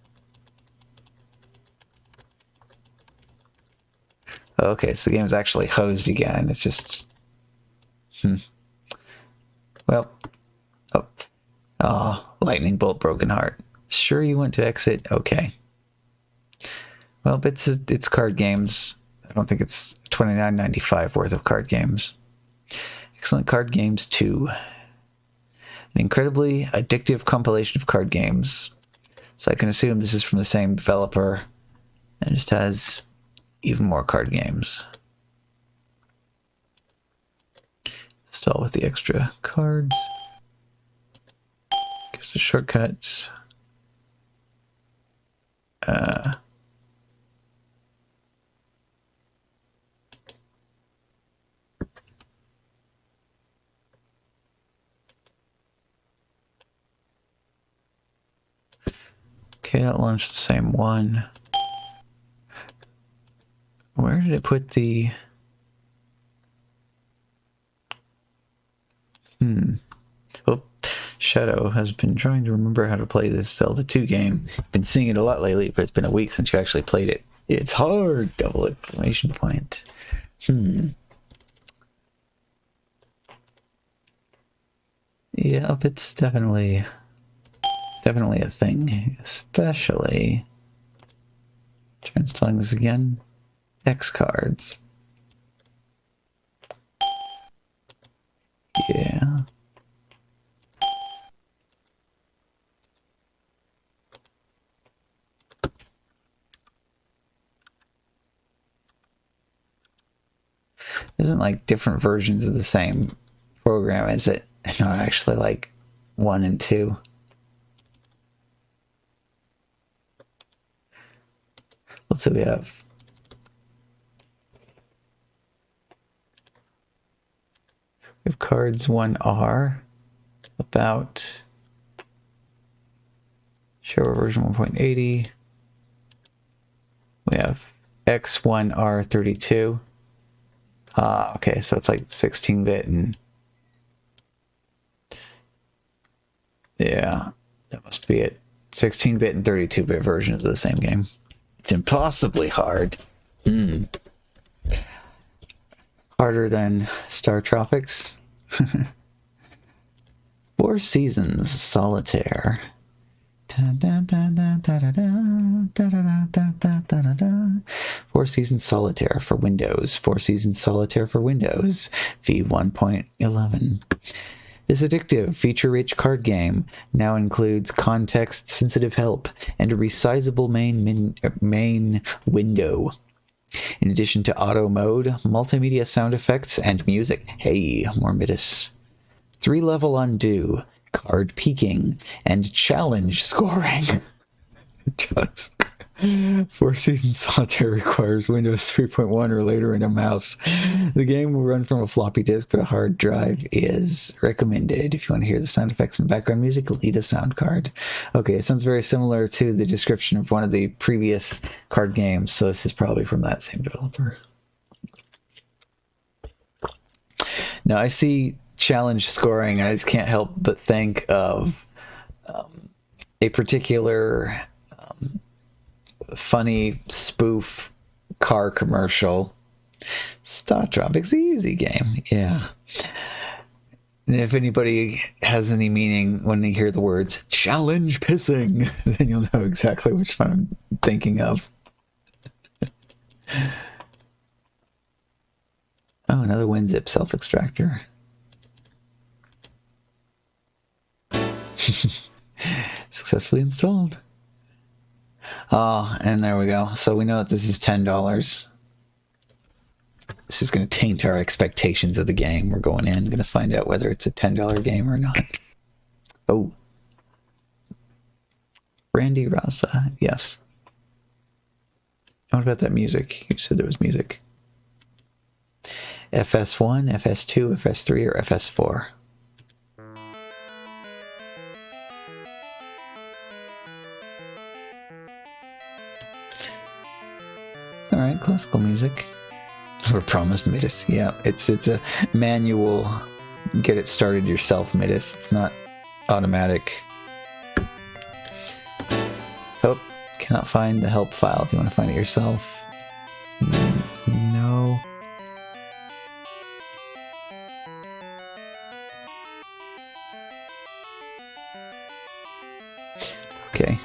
[SPEAKER 1] Okay, so the game's actually hosed again. It's just... Well... Oh, lightning bolt, broken heart. Sure you want to exit? Okay. Well, it's card games. I don't think it's $29.95 worth of card games. Excellent Card Games 2. An incredibly addictive compilation of card games. So I can assume this is from the same developer and just has even more card games. Install with the extra cards. Gives the shortcuts. Okay, that launched the same one. Where did it put the... Oh, Shadow has been trying to remember how to play this Zelda 2 game. Been seeing it a lot lately, but it's been a week since you actually played it. It's hard! Double exclamation point. Yep, it's definitely a thing. Especially... Try installing this again. X cards. Yeah. Isn't like different versions of the same program, is it? Not actually like 1 and 2. Let's see, we have cards 1R about show version 1.80. We have X1R32. Okay, so it's like 16-bit and yeah, that must be it. 16-bit and 32-bit versions of the same game. It's impossibly hard. Harder than Star Tropics. 4 Seasons Solitaire. 4 Seasons Solitaire for Windows. 4 Seasons Solitaire for Windows. V1.11. This addictive, feature-rich card game now includes context-sensitive help and a resizable main window. In addition to auto mode, multimedia sound effects, and music. Hey, Morbitus. 3-level undo, card peeking, and challenge scoring. 4 Seasons Solitaire requires Windows 3.1 or later and a mouse. The game will run from a floppy disk, but a hard drive is recommended. If you want to hear the sound effects and background music, you'll need a sound card. Okay, it sounds very similar to the description of one of the previous card games, so this is probably from that same developer. Now, I see challenge scoring, and I just can't help but think of a particular funny spoof car commercial. Star Tropics Easy Game. Yeah. And if anybody has any meaning when they hear the words challenge pissing, then you'll know exactly which one I'm thinking of. Oh, another WinZip self-extractor. Successfully installed. Oh, and there we go. So we know that this is $10. This is going to taint our expectations of the game. We're going in, going to find out whether it's a $10 game or not. Oh. Randy Rasa. Yes. What about that music? You said there was music. FS1, FS2, FS3, or FS4? Alright, classical music. We're promised Midas. Yeah, it's a manual. Get it started yourself, Midas. It's not automatic. Oh, cannot find the help file. Do you want to find it yourself? No. Okay.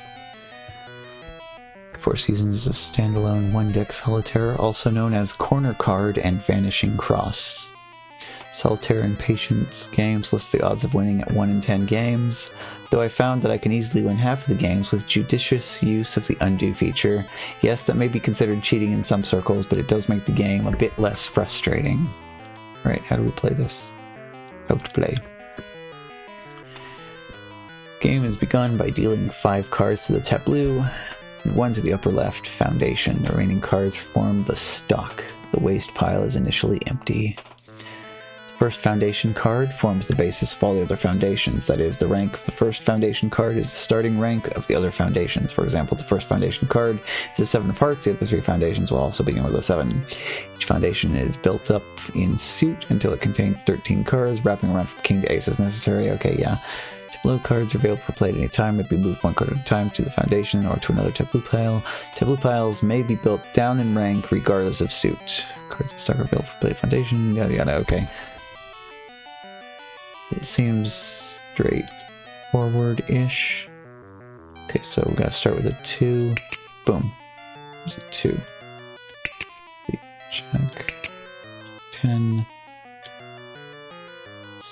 [SPEAKER 1] Four Seasons is a standalone one-deck solitaire, also known as Corner Card and Vanishing Cross. Solitaire and Patience games lists the odds of winning at 1 in 10 games, though I found that I can easily win half of the games with judicious use of the undo feature. Yes, that may be considered cheating in some circles, but it does make the game a bit less frustrating. Right, how do we play this? How to play. Game is begun by dealing 5 cards to the tableau, and 1 to the upper left foundation. The remaining cards form the stock. The waste pile is initially empty. The first foundation card forms the basis of all the other foundations. That is, the rank of the first foundation card is the starting rank of the other foundations. For example, the first foundation card is a 7 of hearts. The other 3 foundations will also begin with a 7. Each foundation is built up in suit until it contains 13 cards, wrapping around from king to ace as necessary. Okay, yeah. Tableau cards are available for play at any time. May be moved 1 card at a time to the foundation or to another tableau pile. Tableau piles may be built down in rank regardless of suit. Cards in stock are available for play at foundation, yada yada, okay. It seems straightforward-ish. Okay, so we gotta start with a 2. Boom. There's a 2. Check. 10.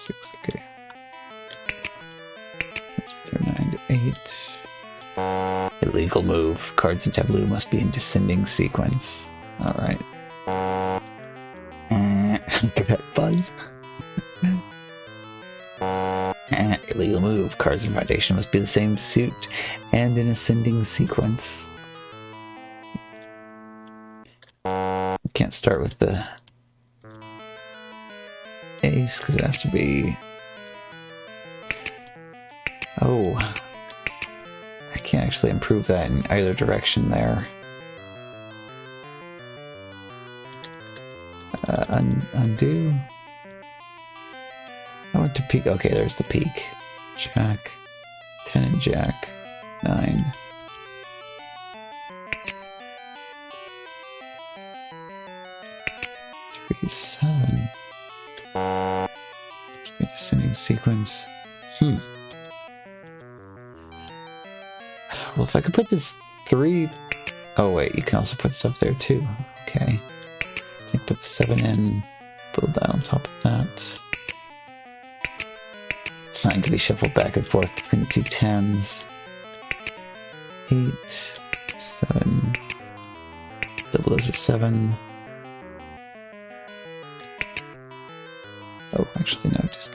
[SPEAKER 1] 6, okay. 9 to 8. Illegal move. Cards in tableau must be in descending sequence. Alright. Look at that buzz. Illegal move. Cards in foundation must be the same suit and in ascending sequence. Can't start with the ace because it has to be... Oh, I can't actually improve that in either direction there. Undo. I went to peek. Okay, there's the peak. Jack. 10 and jack. 9. 3, 7. Just be descending sequence. Well, if I could put this 3... Oh, wait, you can also put stuff there, too. Okay. I think put 7 in, build that on top of that. 9 can be shuffled back and forth between the 2 10s. 8, 7. Double those is 7. Oh, actually, no, just...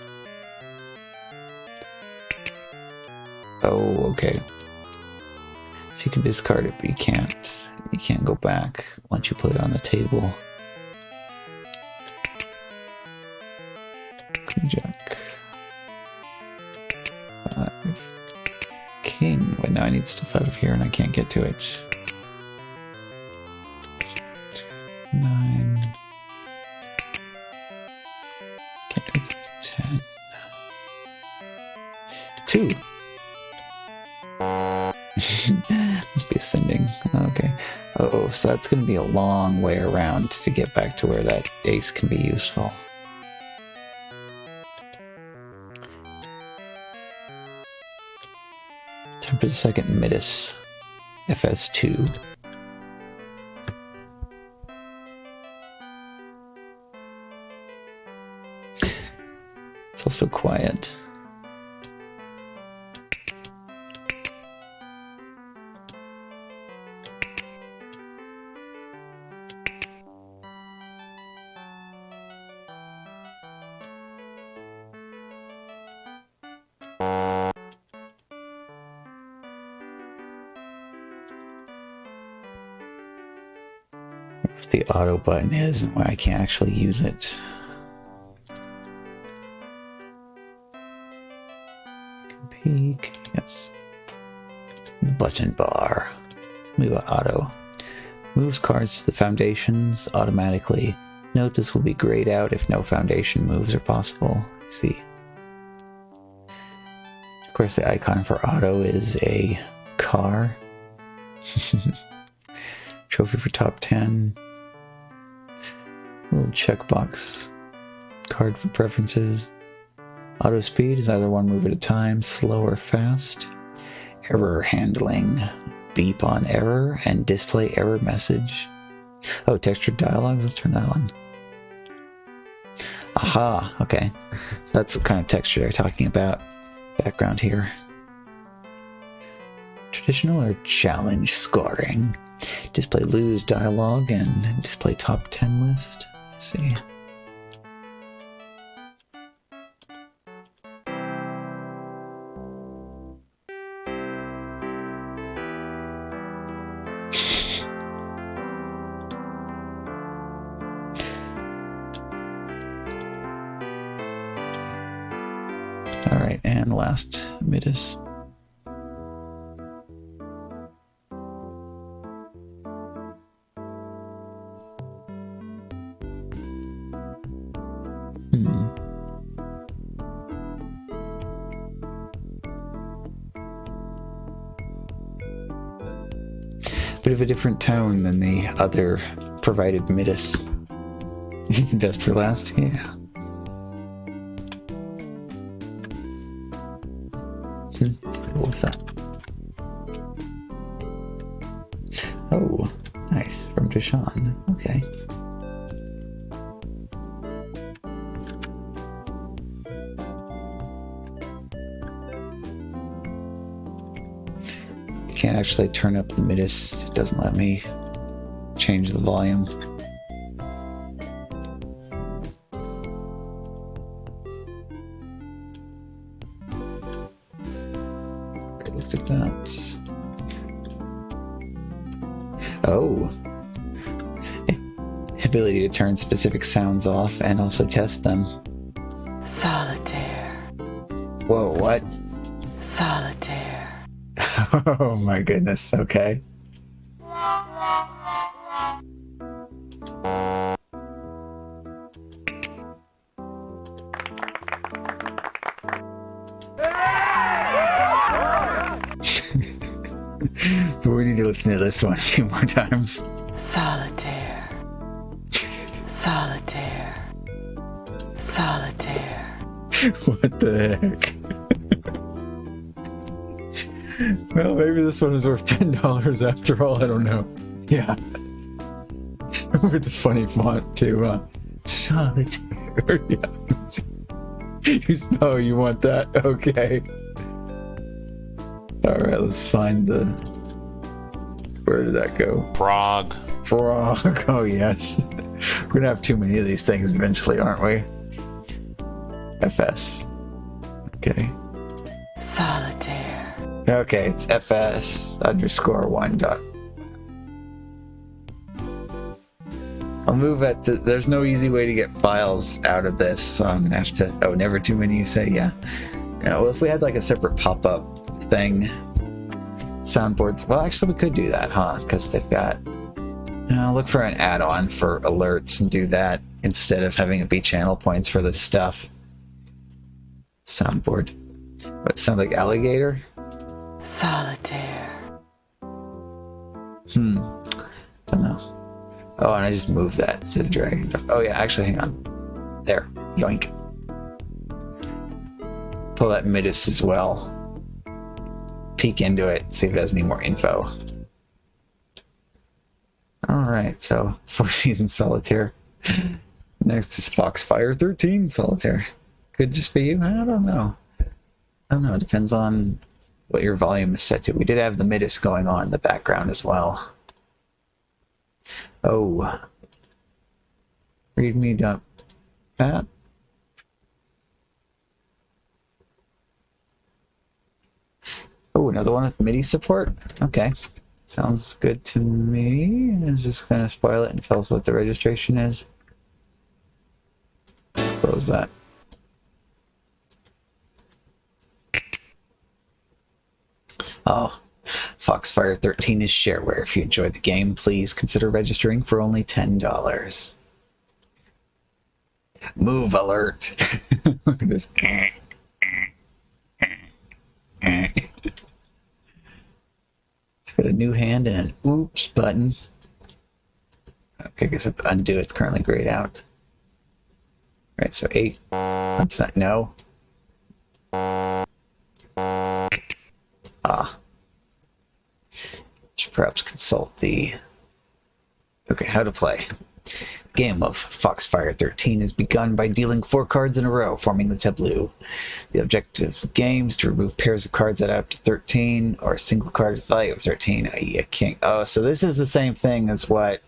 [SPEAKER 1] Oh, okay. So you can discard it, but you can't. You can't go back once you put it on the table. Queen Jack. 5. King. But now I need stuff out of here and I can't get to it. 9. Can't do it. 10. 2. Must be ascending. Okay. Oh, so that's going to be a long way around to get back to where that ace can be useful. Time for the second Midas. FS2. It's also quiet. The auto button is and why I can't actually use it. Peek, yes. Button bar. Move auto. Moves cards to the foundations automatically Note this will be grayed out if no foundation moves are possible. Let's see. Of course, the icon for auto is a car. Trophy for top 10. Little checkbox. Card for preferences. Auto speed is either one move at a time, slow or fast. Error handling. Beep on error and display error message. Oh, textured dialogues? Let's turn that on. Aha, okay. So that's the kind of texture they're talking about. Background here. Traditional or challenge scoring. Display lose dialogue and display top 10 list. Let's see. Alright, and last Midas. Bit of a different tone than the other provided Midas. Best for last? Yeah. What's that? Oh, nice. From Deshaun. Okay. Can't actually turn up the Midas. It doesn't let me change the volume. Looked at that. Oh. Ability to turn specific sounds off and also test them.
[SPEAKER 7] Solitaire.
[SPEAKER 1] Whoa, what?
[SPEAKER 7] Solitaire.
[SPEAKER 1] Oh my goodness, okay. But we need to listen to this one a few more times.
[SPEAKER 7] Solitaire. Solitaire. Solitaire.
[SPEAKER 1] What the heck? Well, maybe this one is worth $10 after all, I don't know. Yeah. With the funny font too, Solitaire. Yeah. Oh, you want that? Okay. Alright, let's find the... Where did that go?
[SPEAKER 8] Frog.
[SPEAKER 1] Frog. Oh, yes. We're gonna have too many of these things eventually, aren't we? FS. Okay.
[SPEAKER 7] Solitaire.
[SPEAKER 1] Okay, it's FS_1 dot. I'll move it to, there's no easy way to get files out of this, so I'm gonna have to, oh, never too many, you say, yeah. You know, well, if we had like a separate pop-up thing, soundboards, well, actually we could do that, huh? Because they've got, look for an add-on for alerts and do that instead of having it be channel points for this stuff. Soundboard. What, sound like alligator?
[SPEAKER 7] Solitaire.
[SPEAKER 1] Don't know. Oh, and I just moved that instead of dragging it. Oh yeah, actually, hang on. There. Yoink. Pull that Midas as well. Peek into it, see if it has any more info. Alright, so 4 Seasons Solitaire. Next is Foxfire 13 Solitaire. Could just be you? I don't know. I don't know, it depends on what your volume is set to. We did have the Midas going on in the background as well. Oh. Readme.pat. Oh, another one with MIDI support? Okay. Sounds good to me. Is this going to spoil it and tell us what the registration is? Let's close that. Oh, Foxfire 13 is shareware. If you enjoy the game, please consider registering for only $10. Move alert. Look at this. It's got a new hand and an oops button. Okay, I guess I have to undo it. It's currently grayed out. Right, so 8. No. Should perhaps consult the... Okay, how to play. The game of Foxfire 13 is begun by dealing 4 cards in a row, forming the tableau. The objective of the game is to remove pairs of cards that add up to 13, or a single card with value of 13, i.e. a king. Oh, so this is the same thing as what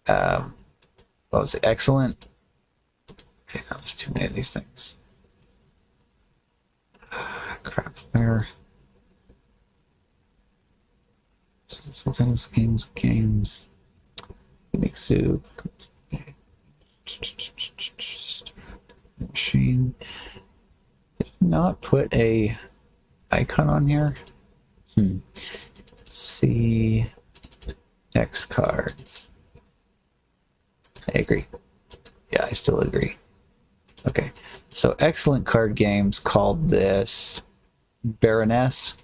[SPEAKER 1] was it? Excellent? Okay, now there's too many of these things. Crap, where? Sometimes games. Make zoo. Machine. Did not put a icon on here? See X cards. I agree. Yeah, I still agree. Okay. So Excellent Card Games called this Baroness.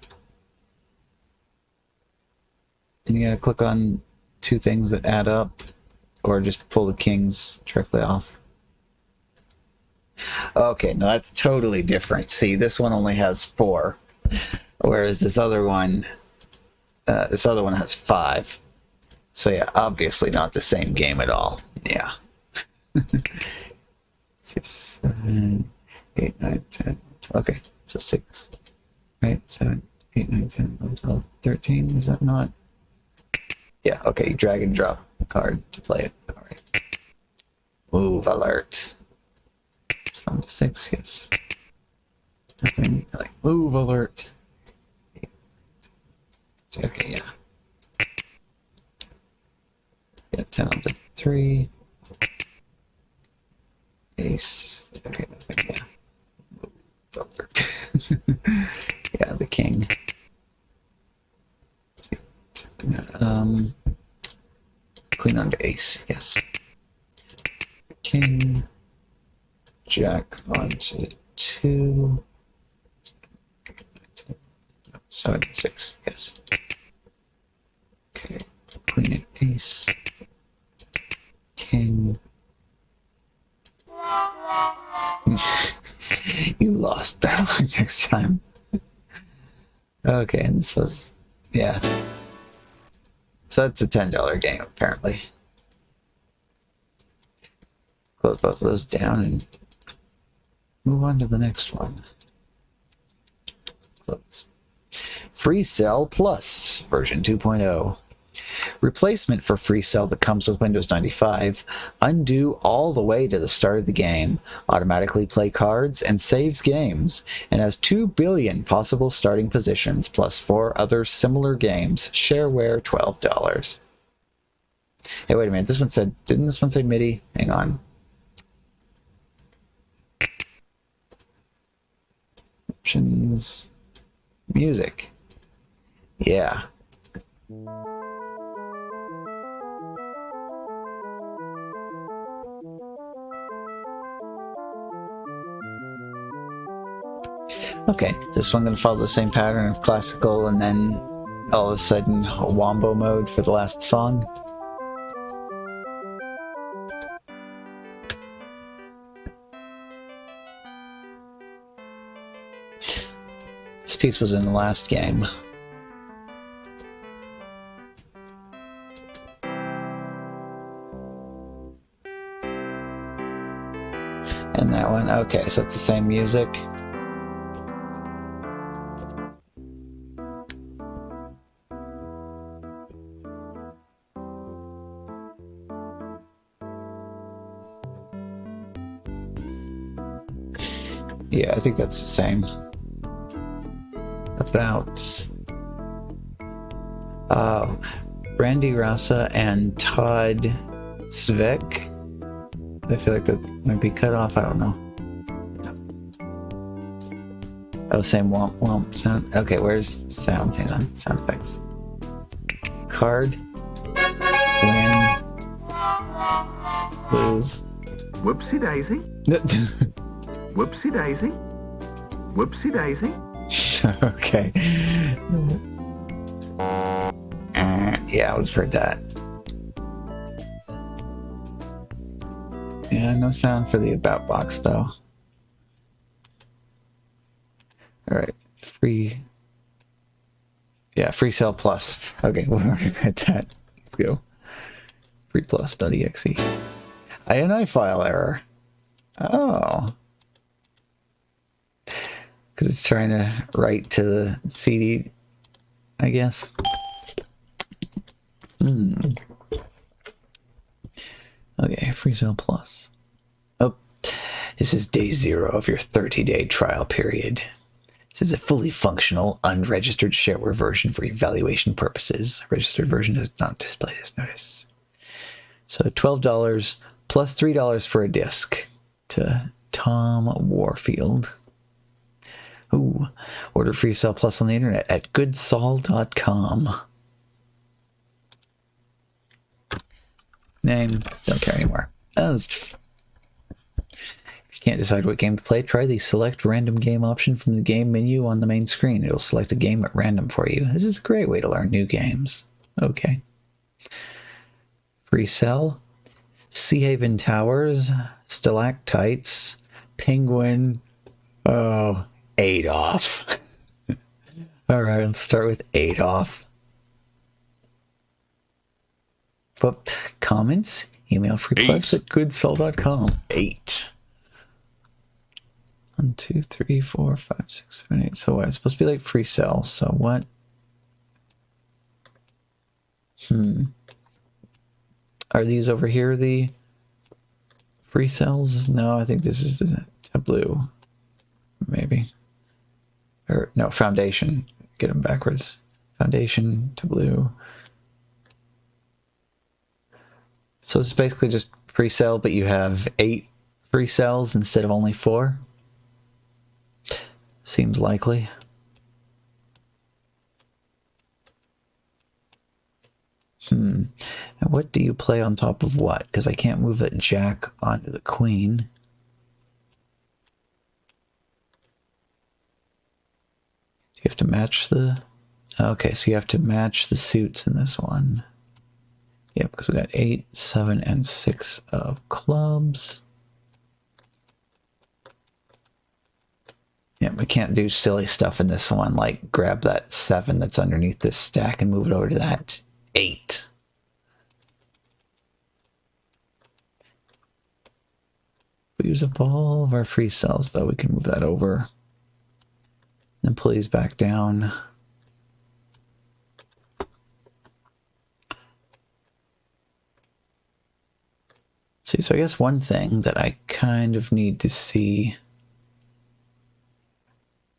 [SPEAKER 1] And you gotta click on 2 things that add up, or just pull the kings directly off. Okay, now that's totally different. See, this one only has 4, whereas this other one has 5. So yeah, obviously not the same game at all. Yeah. 6, 7, 8, 9, 10. Okay, so 6, right? 7, 8, 9, 10, 11, 12, 13. Is that not? Yeah, okay, you drag and drop a card to play it. Alright. Move alert. It's 1 to 6, yes. Nothing like move alert. Okay, yeah. Yeah, 10 on to 3. Ace. Okay, nothing, yeah. Move alert. Yeah, the king. Queen onto ace, yes. King, jack onto 2, 7, 6, yes. Okay, queen and ace, king. You lost battle next time. Okay, and this was, yeah. So that's a $10 game, apparently. Close both of those down and move on to the next one. Close. Free Cell Plus, version 2.0. Replacement for Free Cell that comes with Windows 95. Undo all the way to the start of the game. Automatically play cards and saves games. And has 2 billion possible starting positions plus 4 other similar games. Shareware $12. Hey, wait a minute. This one said... Didn't this one say MIDI? Hang on. Options. Music. Yeah. Okay, this one going to follow the same pattern of classical and then all of a sudden a wombo mode for the last song. This piece was in the last game. And that one, okay, so it's the same music. Yeah, I think that's the same. About Randy Rasa and Todd Svek. I feel like that might be cut off. I don't know. Oh, same womp womp sound. Okay, where's sound? Hang on, sound effects. Card. Win. Lose.
[SPEAKER 8] Whoopsie daisy. Whoopsie daisy. Whoopsie daisy.
[SPEAKER 1] Okay. Yeah, I would have heard that. Yeah, no sound for the about box though. Alright, free. Yeah, free cell plus. Okay, we're gonna get that. Let's go. Free plus.exe. INI file error. Oh. Because it's trying to write to the CD, I guess. Okay, free cell plus. Oh, this is day 0 of your 30-day trial period. This is a fully functional, unregistered shareware version for evaluation purposes. Registered version does not display this notice. So $12 plus $3 for a disc to Tom Warfield. Ooh, order free cell plus on the internet at goodsol.com. Name, don't care anymore. If you can't decide what game to play, try the select random game option from the game menu on the main screen. It'll select a game at random for you. This is a great way to learn new games. Okay. Free cell, Sea Haven Towers, Stalactites, Penguin, oh, Adolf. All right, let's start with Adolf. But comments, email requests at goodsol.com. 8. 1, 2, 3, 4, 5, 6, 7, 8. So what? It's supposed to be like free cell. So what? Are these over here the free cells? No, I think this is the tableau. Maybe. Or no, foundation. Get them backwards. Foundation, tableau. So it's basically just free cell, but you have 8 free cells instead of only 4. Seems likely. And what do you play on top of what? Because I can't move that jack onto the queen. Do you have to match the... Okay, so you have to match the suits in this one. Yeah, because we got 8, 7, and 6 of clubs. Yeah, we can't do silly stuff in this one, like grab that 7 that's underneath this stack and move it over to that 8. We use up all of our free cells, though. We can move that over. Then pull these back down. See, so I guess one thing that I kind of need to see,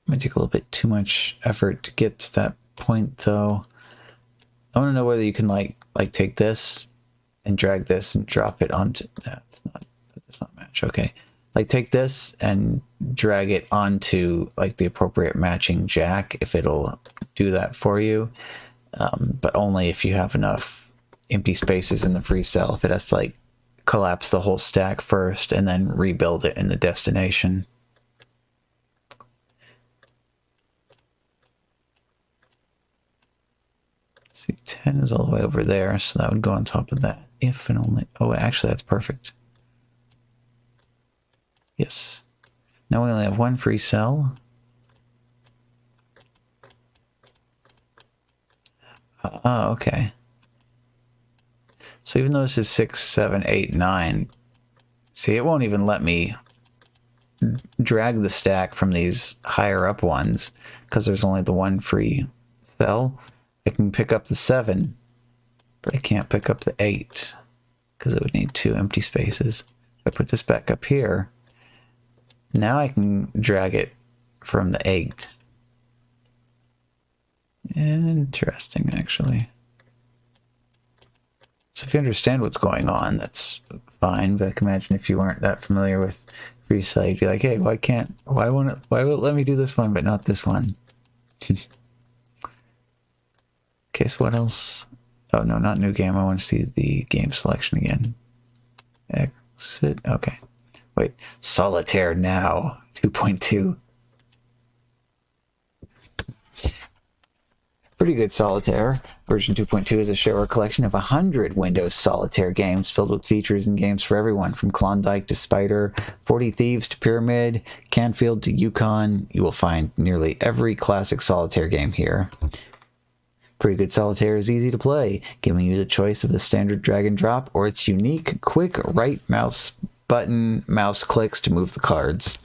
[SPEAKER 1] might take a little bit too much effort to get to that point, though. I want to know whether you can like take this and drag this and drop it onto. That does not match. Okay, like take this and drag it onto like the appropriate matching jack if it'll do that for you, but only if you have enough empty spaces in the free cell. If it has to like collapse the whole stack first and then rebuild it in the destination. See, 10 is all the way over there, so that would go on top of that. If and only... Oh, actually, that's perfect. Yes. Now we only have 1 free cell. Okay. So even though this is 6, 7, 8, 9, see, it won't even let me drag the stack from these higher up ones because there's only the 1 free cell. I can pick up the 7, but I can't pick up the 8 because it would need 2 empty spaces. If I put this back up here, now I can drag it from the 8. Interesting, actually. So if you understand what's going on, that's fine, but I can imagine if you weren't that familiar with free cell, you'd be like, hey, why will it let me do this one but not this one? Okay, so what else? Oh, no, not new game. I want to see the game selection again. Exit. Okay. Wait, Solitaire now, 2.2. Pretty good Solitaire. Version 2.2 is a shower collection of 100 Windows Solitaire games filled with features and games for everyone, from Klondike to Spider, 40 Thieves to Pyramid, Canfield to Yukon. You will find nearly every classic Solitaire game here. Pretty good Solitaire is easy to play, giving you the choice of the standard drag and drop or its unique quick right mouse button mouse clicks to move the cards.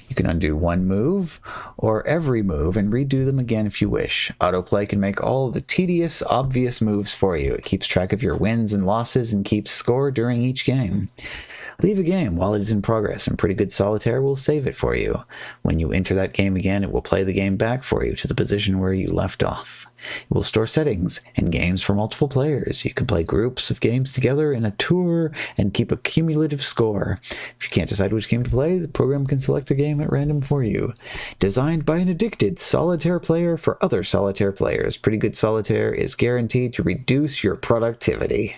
[SPEAKER 1] You can undo one move or every move and redo them again if you wish. Autoplay can make all of the tedious, obvious moves for you. It keeps track of your wins and losses and keeps score during each game. Leave a game while it is in progress, and Pretty Good Solitaire will save it for you. When you enter that game again, it will play the game back for you to the position where you left off. It will store settings and games for multiple players. You can play groups of games together in a tour and keep a cumulative score. If you can't decide which game to play, the program can select a game at random for you. Designed by an addicted solitaire player for other solitaire players, Pretty Good Solitaire is guaranteed to reduce your productivity.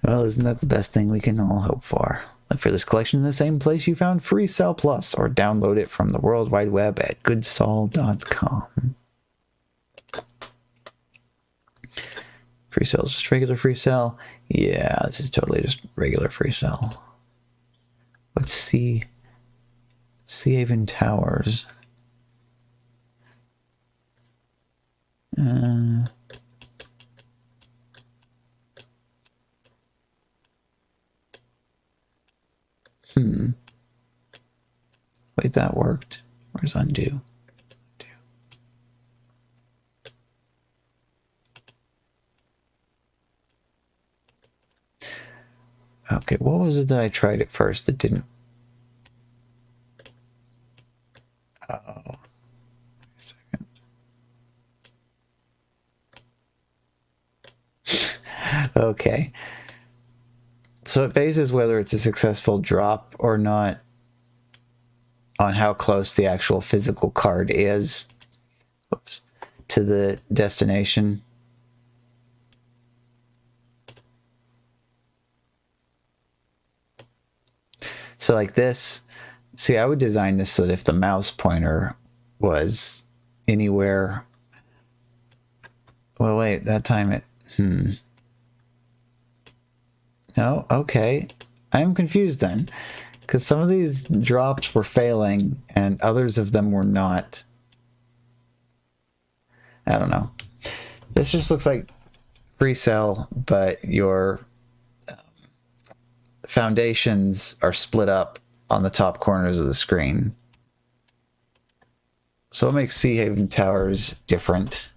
[SPEAKER 1] Well, isn't that the best thing we can all hope for? Look for this collection in the same place you found Free Cell Plus, or download it from the World Wide Web at goodsol.com. Free Cell is just regular Free Cell. Yeah, this is totally just regular Free Cell. Let's see. Sea Haven Towers. Wait, that worked. Where's undo? Okay, what was it that I tried at first that didn't? Uh-oh. Wait a second. Okay. So it bases whether it's a successful drop or not on how close the actual physical card is, to the destination. So like this, see, I would design this so that if the mouse pointer was anywhere, well, wait, that time it, no, okay, I'm confused then, because some of these drops were failing and others of them were not. I don't know. This just looks like Free Cell, but your foundations are split up on the top corners of the screen. So what makes Sea Haven Towers different?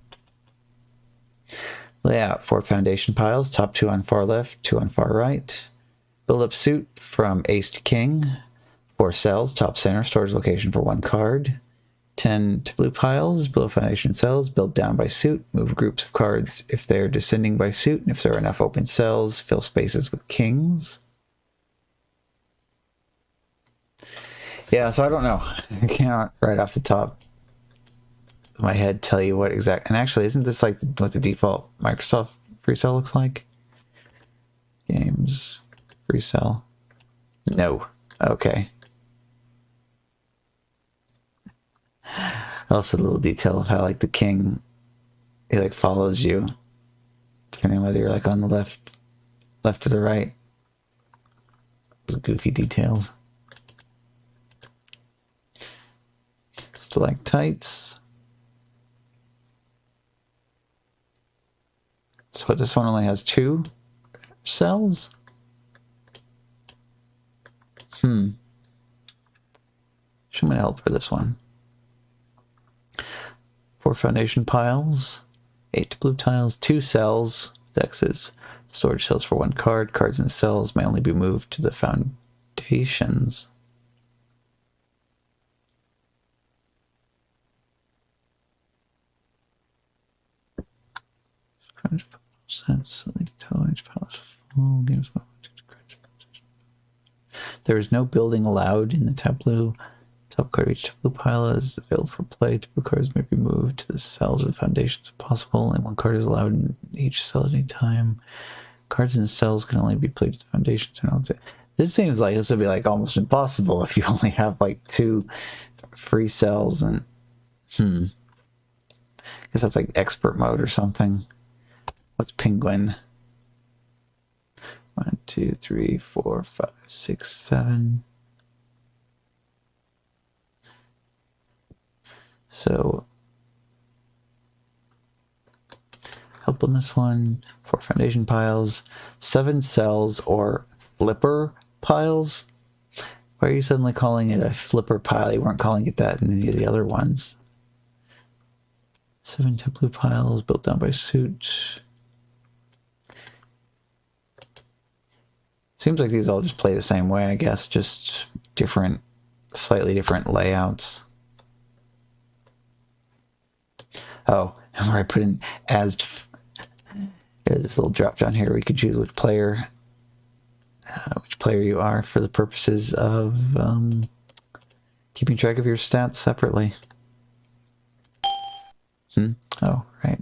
[SPEAKER 1] Layout: 4 foundation piles, top 2 on far left, 2 on far right. Build up suit from ace to king. 4 cells, top center, storage location for 1 card. 10 to blue piles, below foundation cells, build down by suit. Move groups of cards if they're descending by suit, and if there are enough open cells, fill spaces with kings. Yeah, so I don't know. I can't right off the top of my head tell you what exact. And actually, isn't this like what the default Microsoft Free Cell looks like? Games, Free Cell. No. Okay. Also, a little detail of how like the king, he like follows you, depending on whether you're like on the left or the right. Those goofy details. Stalactites. So this one only has 2 cells? Should I help for this one? 4 foundation piles, 8 blue tiles, 2 cells, X's, storage cells for 1 card. Cards and cells may only be moved to the foundations. There is no building allowed in the tableau. Top card of each tableau pile is available for play. Tableau cards may be moved to the cells of the foundations if possible, and 1 card is allowed in each cell at any time. Cards and cells can only be played to the foundations. This seems like this would be like almost impossible if you only have like 2 free cells and I guess that's like expert mode or something. What's penguin? 1, 2, 3, 4, 5, 6, 7. So help on this one. 4 foundation piles, 7 cells or flipper piles. Why are you suddenly calling it a flipper pile? You weren't calling it that in any of the other ones. 7 blue piles built down by suit. Seems like these all just play the same way, I guess, just different, slightly different layouts. Oh, and where I put in as there's this little drop down here. We could choose which player you are for the purposes of keeping track of your stats separately. Oh, right.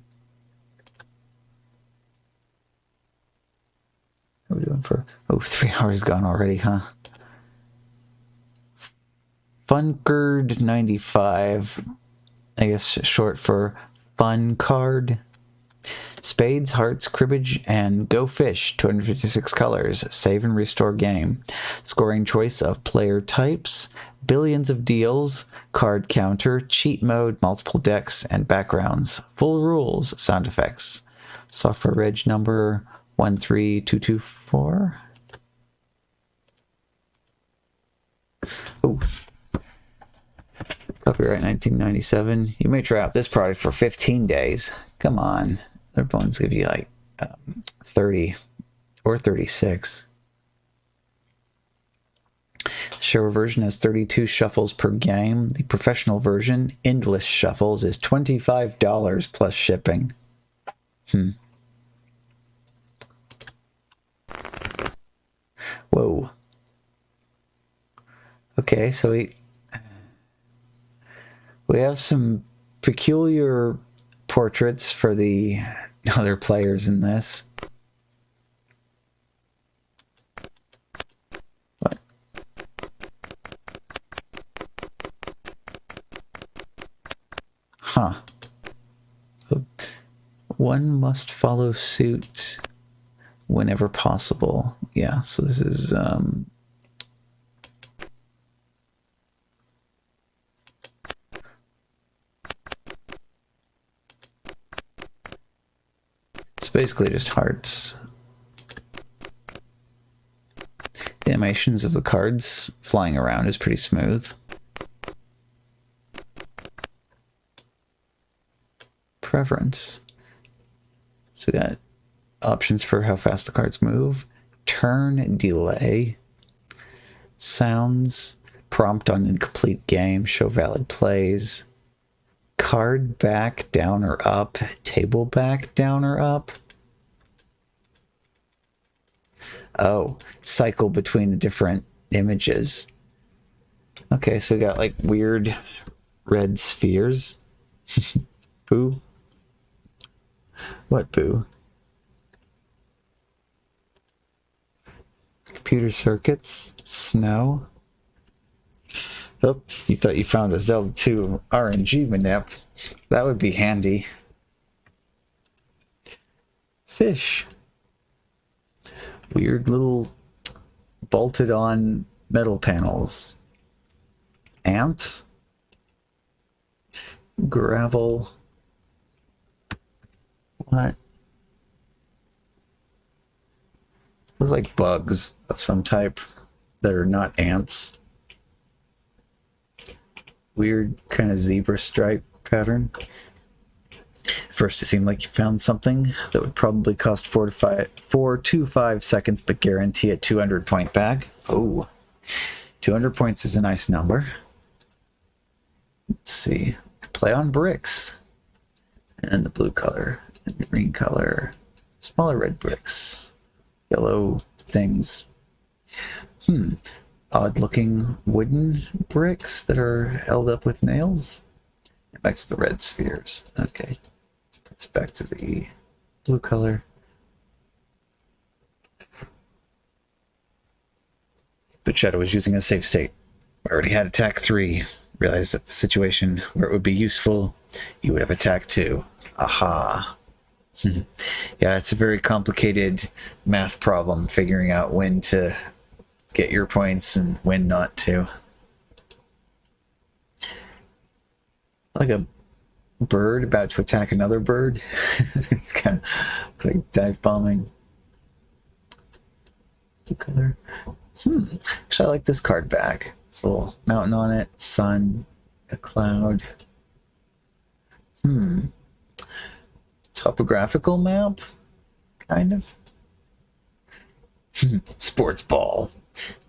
[SPEAKER 1] What are we doing for... Oh, 3 hours gone already, huh? WIN95. I guess short for fun card. Spades, hearts, cribbage, and go fish. 256 colors. Save and restore game. Scoring choice of player types. Billions of deals. Card counter. Cheat mode. Multiple decks and backgrounds. Full rules. Sound effects. Software reg number 13224. Oh. Copyright 1997. You may try out this product for 15 days. Come on. Their ones give you like 30 or 36. The show version has 32 shuffles per game. The professional version, endless shuffles, is $25 plus shipping. Whoa. Okay, so we have some peculiar portraits for the other players in this. What? Huh. So one must follow suit whenever possible. Yeah, so this is it's basically just hearts. The animations of the cards flying around is pretty smooth. Preference. So we got options for how fast the cards move, turn delay, sounds, prompt on incomplete game, show valid plays, card back, down or up, table back, down or up. Oh, cycle between the different images. Okay, so we got like weird red spheres. Boo. What boo? Computer circuits, snow. Oh, you thought you found a Zelda 2 RNG manip. That would be handy. Fish. Weird little bolted on metal panels. Ants. Gravel. What? Those like bugs of some type that are not ants. Weird kind of zebra stripe pattern. At first it seemed like you found something that would probably cost 4 to 5 seconds, but guarantee a 200 point bag. Oh, 200 points is a nice number. Let's see. Play on bricks. And the blue color, and the green color. Smaller red bricks. Yellow things. Odd looking wooden bricks that are held up with nails. Back to the red spheres. Okay. It's back to the blue color. But Shadow was using a safe state. I already had attack 3. Realized that the situation where it would be useful, you would have attack 2. Aha. Yeah, it's a very complicated math problem, figuring out when to get your points and when not to. Like a bird about to attack another bird. It's kind of like dive bombing. Blue color. Actually, I like this card back. It's a little mountain on it, sun, a cloud. Topographical map, kind of. Sports ball.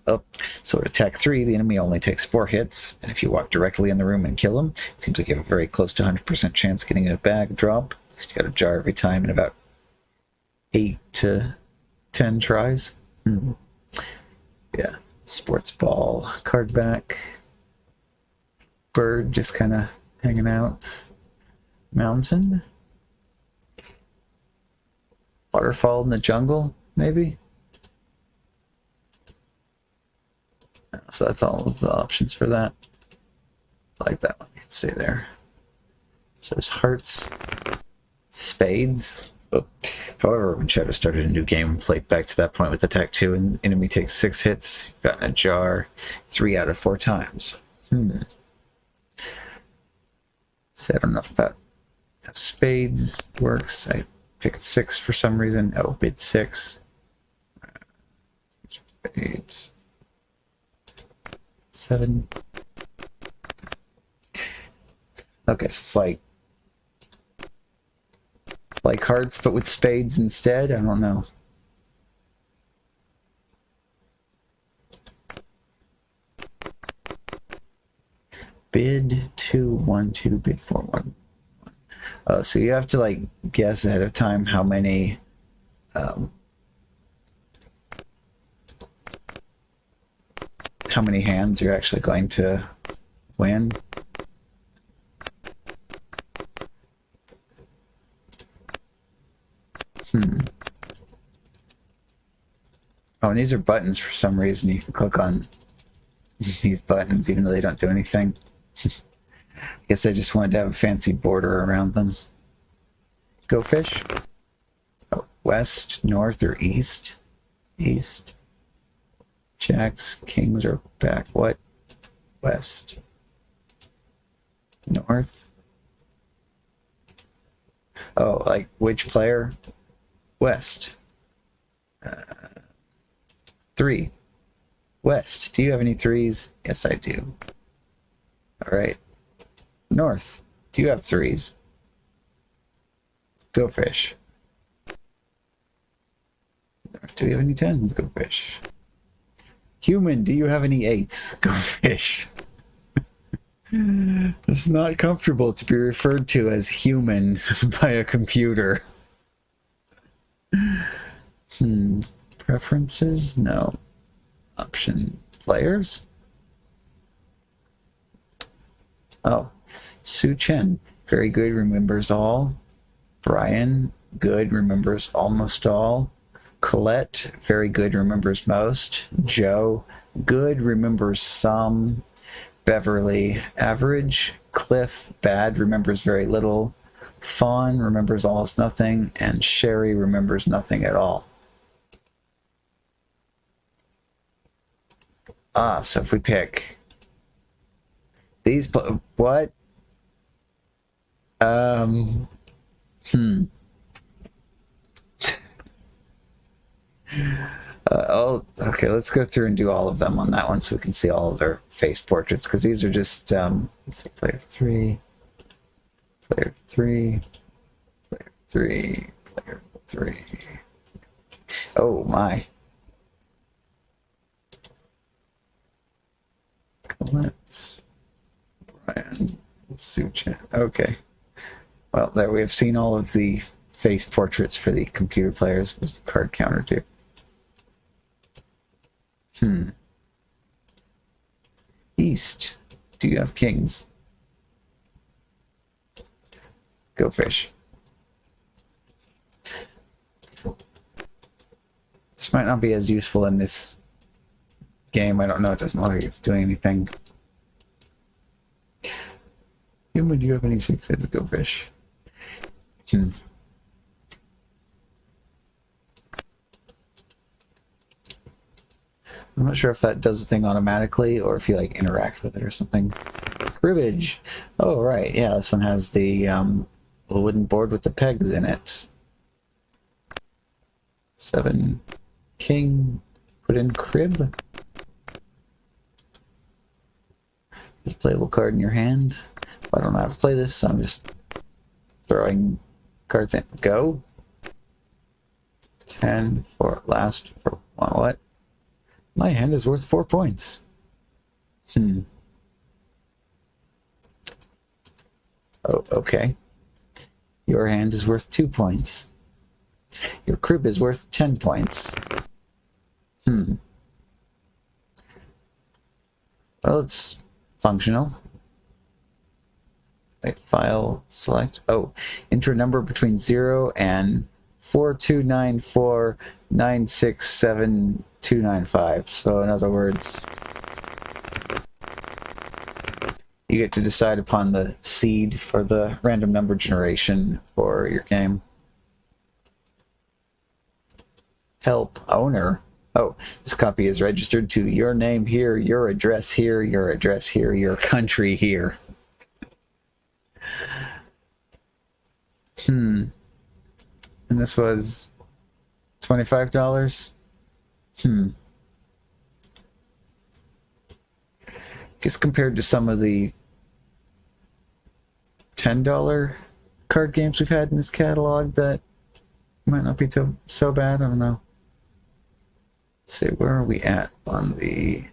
[SPEAKER 1] Oh, so at attack 3, the enemy only takes 4 hits, and if you walk directly in the room and kill him, it seems like you have a very close to 100% chance of getting a bag drop. At least you got a jar every time in about 8 to 10 tries. Yeah, sports ball, card back. Bird just kind of hanging out. Mountain. Waterfall in the jungle, maybe? So that's all of the options for that. I like that one. You can stay there. So there's hearts, spades. Oh. However, when Shadow started a new game, played back to that point with attack 2, and the enemy takes 6 hits, you've gotten a jar 3 out of 4 times. So I don't know about how spades works. I picked 6 for some reason. Oh, bid 6. Spades. 7. Okay, so it's like hearts, but with spades instead? I don't know. Bid 2, 1, 2, bid 4, 1. So you have to like guess ahead of time how many hands you're actually going to win. Oh, and these are buttons for some reason. You can click on these buttons even though they don't do anything. I guess I just wanted to have a fancy border around them. Go fish. Oh, west, north, or east? East. Jacks, kings are back. What? West. North. Oh, like which player? West. 3. West. Do you have any 3s? Yes, I do. All right. North. Do you have 3s? Go fish. North. Do you have any 10s? Go fish. Human. Do you have any 8s? Go fish. It's not comfortable to be referred to as human by a computer. Preferences? No. Option. Players? Oh. Su Chen. Very good, remembers all. Brian. Good, remembers almost all. Colette. Very good, remembers most. Joe. Good, remembers some. Beverly. Average. Cliff. Bad, remembers very little. Fawn remembers almost nothing. And Sherry remembers nothing at all. Ah, so if we pick these, what? Okay, let's go through and do all of them on that one so we can see all of their face portraits, because these are just, let's see, player 3, player 3, player 3, player 3. Oh my. Let's Brian Suchan. Okay. Well, there we have seen all of the face portraits for the computer players. What's the card counter do? East. Do you have kings? Go fish. This might not be as useful in this game. I don't know. It doesn't look like it's doing anything. Human, do you have any sixes? Go fish. I'm not sure if that does the thing automatically or if you like interact with it or something. Cribbage. Oh, right. Yeah, this one has the wooden board with the pegs in it. 7 king. Put in crib. Just playable card in your hand. I don't know how to play this, so I'm just throwing cards in. Go. 10 for last for one. What? My hand is worth 4 points. Oh, okay. Your hand is worth 2 points. Your crib is worth 10 points. Well, it's functional. Wait, file, select. Oh, enter a number between 0 and 4294967 So in other words, you get to decide upon the seed for the random number generation for your game. Help owner. Oh, this copy is registered to your name here, your address here, your address here, your country here. And this was $25? Guess compared to some of the $10 card games we've had in this catalog, that might not be so bad. I don't know. Let's see, where are we at on the...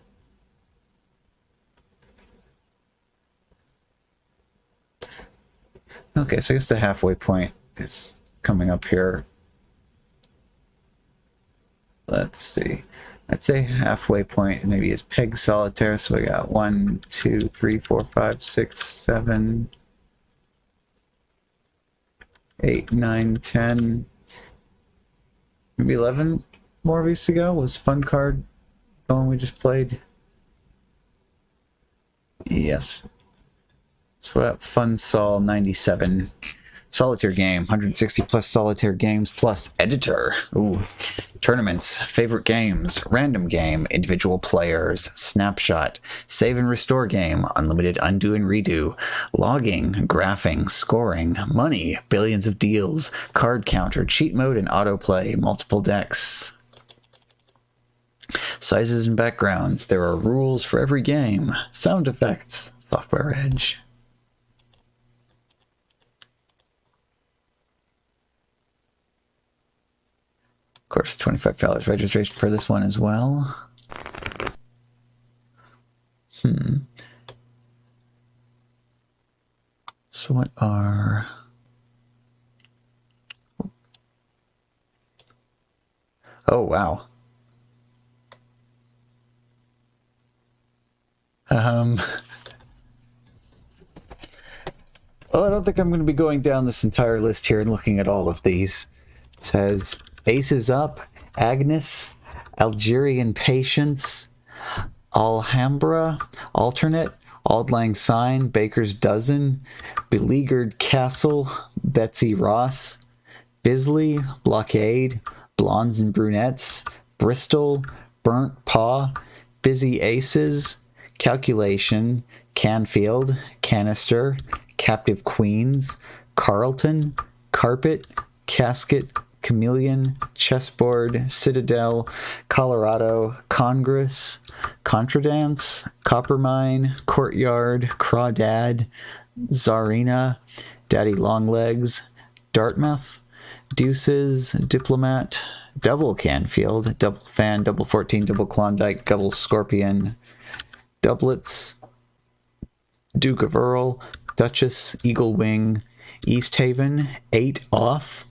[SPEAKER 1] Okay, so I guess the halfway point is coming up here. Let's see. I'd say halfway point maybe is peg solitaire. So we got 1, 2, 3, 4, 5, 6, 7, 8, 9, 10, maybe 11 more weeks to go. Was Fun Card the one we just played? Yes. That's what Fun Sol 97. Solitaire game, 160 plus solitaire games plus editor. Ooh. Tournaments, favorite games, random game, individual players, snapshot, save and restore game, unlimited undo and redo, logging, graphing, scoring, money, billions of deals, card counter, cheat mode and autoplay, multiple decks. Sizes and backgrounds, there are rules for every game, sound effects, software edge. Of course, $25 registration for this one as well. So what are... Oh, wow. Well, I don't think I'm going to be going down this entire list here and looking at all of these. It says Aces Up, Agnes, Algerian Patience, Alhambra, Alternate, Auld Lang Syne, Baker's Dozen, Beleaguered Castle, Betsy Ross, Bisley, Blockade, Blondes and Brunettes, Bristol, Burnt Paw, Busy Aces, Calculation, Canfield, Canister, Captive Queens, Carlton, Carpet, Casket, Chameleon, Chessboard, Citadel, Colorado, Congress, Contradance, Coppermine, Courtyard, Crawdad, Czarina, Daddy Longlegs, Dartmouth, Deuces, Diplomat, Double Canfield, Double Fan, Double 14, Double Klondike, Double Scorpion, Doublets, Duke of Earl, Duchess, Eagle Wing, East Haven, 8 off,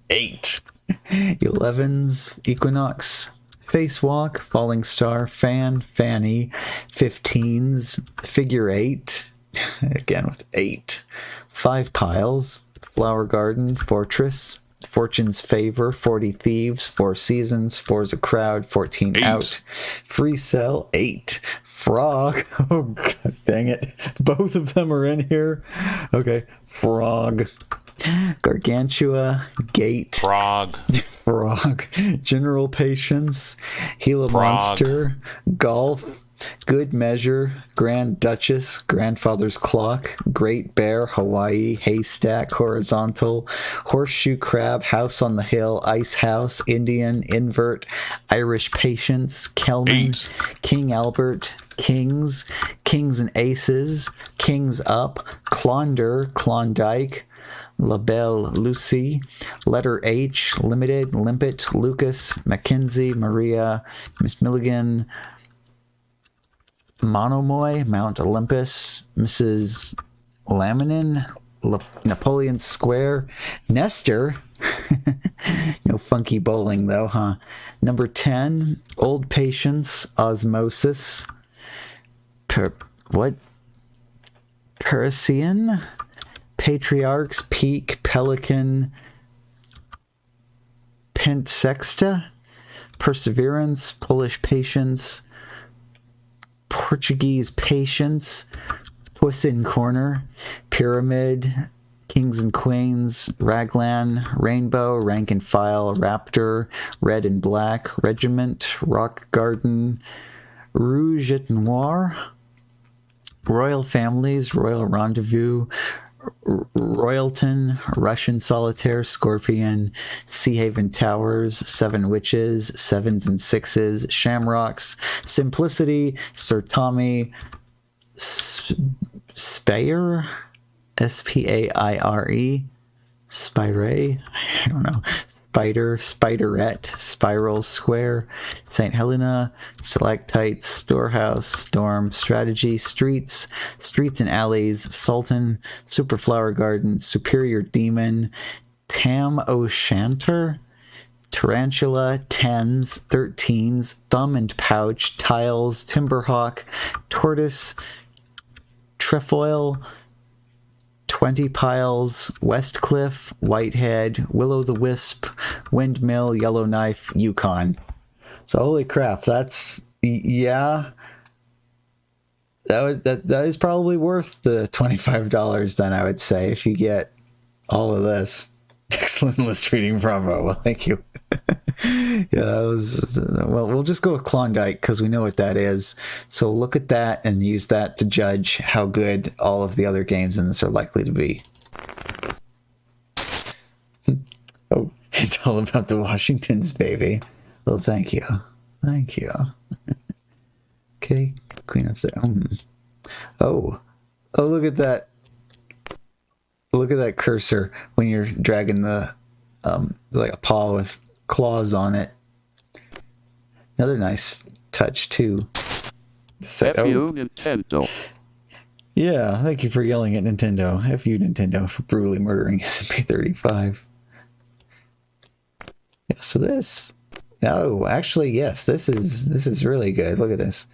[SPEAKER 1] 8, 11s, Equinox, Face Walk, Falling Star, Fan, Fanny, 15s, Figure 8, again with 8, 5 Piles, Flower Garden, Fortress, Fortune's Favor, 40 Thieves, 4 Seasons, 4's a Crowd, 14
[SPEAKER 9] 8.
[SPEAKER 1] Out, Free Cell, 8, Frog, oh god dang it, both of them are in here, okay, Frog, Gargantua, Gate,
[SPEAKER 9] Frog,
[SPEAKER 1] Frog, General Patience, Gila Monster, Golf, Good Measure, Grand Duchess, Grandfather's Clock, Great Bear, Hawaii, Haystack, Horizontal, Horseshoe Crab, House on the Hill, Ice House, Indian, Invert, Irish Patience, Kelman,
[SPEAKER 9] 8.
[SPEAKER 1] King Albert, Kings, Kings and Aces, Kings Up, Clonder, Klondike, La Belle Lucy, Letter H, Limited, Limpet, Lucas, Mackenzie, Maria, Miss Milligan, Monomoy, Mount Olympus, Mrs. Laminin, Napoleon Square, Nestor, no funky bowling though, huh? Number 10, Old Patience, Osmosis, Parisian, Patriarchs, Peak, Pelican, Pentsexta, Perseverance, Polish Patience, Portuguese Patience, Puss in Corner, Pyramid, Kings and Queens, Raglan, Rainbow, Rank and File, Raptor, Red and Black, Regiment, Rock Garden, Rouge et Noir, Royal Families, Royal Rendezvous, Royalton, Russian Solitaire, Scorpion, Sea Haven Towers, Seven Witches, Sevens and Sixes, Shamrocks, Simplicity, Sir Tommy, Spire, Spaire, Spire, I don't know, Spider, Spiderette, Spiral Square, St. Helena, Stalactites, Storehouse, Storm, Strategy, Streets, Streets and Alleys, Sultan, Superflower Garden, Superior Demon, Tam O'Shanter, Tarantula, 10s, 13s, Thumb and Pouch, Tiles, Timberhawk, Tortoise, Trefoil, 20 Piles, Westcliff, Whitehead, Will-o'-the-Wisp, Windmill, Yellowknife, Yukon. So holy crap, that's, yeah, that is probably worth the $25 then, I would say, if you get all of this. Excellent list reading, bravo. Well, thank you. Yeah, that was, well, we'll just go with Klondike because we know what that is. So look at that and use that to judge how good all of the other games in this are likely to be. Oh, it's all about the Washingtons, baby. Well, thank you. Thank you. Okay, Queen of the... Oh, look at that. Look at that cursor when you're dragging the, like a paw with claws on it. Another nice touch, too.
[SPEAKER 3] F you, Nintendo.
[SPEAKER 1] Yeah, thank you for yelling at Nintendo. F you, Nintendo, for brutally murdering SMP35. Yeah, so this... Oh, actually, yes, this is really good. Look at this.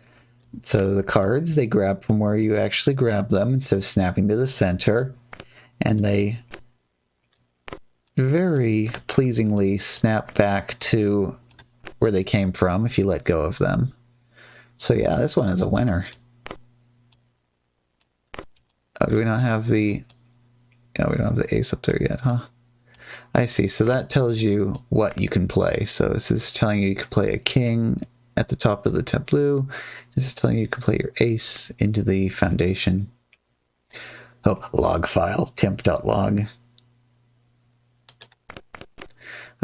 [SPEAKER 1] So the cards, they grab from where you actually grab them instead of snapping to the center. And they very pleasingly snap back to where they came from if you let go of them. So yeah, this one is a winner. Oh, do we not have the... Yeah, we don't have the ace up there yet, huh? I see. So that tells you what you can play. So this is telling you can play a king at the top of the tableau. This is telling you can play your ace into the foundation. Oh, log file, temp.log.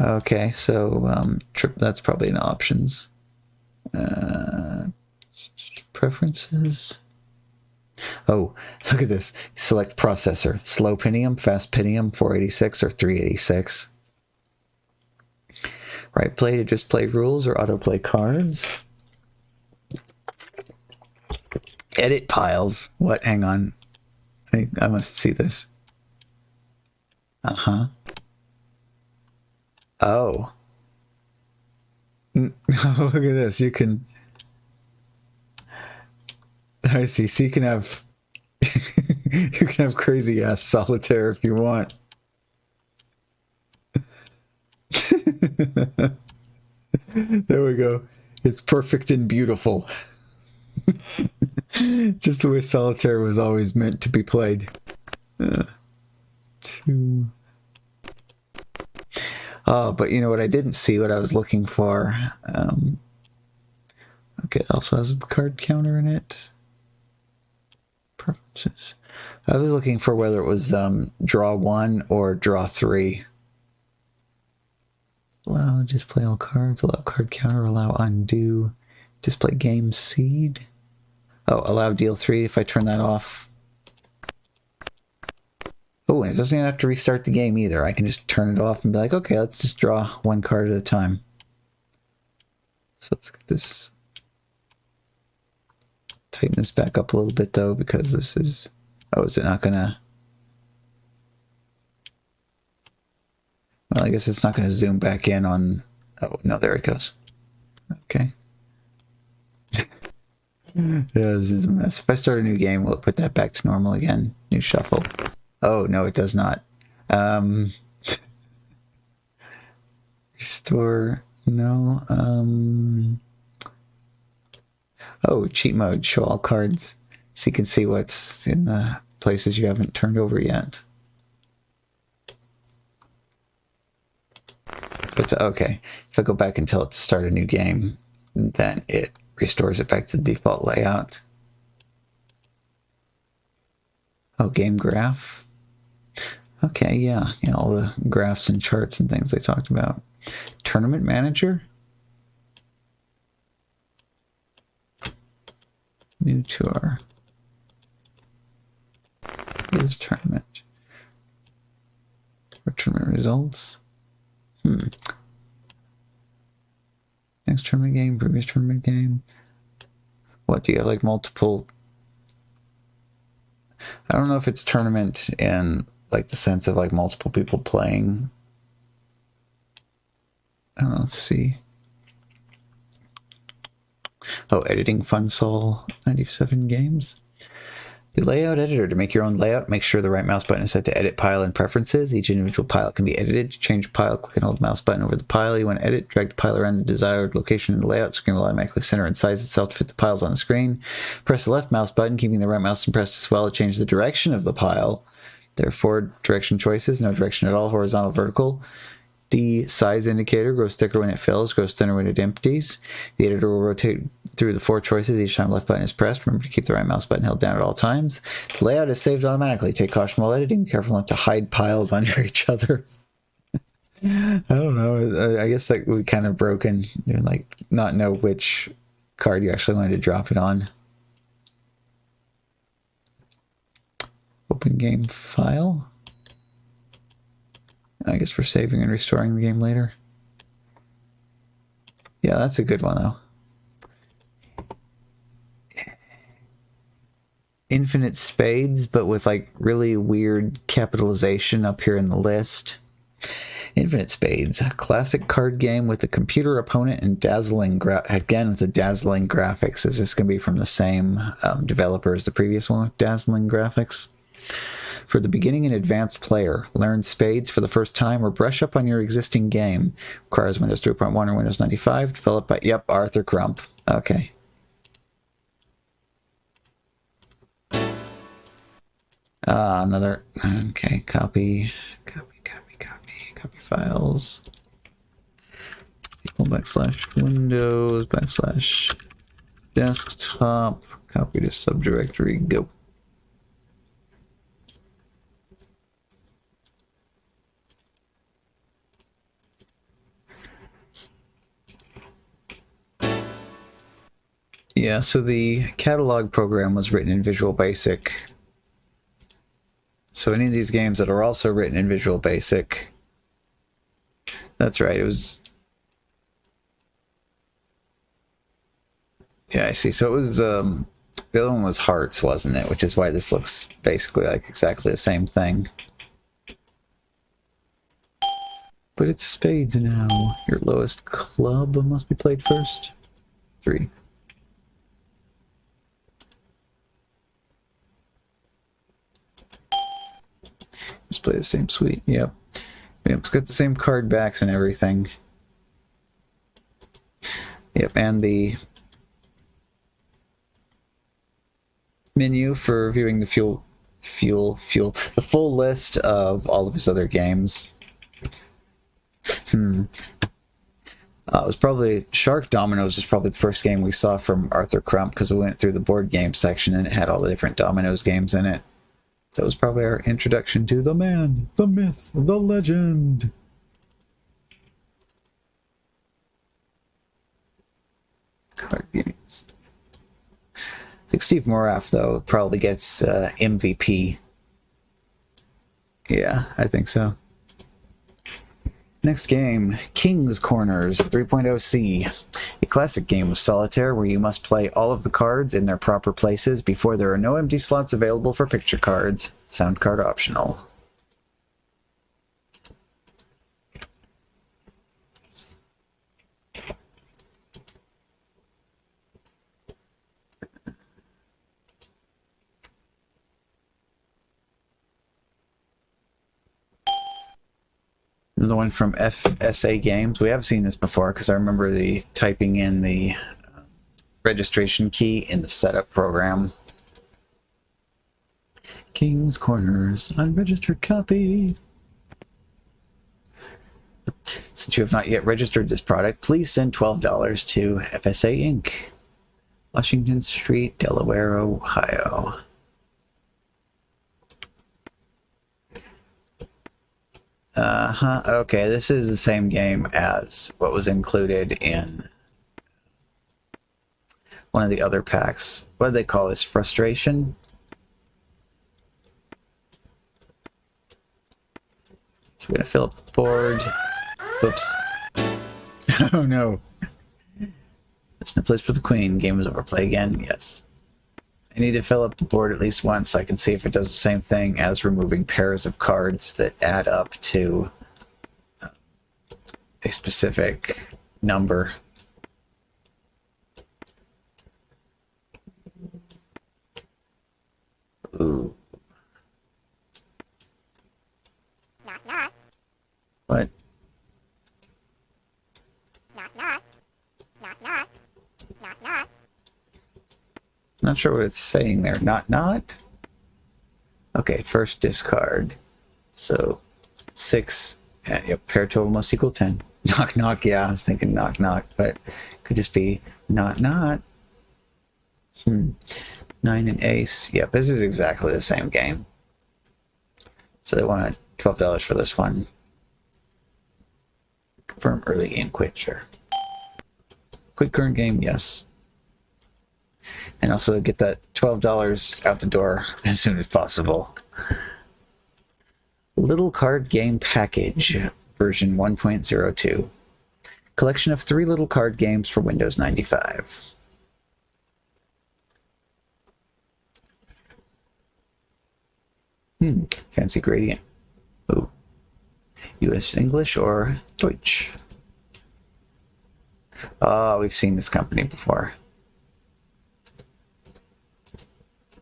[SPEAKER 1] Okay, so that's probably in options. Preferences. Oh, look at this. Select processor. Slow Pentium, fast Pentium, 486 or 386. Right play to just play rules or autoplay cards. Edit piles. What? Hang on. I must see this. Uh-huh. Oh. Look at this. You can... I see. So you can have... you can have crazy-ass solitaire if you want. There we go. It's perfect and beautiful. Just the way solitaire was always meant to be played. Two. Oh, but you know what? I didn't see what I was looking for. Okay, it also has the card counter in it. Preferences. I was looking for whether it was draw 1 or draw 3. Allow display all cards, allow card counter, allow undo, display game seed. Oh, allow deal 3 if I turn that off. Oh, and it doesn't even have to restart the game either. I can just turn it off and be like, okay, let's just draw 1 card at a time. So let's get this. Tighten this back up a little bit though, because this is. Oh, is it not gonna? Well, I guess it's not gonna zoom back in on. Oh no, there it goes. Okay. Yeah, this is a mess. If I start a new game, will it put that back to normal again? New shuffle. Oh, no, it does not. Restore. No. Oh, cheat mode. Show all cards. So you can see what's in the places you haven't turned over yet. But okay. If I go back and tell it to start a new game, then it restores it back to the default layout. Oh, game graph. Okay, yeah, all the graphs and charts and things they talked about. Tournament manager. New tour. This tournament. Or tournament results. Next tournament game, previous tournament game. What, do you have like multiple? I don't know if it's tournament in like the sense of like multiple people playing. I don't know, let's see. Oh, editing Funsol 97 games. The layout editor. To make your own layout, make sure the right mouse button is set to edit pile and preferences. Each individual pile can be edited. To change pile, click and hold the mouse button over the pile you want to edit. Drag the pile around the desired location in the layout. The screen will automatically center and size itself to fit the piles on the screen. Press the left mouse button, keeping the right mouse pressed as well to change the direction of the pile. There are 4 direction choices. No direction at all. Horizontal, vertical. D size indicator, grows thicker when it fills, grows thinner when it empties. The editor will rotate through the 4 choices each time left button is pressed. Remember to keep the right mouse button held down at all times. The layout is saved automatically. Take caution while editing. Be careful not to hide piles under each other. I don't know. I guess that would be kind of broken. You know, like not know which card you actually wanted to drop it on. Open game file. I guess for saving and restoring the game later. Yeah, that's a good one, though. Infinite Spades, but with like really weird capitalization up here in the list. Infinite Spades, a classic card game with a computer opponent and dazzling again with the dazzling graphics. Is this going to be from the same developer as the previous one with dazzling graphics? For the beginning and advanced player, learn Spades for the first time or brush up on your existing game. Requires Windows 3.1 or Windows 95. Developed by, yep, Arthur Crump. Okay. Another, okay, copy files. Equal /Windows /desktop. Copy to subdirectory, go. Yeah, so the catalog program was written in Visual Basic. So any of these games that are also written in Visual Basic, that's right, it was... Yeah, I see. So it was, the other one was Hearts, wasn't it? Which is why this looks basically like exactly the same thing. But it's Spades now. Your lowest club must be played first. 3. Just play the same suite. Yep. It's got the same card backs and everything. Yep, and the menu for viewing the the full list of all of his other games. It was probably Shark Dominoes was probably the first game we saw from Arthur Crump, because we went through the board game section and it had all the different Dominoes games in it. So it was probably our introduction to the man, the myth, the legend. Card games. I think Steve Moraff, though, probably gets MVP. Yeah, I think so. Next game, King's Corners 3.0C. A classic game of solitaire where you must play all of the cards in their proper places before there are no empty slots available for picture cards. Sound card optional. The one from FSA Games. We have seen this before because I remember the typing in the registration key in the setup program. King's Corners, unregistered copy. Since you have not yet registered this product, please send $12 to FSA Inc., Washington Street, Delaware, Ohio. Okay, this is the same game as what was included in one of the other packs. What do they call this? Frustration? So we're going to fill up the board. Oops. Oh no. There's no place for the queen. Game is over. Play again? Yes. I need to fill up the board at least once so I can see if it does the same thing as removing pairs of cards that add up to a specific number. Ooh. What? Not sure what it's saying there. Not? Okay, first discard. So 6, yep, pair total must equal 10. Knock knock, yeah, I was thinking knock knock, but it could just be not. 9 and ace. Yep, this is exactly the same game. So they want $12 for this one. Confirm early game quit, sure. Quit current game, yes. And also get that $12 out the door as soon as possible. Little Card Game Package, version 1.02. Collection of 3 little card games for Windows 95. Fancy gradient. Ooh. US English or Deutsch? Oh, we've seen this company before.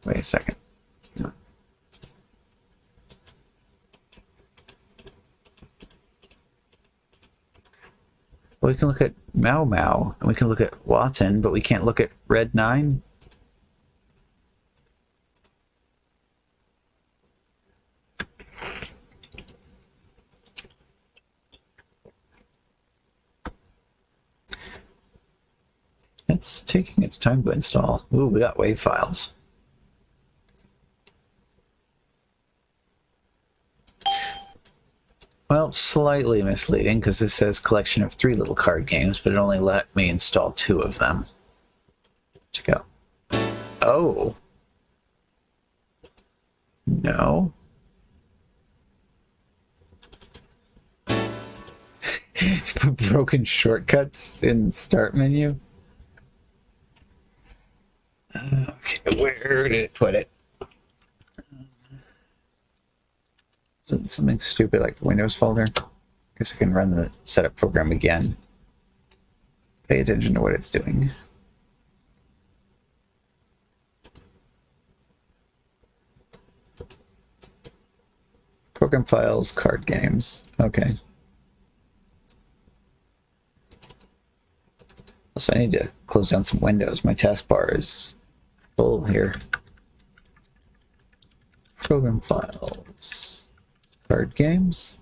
[SPEAKER 1] Wait a second. Well, we can look at Mau Mau, and we can look at Watan, but we can't look at Red 9? It's taking its time to install. Ooh, we got WAV files. Well, slightly misleading because this says collection of 3 little card games, but it only let me install 2 of them. Check out. Oh. No. Broken shortcuts in start menu. Okay, where did it put it? Something stupid like the Windows folder. I guess I can run the setup program again. Pay attention to what it's doing. Program files, card games. Okay. So I need to close down some windows. My taskbar is full here. Program files. Card games.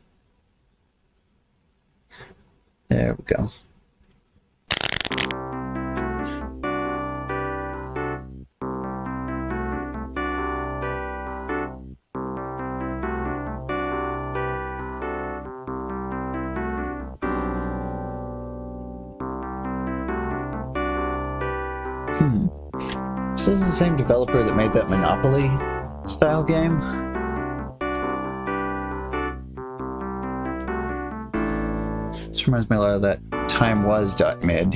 [SPEAKER 1] There we go. This is the same developer that made that Monopoly style game. This reminds me a lot of that time was.mid.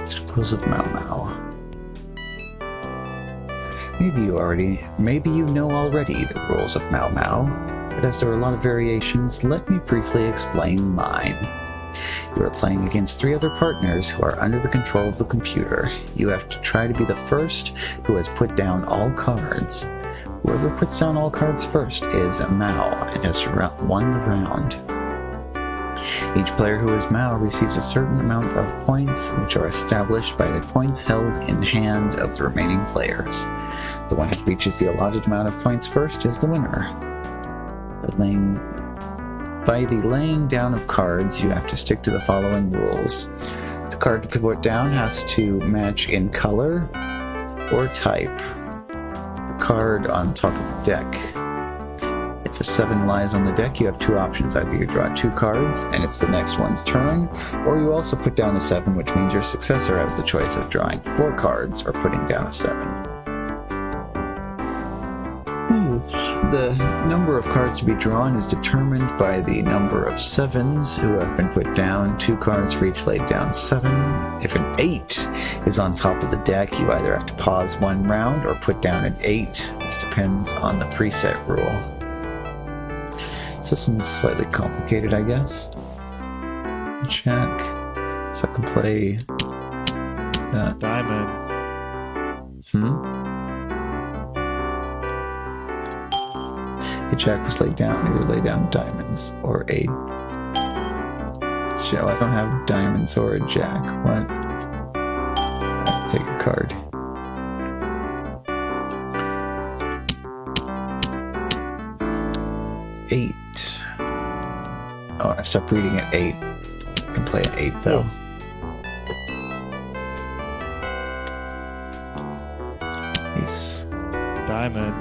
[SPEAKER 1] Explosive Mau Mau. Maybe you know already the rules of Mau Mau. But as there are a lot of variations, let me briefly explain mine. You are playing against 3 other partners who are under the control of the computer. You have to try to be the first who has put down all cards. Whoever puts down all cards first is a Mao and has won the round. Each player who is Mao receives a certain amount of points, which are established by the points held in hand of the remaining players. The one who reaches the allotted amount of points first is the winner. By the laying down of cards, you have to stick to the following rules. The card to be put down has to match in color or type the card on top of the deck. If a 7 lies on the deck, you have 2 options. Either you draw 2 cards and it's the next one's turn, or you also put down a 7, which means your successor has the choice of drawing 4 cards or putting down a 7. The number of cards to be drawn is determined by the number of 7s who have been put down, 2 cards for each laid down 7. If an 8 is on top of the deck, you either have to pause 1 round or put down an 8. This depends on the preset rule. This one's slightly complicated, I guess. Jack. So I can play that.
[SPEAKER 9] Diamond.
[SPEAKER 1] A jack was laid down, either lay down diamonds or a show. I don't have diamonds or a jack. What? I'll take a card. Eight. Oh, and I stopped reading at 8. I can play at 8 though. Ace.
[SPEAKER 9] Diamond.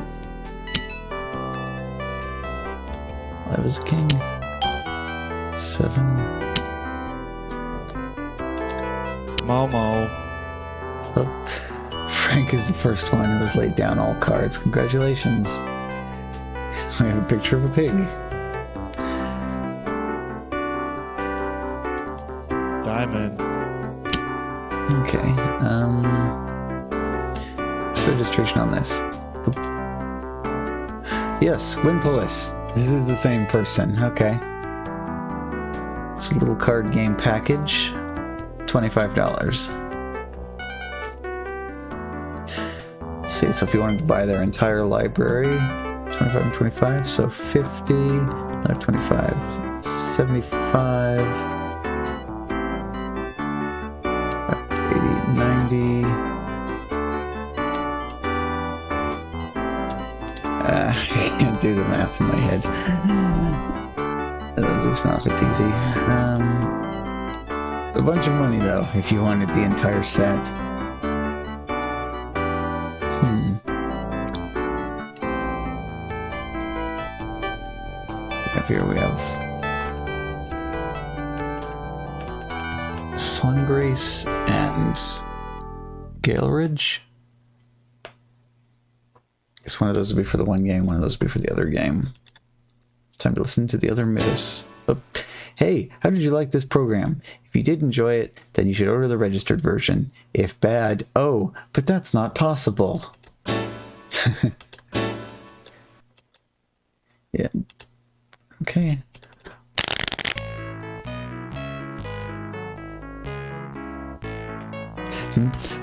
[SPEAKER 1] I was a king. 7.
[SPEAKER 9] Momo.
[SPEAKER 1] Oh, Frank is the first one who has laid down all cards. Congratulations. We have a picture of a pig.
[SPEAKER 9] Diamond.
[SPEAKER 1] Okay, registration on this. Oop. Yes, Winpolis. This is the same person. Okay. It's a little card game package. $25. Let's see, so if you wanted to buy their entire library, 25 and 25, so 50, another 25, 75, 80, 90. I can't do the math in my head. At least not if it's easy. A bunch of money though, if you wanted the entire set. Up here we have Sungrace and Galeridge. I guess one of those would be for the one game, one of those would be for the other game. It's time to listen to the other myths. Oh, hey, how did you like this program? If you did enjoy it, then you should order the registered version. If bad, oh, but that's not possible. Yeah. Okay.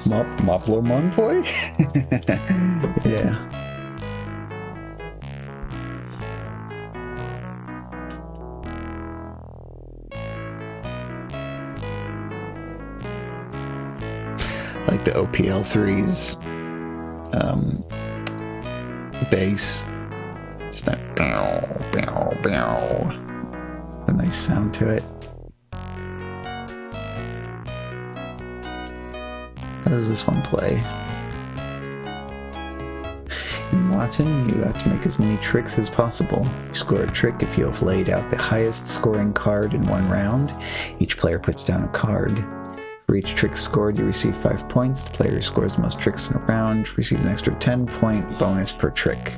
[SPEAKER 1] Moplo Monpoy? Yeah. like the OPL3's bass. Just that bow, bow, bow. It's a nice sound to it. How does this one play? In Watson, you have to make as many tricks as possible. You score a trick if you have laid out the highest scoring card in one round. Each player puts down a card. For each trick scored, you receive 5 points. The player who scores the most tricks in a round receives an extra 10-point bonus per trick.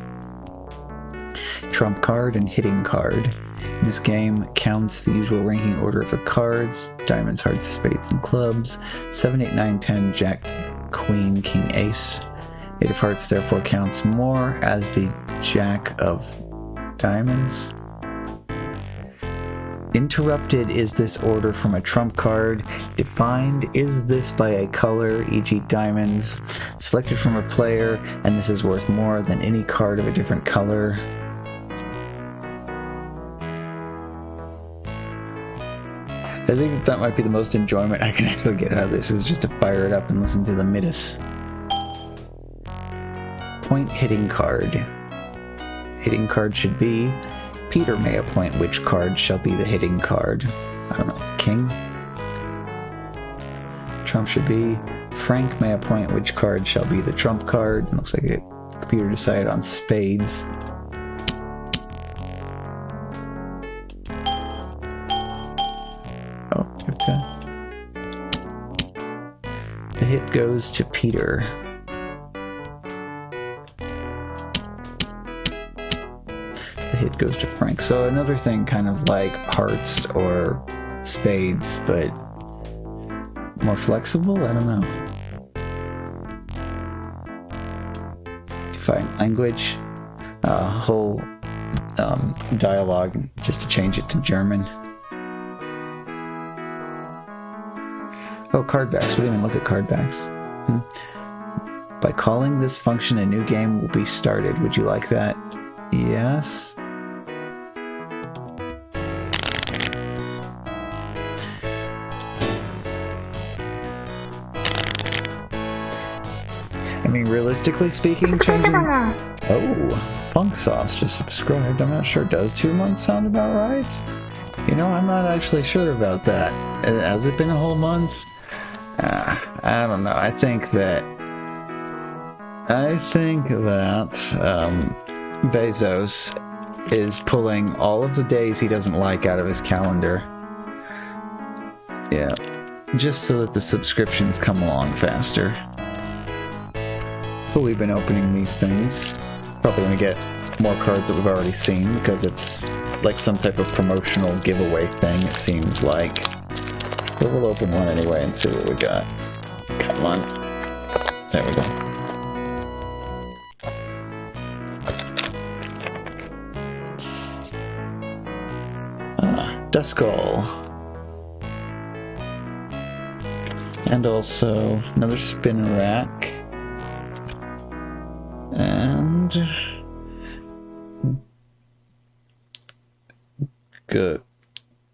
[SPEAKER 1] Trump card and hitting card. In this game, counts the usual ranking order of the cards: diamonds, hearts, spades, and clubs. 7, 8, 9, 10, jack, queen, king, ace. 8 of hearts therefore counts more as the jack of diamonds. Interrupted is this order from a trump card. Defined is this by a color, e.g. diamonds, selected from a player, and this is worth more than any card of a different color. I think that might be the most enjoyment I can actually get out of this, is just to fire it up and listen to the Midas. Point hitting card. Hitting card should be: Peter may appoint which card shall be the hitting card. I don't know, king? Trump should be: Frank may appoint which card shall be the trump card. It looks like the computer decided on spades. Oh, you have to... The hit goes to Peter. The hit goes to Frank. So another thing kind of like hearts or spades, but more flexible? I don't know. Define language. Whole dialogue just to change it to German. Oh, card backs. We didn't even look at card backs. By calling this function, a new game will be started. Would you like that? Yes. I mean, realistically speaking, changing... Oh, Funk Sauce just subscribed. I'm not sure. Does 2 months sound about right? You know, I'm not actually sure about that. Has it been a whole month? I don't know. I think that Bezos is pulling all of the days he doesn't like out of his calendar. Yeah. Just so that the subscriptions come along faster. But we've been opening these things. Probably going to get more cards that we've already seen, because it's like some type of promotional giveaway thing, it seems like. But we'll open one anyway and see what we got. Come on. There we go. Duskull. And also another spin rack. And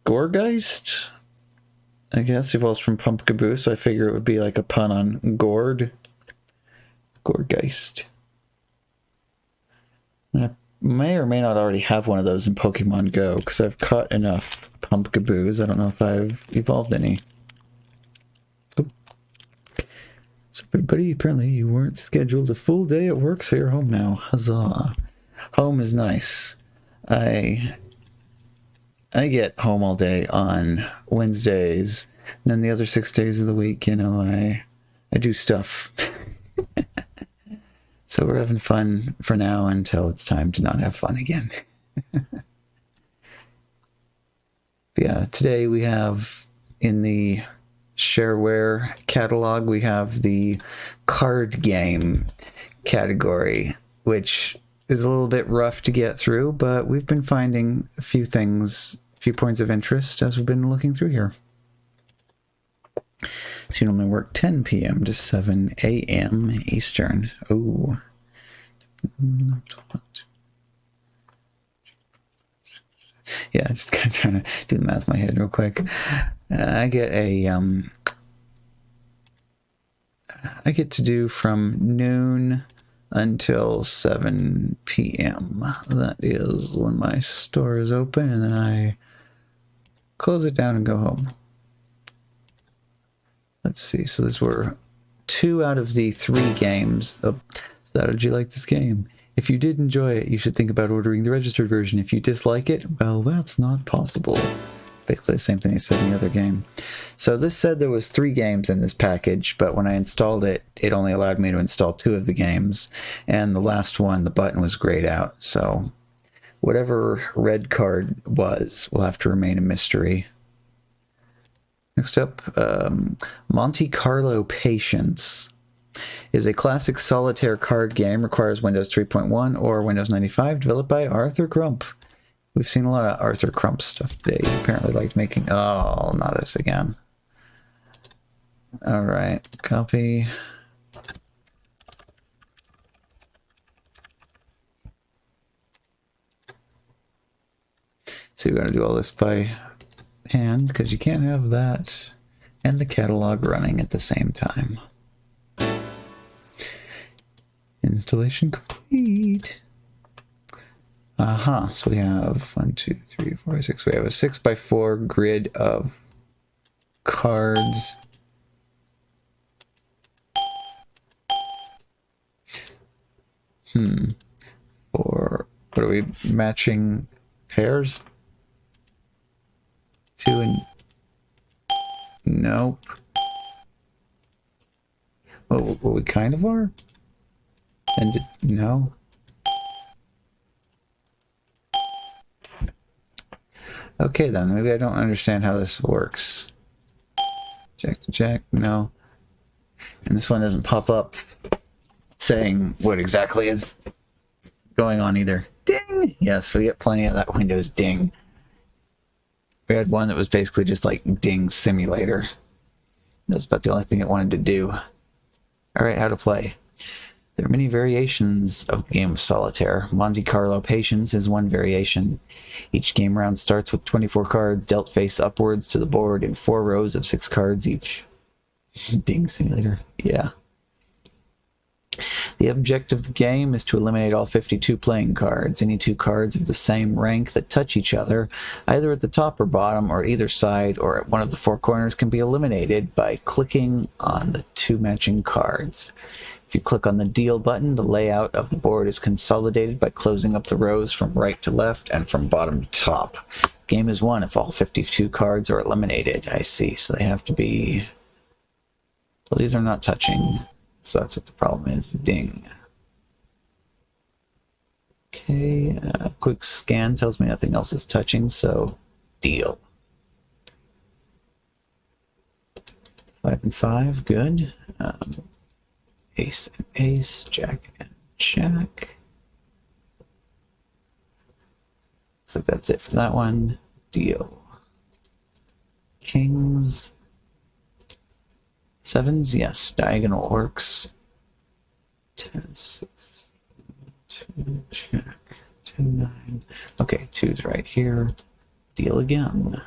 [SPEAKER 1] Gorgeist, I guess, evolves from Pumpkaboo, so I figure it would be like a pun on gourd. Gorgeist. I may or may not already have one of those in Pokemon Go, because I've caught enough Pumpkaboos. I don't know if I've evolved any. So everybody, apparently you weren't scheduled a full day at work, so you're home now. Huzzah. Home is nice. I get home all day on Wednesdays, and then the other 6 days of the week, you know, I do stuff. So we're having fun for now until it's time to not have fun again. Yeah, today we have in the shareware catalog, we have the card game category, which is a little bit rough to get through, but we've been finding a few things, a few points of interest as we've been looking through here. So you normally work 10 p.m. to 7 a.m. Eastern. Oh. Yeah, just kind of trying to do the math in my head real quick. I get I get to do from noon until 7 p.m. That is when my store is open, and then I close it down and go home. Let's see, so these were 2 out of the 3 games. Oh, so how did you like this game? If you did enjoy it, you should think about ordering the registered version. If you dislike it, well, that's not possible. Basically the same thing I said in the other game. So this said there was 3 games in this package, but when I installed it, it only allowed me to install 2 of the games, and the last one, the button was grayed out. So whatever red card was will have to remain a mystery. Next up, Monte Carlo Patience is a classic solitaire card game, requires Windows 3.1 or Windows 95, developed by Arthur Crump. We've seen a lot of Arthur Crump stuff. They apparently liked making... Oh, not this again. Alright, copy. So we're going to do all this by hand, because you can't have that and the catalog running at the same time. Installation complete. So we have 1, 2, 3, 4, 6. We have a 6x4 grid of cards. For what are we matching pairs? 2 and nope. Well, we kind of are. And no. Okay then, maybe I don't understand how this works. Jack to jack, no. And this one doesn't pop up saying what exactly is going on either. Ding! Yes, we get plenty of that Windows ding. We had one that was basically just like ding simulator. That's about the only thing it wanted to do. Alright, how to play. There are many variations of the game of solitaire. Monte Carlo Patience is one variation. Each game round starts with 24 cards dealt face upwards to the board in 4 rows of 6 cards each. Ding simulator. Yeah. The objective of the game is to eliminate all 52 playing cards. Any 2 cards of the same rank that touch each other, either at the top or bottom, or either side, or at one of the 4 corners, can be eliminated by clicking on the 2 matching cards. If you click on the deal button, the layout of the board is consolidated by closing up the rows from right to left and from bottom to top. The game is won if all 52 cards are eliminated. I see, so they have to be... Well, these are not touching, so that's what the problem is. Ding. Okay, quick scan tells me nothing else is touching, so deal. 5 and 5, good. Ace and ace, jack and jack. So that's it for that one. Deal. Kings. 7s, yes, diagonal works. 10, 6, 2, jack, 10, 9. Okay, 2's right here. Deal again.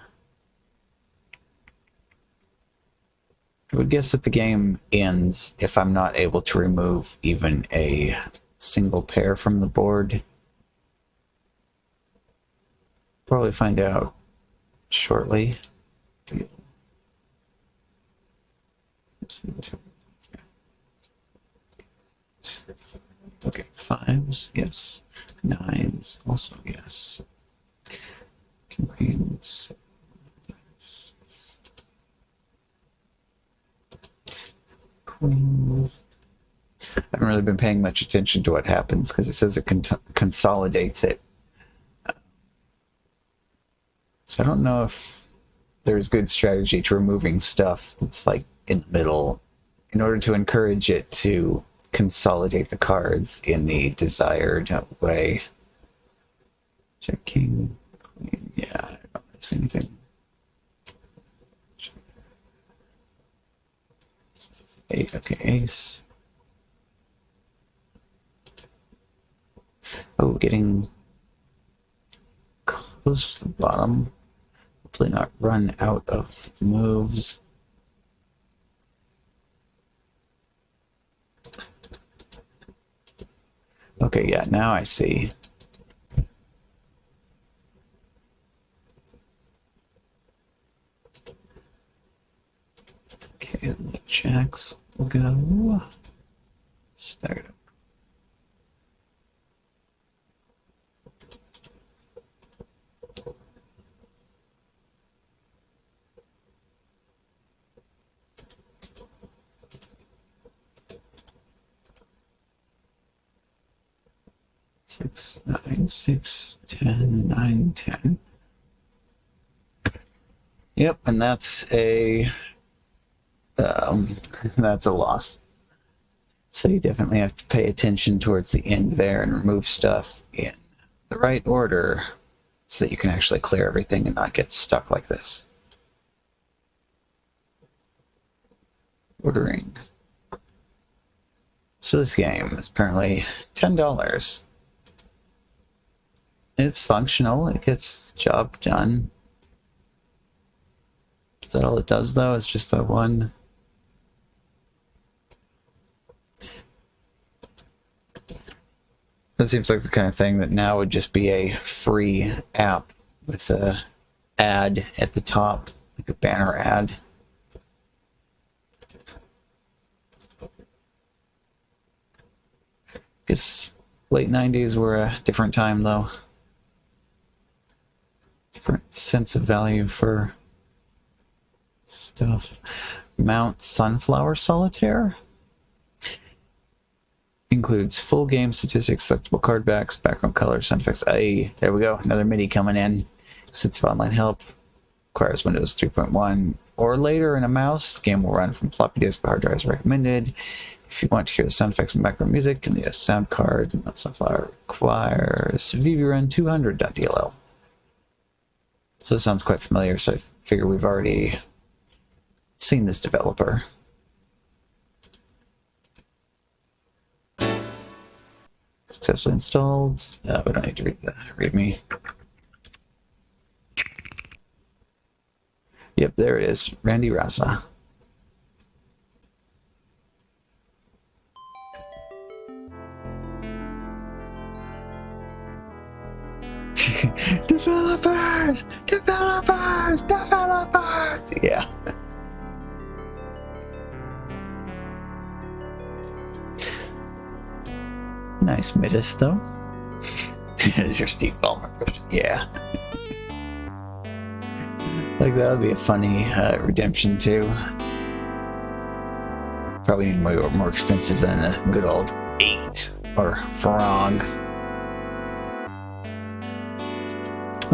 [SPEAKER 1] I would guess that the game ends if I'm not able to remove even a single pair from the board. Probably find out shortly. Deal. Okay, 5s, yes. 9s, also yes. Queens. Queens. I haven't really been paying much attention to what happens because it says it consolidates it. So I don't know if there's good strategy to removing stuff that's like in the middle in order to encourage it to consolidate the cards in the desired way. Check king, queen, yeah, I don't see anything. Okay, ace. Oh, getting close to the bottom. Hopefully not run out of moves. Okay, yeah, now I see. Okay, the jacks will go. Start up. Six, 9, 6, 10, 9, 10. Yep, and that's a that's a loss. So you definitely have to pay attention towards the end there and remove stuff in the right order so that you can actually clear everything and not get stuck like this. Ordering. So this game is apparently $10. It's functional, it gets the job done. Is that all it does though? It's just that one. That seems like the kind of thing that now would just be a free app with a ad at the top, like a banner ad. Guess late 90s were a different time though. Different sense of value for stuff. Mount Sunflower Solitaire includes full game statistics, selectable card backs, background colors, sound effects. Hey, there we go. Another MIDI coming in. Sets of online help. Requires Windows 3.1 or later in a mouse. The game will run from floppy disk, but hard drive is recommended. If you want to hear the sound effects and background music, you need a sound card. Mount Sunflower requires VBRun200.dll. So this sounds quite familiar, so I figure we've already seen this developer. Successfully installed. We don't need to read the README. Yep, there it is. Randy Rasa. Developers! Developers! Developers! Yeah. Nice Midas, though. There's your Steve Ballmer version. Yeah. Like, that would be a funny redemption, too. Probably more expensive than a good old 8 or Frog.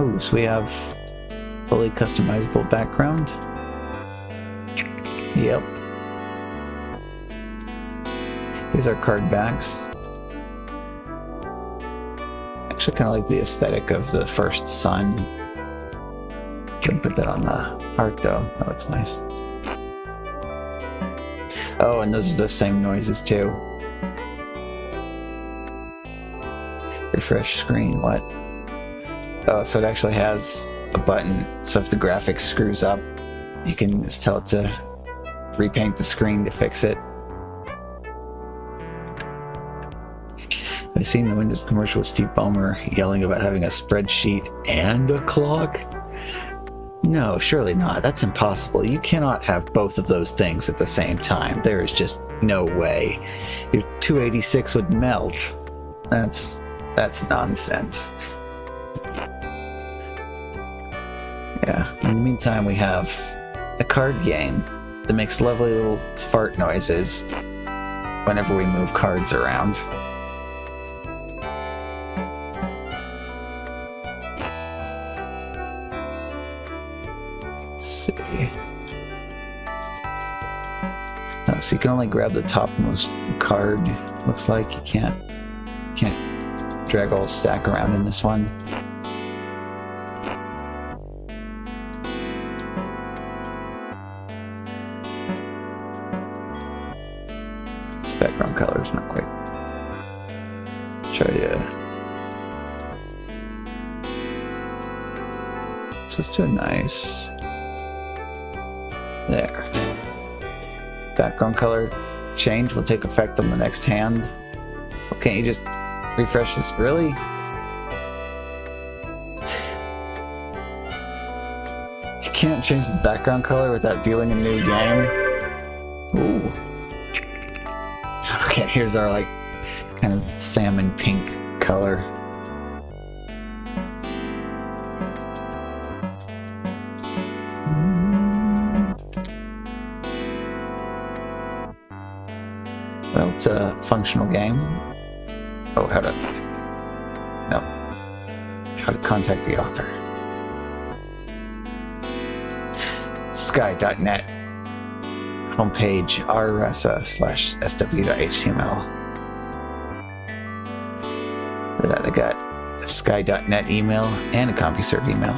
[SPEAKER 1] Oh, so we have fully customizable background. Yep. Here's our card backs. Actually kind of like the aesthetic of the first Sun. Couldn't put that on the heart though. That looks nice. Oh, and those are the same noises too. Refresh screen, what? Oh, so it actually has a button, so if the graphics screws up, you can just tell it to repaint the screen to fix it. I've seen the Windows commercial with Steve Ballmer yelling about having a spreadsheet and a clock. No, surely not. That's impossible. You cannot have both of those things at the same time. There is just no way. Your 286 would melt. That's nonsense. Yeah, in the meantime we have a card game that makes lovely little fart noises whenever we move cards around. Let's see. Oh, so you can only grab the topmost card. Looks like you can't drag a whole stack around in this one. Background colors, not quite. Let's try to just do a nice there. Background color change will take effect on the next hand. Well, can't you just refresh this. Really? You can't change the background color without dealing a new game? Ooh. Okay, here's our, like, kind of salmon pink color. Well, it's a functional game. Oh, how to contact the author. Sky.net homepage rs/sw.html. They got a sky.net email and a CompuServe email.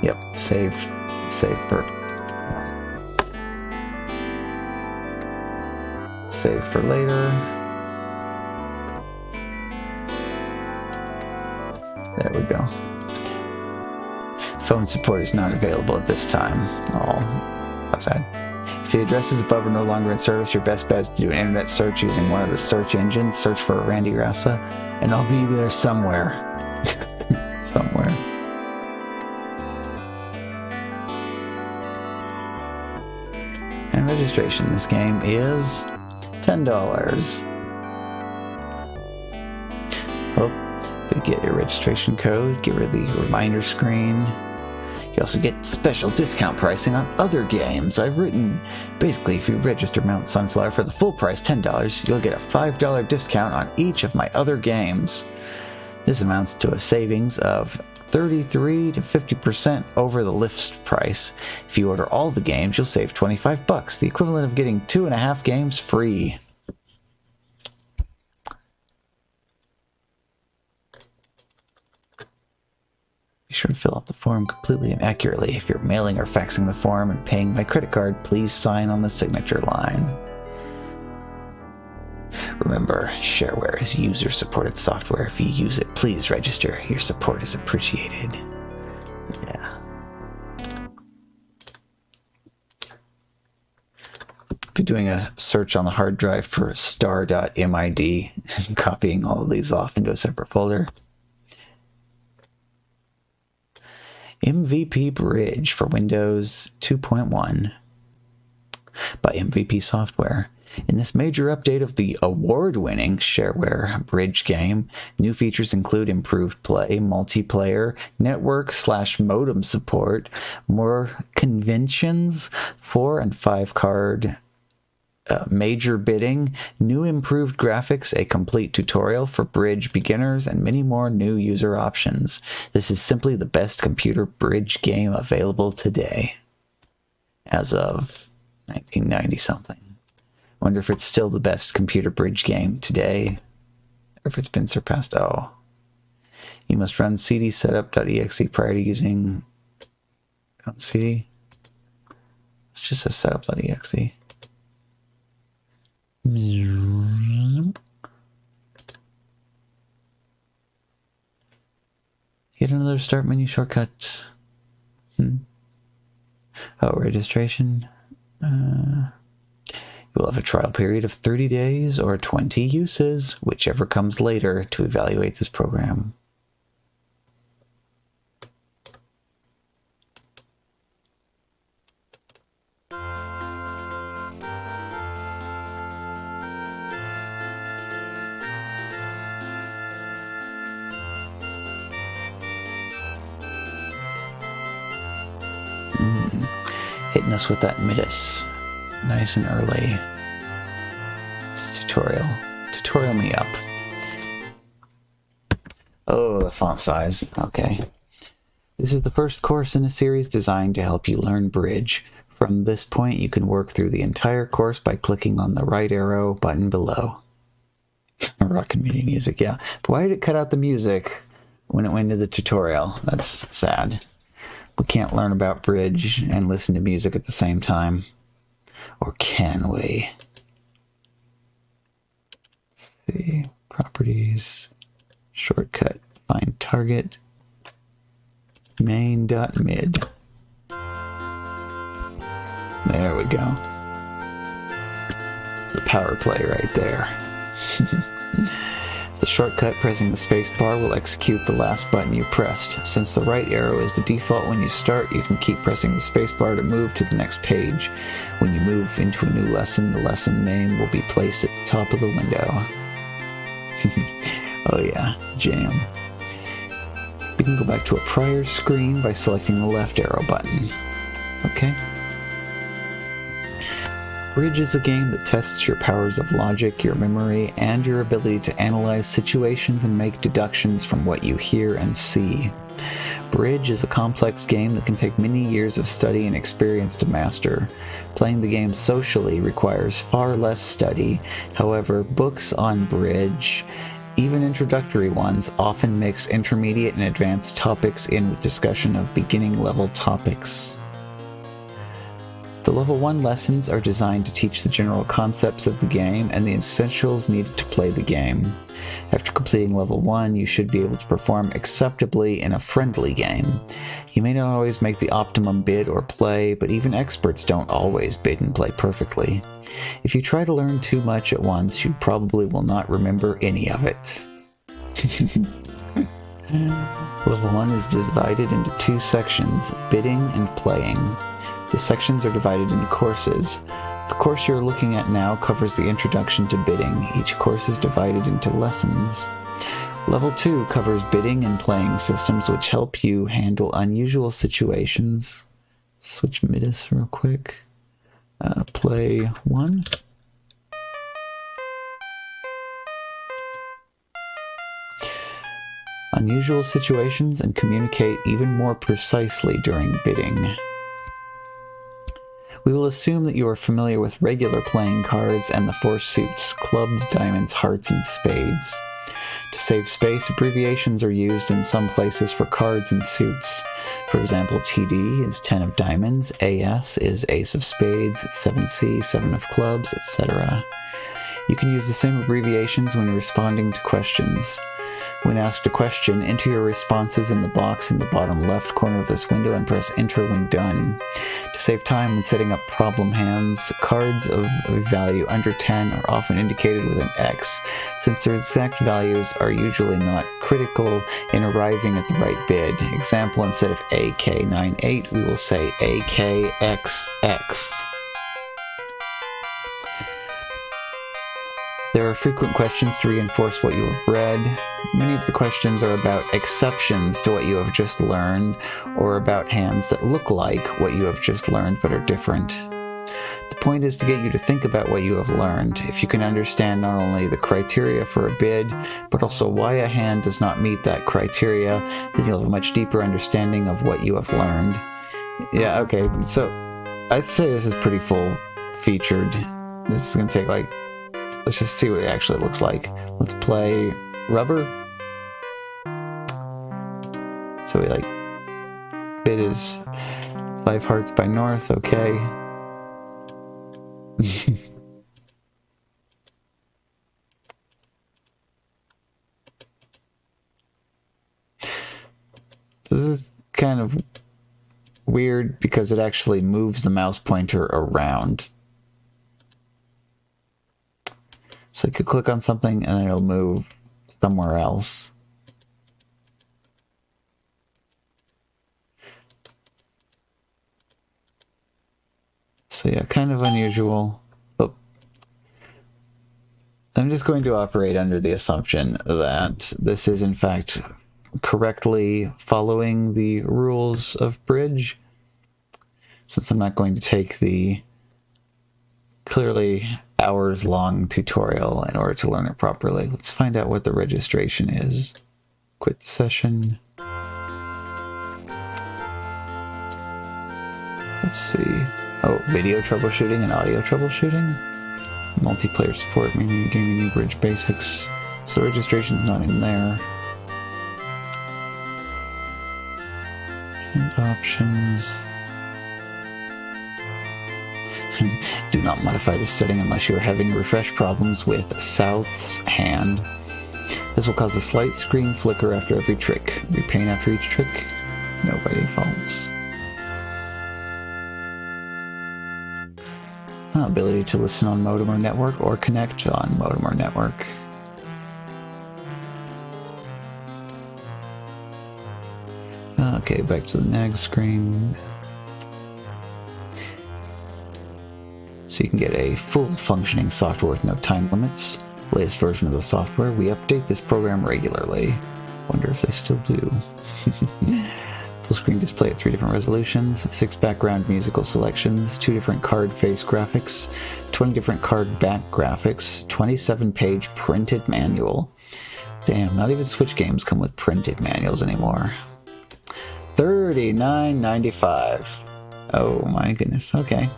[SPEAKER 1] Yep, save for later. There we go. Phone support is not available at this time. Oh, how's that? If the addresses above are no longer in service, your best bet is to do an internet search using one of the search engines. Search for Randy Rassa, and I'll be there somewhere. Somewhere. And registration. This game is $10. Oh, you get your registration code, get rid of the reminder screen. You also get special discount pricing on other games I've written. Basically, if you register Mount Sunflower for the full price, $10, you'll get a $5 discount on each of my other games. This amounts to a savings of 33 to 50% over the list price. If you order all the games, you'll save $25, the equivalent of getting 2.5 games free. Be sure to fill out the form completely and accurately. If you're mailing or faxing the form and paying by credit card, please sign on the signature line. Remember, shareware is user-supported software. If you use it, please register. Your support is appreciated. Yeah. Be doing a search on the hard drive for star.mid and copying all of these off into a separate folder. MVP Bridge for Windows 2.1 by MVP Software. In this major update of the award-winning shareware Bridge game, new features include improved play, multiplayer, network/modem support, more conventions, 4 and 5 card major bidding, new improved graphics, a complete tutorial for Bridge beginners, and many more new user options. This is simply the best computer Bridge game available today. As of 1990-something. Wonder if it's still the best computer Bridge game today, or if it's been surpassed. Oh. You must run cdsetup.exe prior to using CD. It's just a setup.exe. Yet another start menu shortcut. Oh, registration. You will have a trial period of 30 days or 20 uses, whichever comes later, to evaluate this program. Hitting us with that Midas. Nice and early. This tutorial. Tutorial me up. Oh, the font size. Okay. This is the first course in a series designed to help you learn Bridge. From this point, you can work through the entire course by clicking on the right arrow button below. Rockin' MIDI music, yeah. But why did it cut out the music when it went into the tutorial? That's sad. We can't learn about Bridge and listen to music at the same time. Or can we? Let's see. Properties. Shortcut. Find target. Main.mid. There we go. The power play right there. The shortcut, pressing the space bar, will execute the last button you pressed. Since the right arrow is the default when you start, you can keep pressing the space bar to move to the next page. When you move into a new lesson, the lesson name will be placed at the top of the window. Oh yeah, jam. You can go back to a prior screen by selecting the left arrow button. Okay. Bridge is a game that tests your powers of logic, your memory, and your ability to analyze situations and make deductions from what you hear and see. Bridge is a complex game that can take many years of study and experience to master. Playing the game socially requires far less study. However, books on Bridge, even introductory ones, often mix intermediate and advanced topics in with discussion of beginning level topics. The Level 1 lessons are designed to teach the general concepts of the game and the essentials needed to play the game. After completing Level 1, you should be able to perform acceptably in a friendly game. You may not always make the optimum bid or play, but even experts don't always bid and play perfectly. If you try to learn too much at once, you probably will not remember any of it. Level 1 is divided into two sections, bidding and playing. The sections are divided into courses. The course you're looking at now covers the introduction to bidding. Each course is divided into lessons. Level 2 covers bidding and playing systems which help you handle unusual situations. Switch midis real quick. Play 1. Unusual situations and communicate even more precisely during bidding. We will assume that you are familiar with regular playing cards and the four suits: clubs, diamonds, hearts, and spades. To save space, abbreviations are used in some places for cards and suits. For example, TD is 10 of diamonds, AS is ace of spades, 7C, 7 of clubs, etc. You can use the same abbreviations when responding to questions. When asked a question, enter your responses in the box in the bottom left corner of this window and press enter when done. To save time when setting up problem hands, cards of a value under 10 are often indicated with an X, since their exact values are usually not critical in arriving at the right bid. Example, instead of AK98, we will say AKXX. There are frequent questions to reinforce what you have read. Many of the questions are about exceptions to what you have just learned, or about hands that look like what you have just learned but are different. The point is to get you to think about what you have learned. If you can understand not only the criteria for a bid, but also why a hand does not meet that criteria, then you'll have a much deeper understanding of what you have learned. Yeah, okay, so I'd say this is pretty full-featured. This is going to take like... Let's just see what it actually looks like. Let's play rubber. So we like, bid is 5 hearts by north, okay. This is kind of weird because it actually moves the mouse pointer around. So you could click on something and then it'll move somewhere else. So yeah, kind of unusual. But I'm just going to operate under the assumption that this is in fact correctly following the rules of Bridge, since I'm not going to take the clearly hours-long tutorial in order to learn it properly. Let's find out what the registration is. Quit the session. Let's see. Oh, video troubleshooting and audio troubleshooting. Multiplayer support, meaning gaming new Bridge basics. So the registration's not in there. And options. Do not modify this setting unless you are having refresh problems with South's hand. This will cause a slight screen flicker after every trick. Repaint after each trick. No by default. Ability to listen on modem or network or connect on modem or network. Okay, back to the nag screen. So you can get a full functioning software with no time limits. Latest version of the software. We update this program regularly. Wonder if they still do. Full screen display at 3 different resolutions, 6 background musical selections, 2 different card face graphics, 20 different card back graphics, 27-page printed manual. Damn, not even Switch games come with printed manuals anymore. $39.95. Oh my goodness, okay.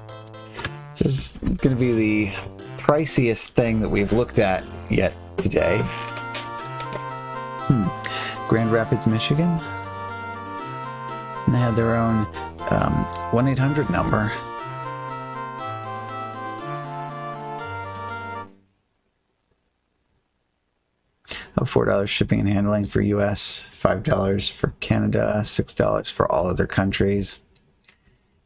[SPEAKER 1] This is going to be the priciest thing that we've looked at yet today. Grand Rapids, Michigan. And they had their own 1-800 number. $4 shipping and handling for US, $5 for Canada, $6 for all other countries.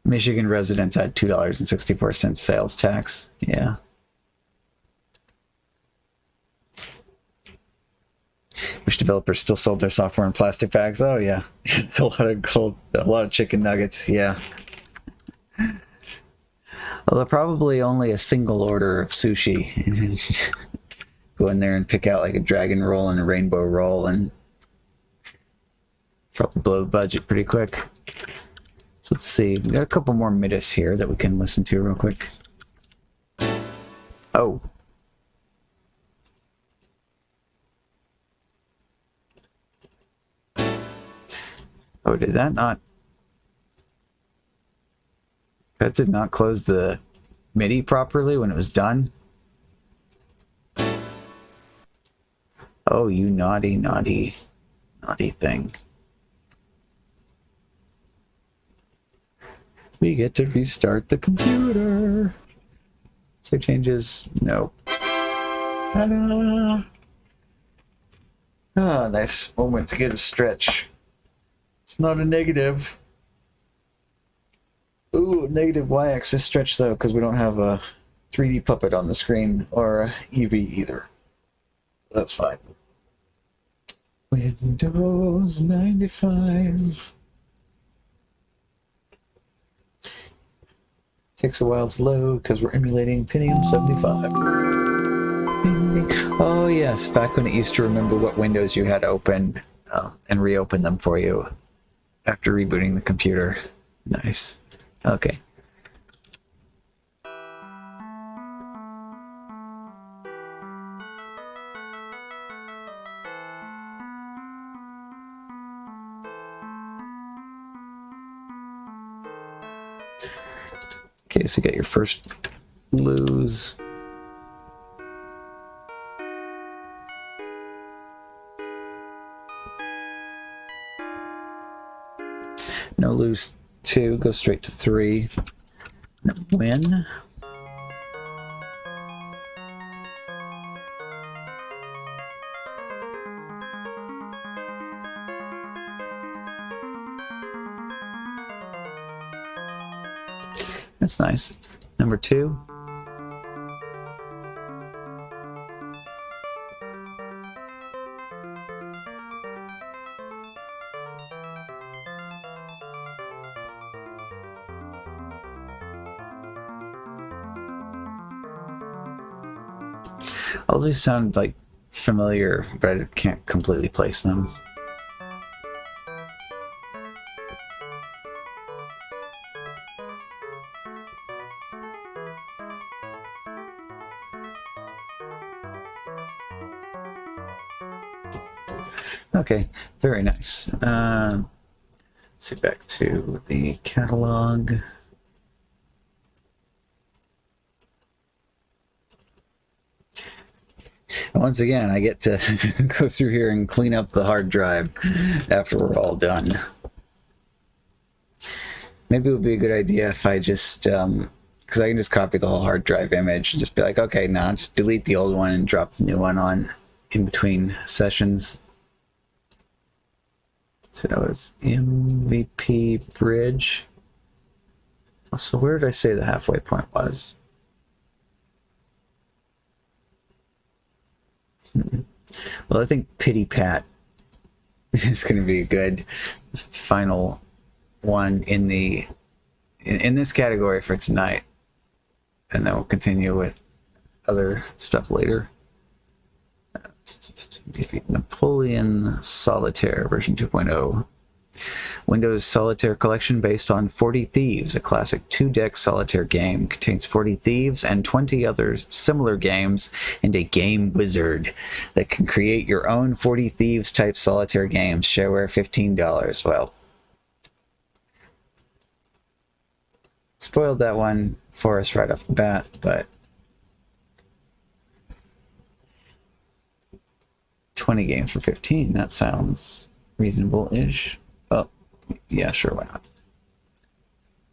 [SPEAKER 1] Michigan residents had $2.64 sales tax. Yeah. Wish developers still sold their software in plastic bags. Oh yeah, it's a lot of gold, a lot of chicken nuggets. Yeah. Although probably only a single order of sushi. Go in there and pick out like a dragon roll and a rainbow roll and probably blow the budget pretty quick. So let's see, we got a couple more midis here that we can listen to real quick. Oh. Oh, did that not? That did not close the MIDI properly when it was done? Oh, you naughty, naughty, naughty thing. We get to restart the computer. Save changes? No. Ta-da! Ah, nice moment to get a stretch. It's not a negative. Ooh, negative y-axis stretch though, because we don't have a 3D puppet on the screen or a Eevee either. That's fine. Windows 95. Takes a while to load because we're emulating Pentium 75. Oh yes, back when it used to remember what windows you had open and reopen them for you after rebooting the computer. Nice. Okay. Okay, so you got your first lose. No lose 2, go straight to 3. No win. That's nice. Number 2. All these sound like familiar, but I can't completely place them. Okay, very nice. Let's see, back to the catalog. Once again, I get to go through here and clean up the hard drive after we're all done. Maybe it would be a good idea if I just, because I can just copy the whole hard drive image and just be like, okay, now just delete the old one and drop the new one on in between sessions. So that was MVP bridge. So where did I say the halfway point was? Well, I think Pity Pat is going to be a good final one in this category for tonight, and then we'll continue with other stuff later. Defeat Napoleon Solitaire version 2.0. Windows Solitaire Collection based on 40 Thieves, a classic 2-deck solitaire game. Contains 40 Thieves and 20 other similar games and a game wizard that can create your own 40 Thieves type solitaire games. Shareware $15. Well, spoiled that one for us right off the bat, but 20 games for 15, that sounds reasonable-ish. Oh, yeah, sure, why not?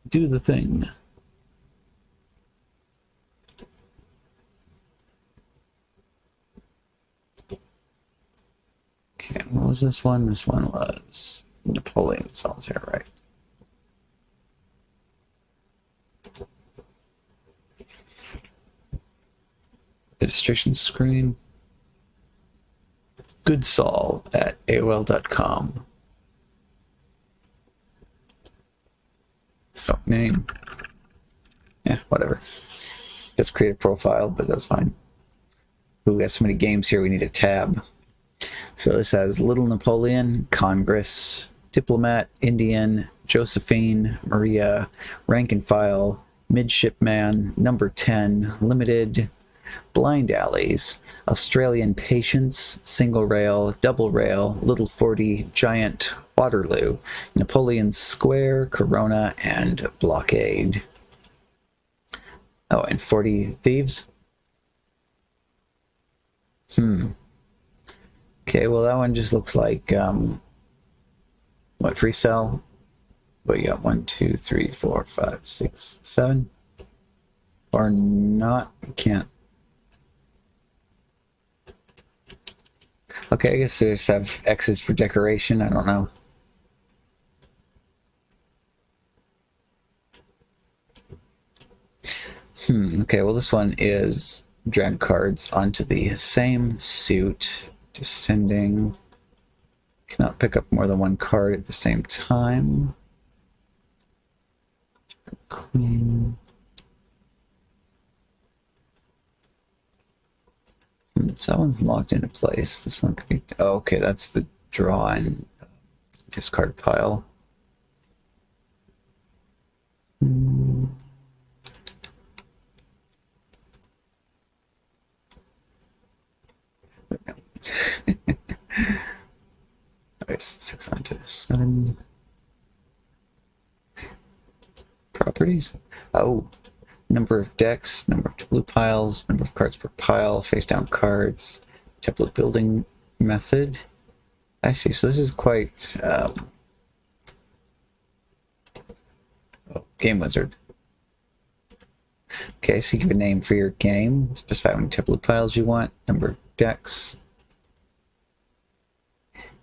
[SPEAKER 1] Do the thing. Okay, what was this one? This one was Napoleon Solitaire, right? Registration screen. Goodsall at AOL.com. Oh, name. Yeah, whatever. Let's create a profile, but that's fine. We got so many games here, we need a tab. So this has Little Napoleon, Congress, Diplomat, Indian, Josephine, Maria, Rank and File, Midshipman, Number 10, Limited, Blind Alleys, Australian Patience, Single Rail, Double Rail, Little 40, Giant, Waterloo, Napoleon Square, Corona, and Blockade. Oh, and 40 Thieves? Okay, well that one just looks like, what, free sell? What, you got 1, 2, 3, 4, 5, 6, 7? Or not? You can't. Okay, I guess they just have X's for decoration. I don't know. Okay, well this one is drag cards onto the same suit. Descending. Cannot pick up more than one card at the same time. Queen. So that one's locked into place. This one could be... Oh, okay, that's the draw and discard pile. Nice. 6 on to 7. Properties. Oh. Number of decks, number of blue piles, number of cards per pile, face down cards, template building method. I see, so this is quite game wizard. Okay, so you give a name for your game, specify how many template piles you want, number of decks.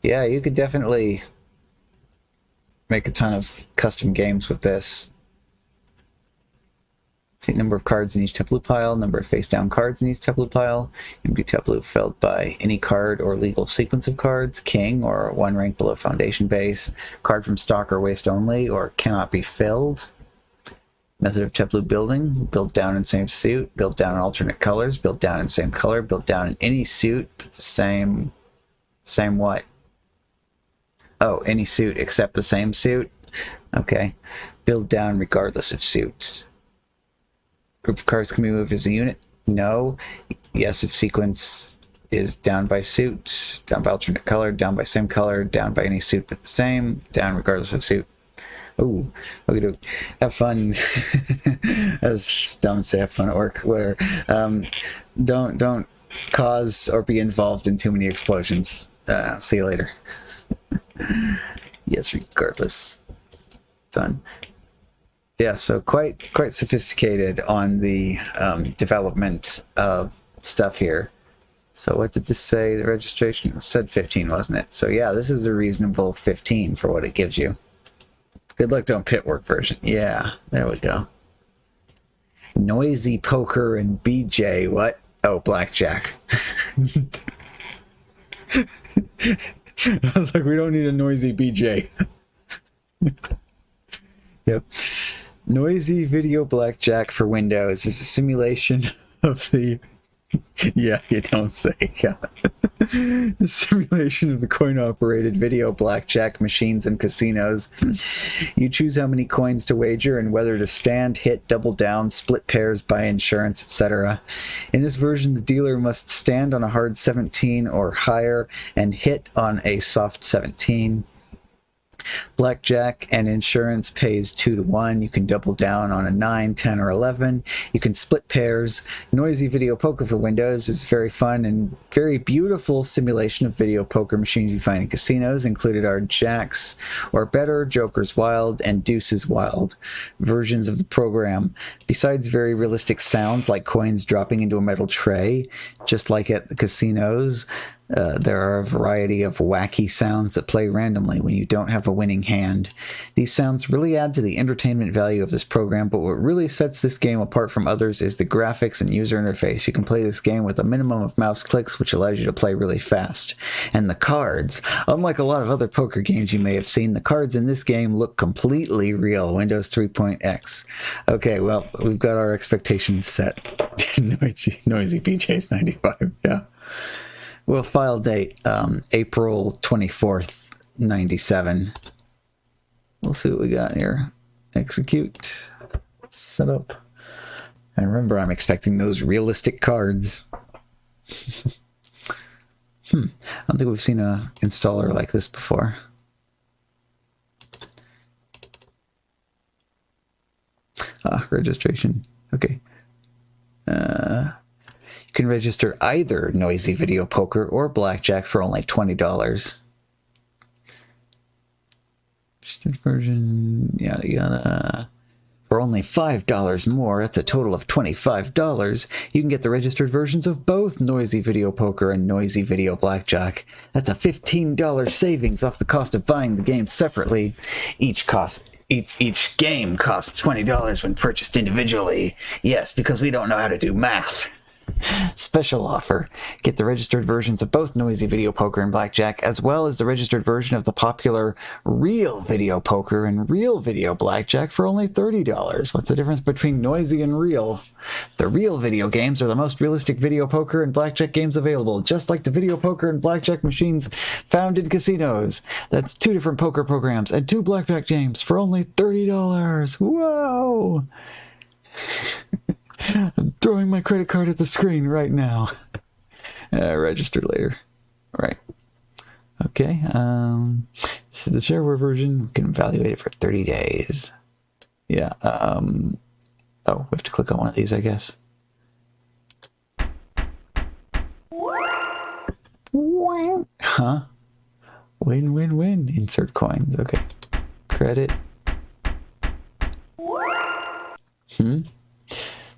[SPEAKER 1] Yeah, you could definitely make a ton of custom games with this. See, number of cards in each template pile, number of face-down cards in each template pile, empty template filled by any card or legal sequence of cards, king or 1 rank below foundation base, card from stock or waste only, or cannot be filled. Method of template building, build down in same suit, build down in alternate colors, build down in same color, build down in any suit, but the same what? Oh, any suit except the same suit? Okay. Build down regardless of suit. Group of cards can be moved as a unit? No. Yes, if sequence is down by suit, down by alternate color, down by same color, down by any suit but the same, down regardless of suit. Ooh, okay, have fun. That's dumb to say have fun at work. Where don't cause or be involved in too many explosions. See you later. Yes, regardless. Done. Yeah, so quite sophisticated on the development of stuff here. So what did this say? The registration said 15, wasn't it? So yeah, this is a reasonable 15 for what it gives you. Good luck doing pit work version. Yeah, there we go. Noisy poker and BJ. What? Oh, blackjack. I was like, we don't need a noisy BJ. Yep. Noisy Video Blackjack for Windows is a simulation of the... Yeah, you don't say. Yeah. The simulation of the coin-operated video blackjack machines and casinos. You choose how many coins to wager and whether to stand, hit, double down, split pairs, buy insurance, etc. In this version, the dealer must stand on a hard 17 or higher and hit on a soft 17. Blackjack and insurance pays 2 to 1. You can double down on a 9, 10, or 11. You can split pairs. Noisy Video Poker for Windows is very fun and very beautiful simulation of video poker machines you find in casinos. Included are Jacks or Better, Joker's Wild, and Deuce's Wild versions of the program. Besides very realistic sounds like coins dropping into a metal tray, just like at the casinos, there are a variety of wacky sounds that play randomly when you don't have a winning hand. These sounds really add to the entertainment value of this program, but what really sets this game apart from others is the graphics and user interface. You can play this game with a minimum of mouse clicks, which allows you to play really fast. And the cards, unlike a lot of other poker games you may have seen, the cards in this game look completely real. Windows 3.x. Okay, well, we've got our expectations set. Noisy BJ's 95, yeah. Well, file date, April 24th, 97. We'll see what we got here. Execute. Set up. And remember, I'm expecting those realistic cards. I don't think we've seen an installer like this before. Registration. Okay. You can register either Noisy Video Poker or Blackjack for only $20. Registered version, yada yada. For only $5 more, that's a total of $25, you can get the registered versions of both Noisy Video Poker and Noisy Video Blackjack. That's a $15 savings off the cost of buying the games separately. Each game costs $20 when purchased individually. Yes, because we don't know how to do math. Special offer. Get the registered versions of both Noisy Video Poker and Blackjack, as well as the registered version of the popular Real Video Poker and Real Video Blackjack for only $30. What's the difference between noisy and real? The real video games are the most realistic video poker and blackjack games available, just like the video poker and blackjack machines found in casinos. That's 2 different poker programs and 2 blackjack games for only $30. Whoa! I'm throwing my credit card at the screen right now. Register later. Right. Okay. This is the shareware version. We can evaluate it for 30 days. Yeah. Oh, we have to click on one of these, I guess. Huh? Win. Insert coins. Okay. Credit.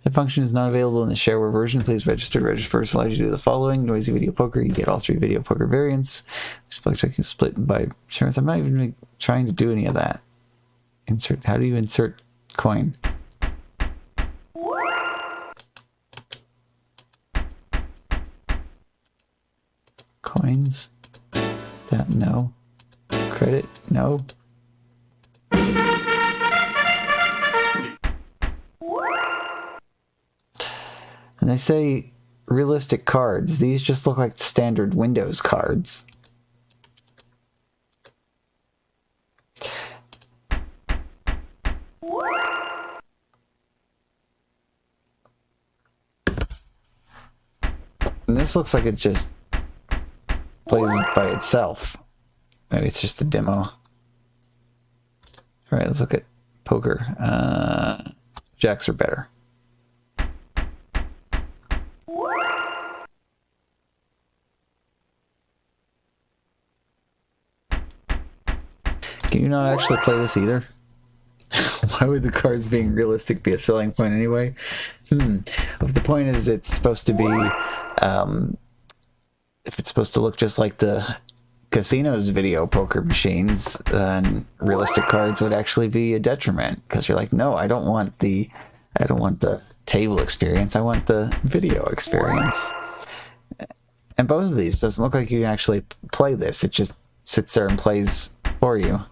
[SPEAKER 1] The function is not available in the shareware version. Please register. Register first allows you to do the following. Noisy Video Poker, you get all 3 video poker variants. Blackjack is split by insurance. I'm not even trying to do any of that. Insert. How do you insert coin? Coins. That, no. Credit, no. And they say realistic cards. These just look like standard Windows cards. And this looks like it just plays by itself. Maybe it's just a demo. Alright, let's look at poker. Jacks are better. Can you not actually play this either? Why would the cards being realistic be a selling point anyway? If the point is it's supposed to be, if it's supposed to look just like the casinos video poker machines, then realistic cards would actually be a detriment, because you're like, no, I don't want the table experience, I want the video experience. And both of these doesn't look like you can actually play this. It just sits there and plays for you.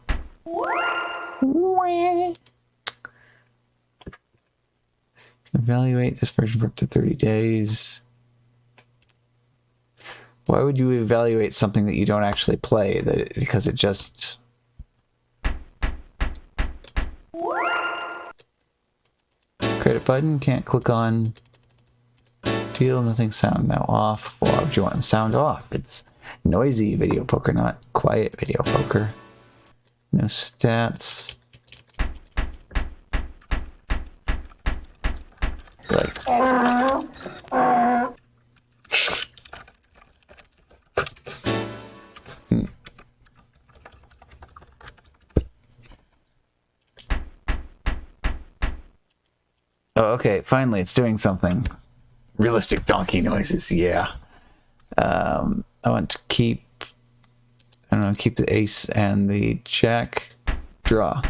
[SPEAKER 1] Evaluate this version for up to 30 days. Why would you evaluate something that you don't actually play? Because it just... Credit button, can't click on deal, nothing, sound now off. Why would you want the sound off? It's noisy video poker, not quiet video poker. No stats. Like... Oh, okay, finally it's doing something. Realistic donkey noises, yeah. I want to keep... I don't know, keep the ace and the jack. Draw.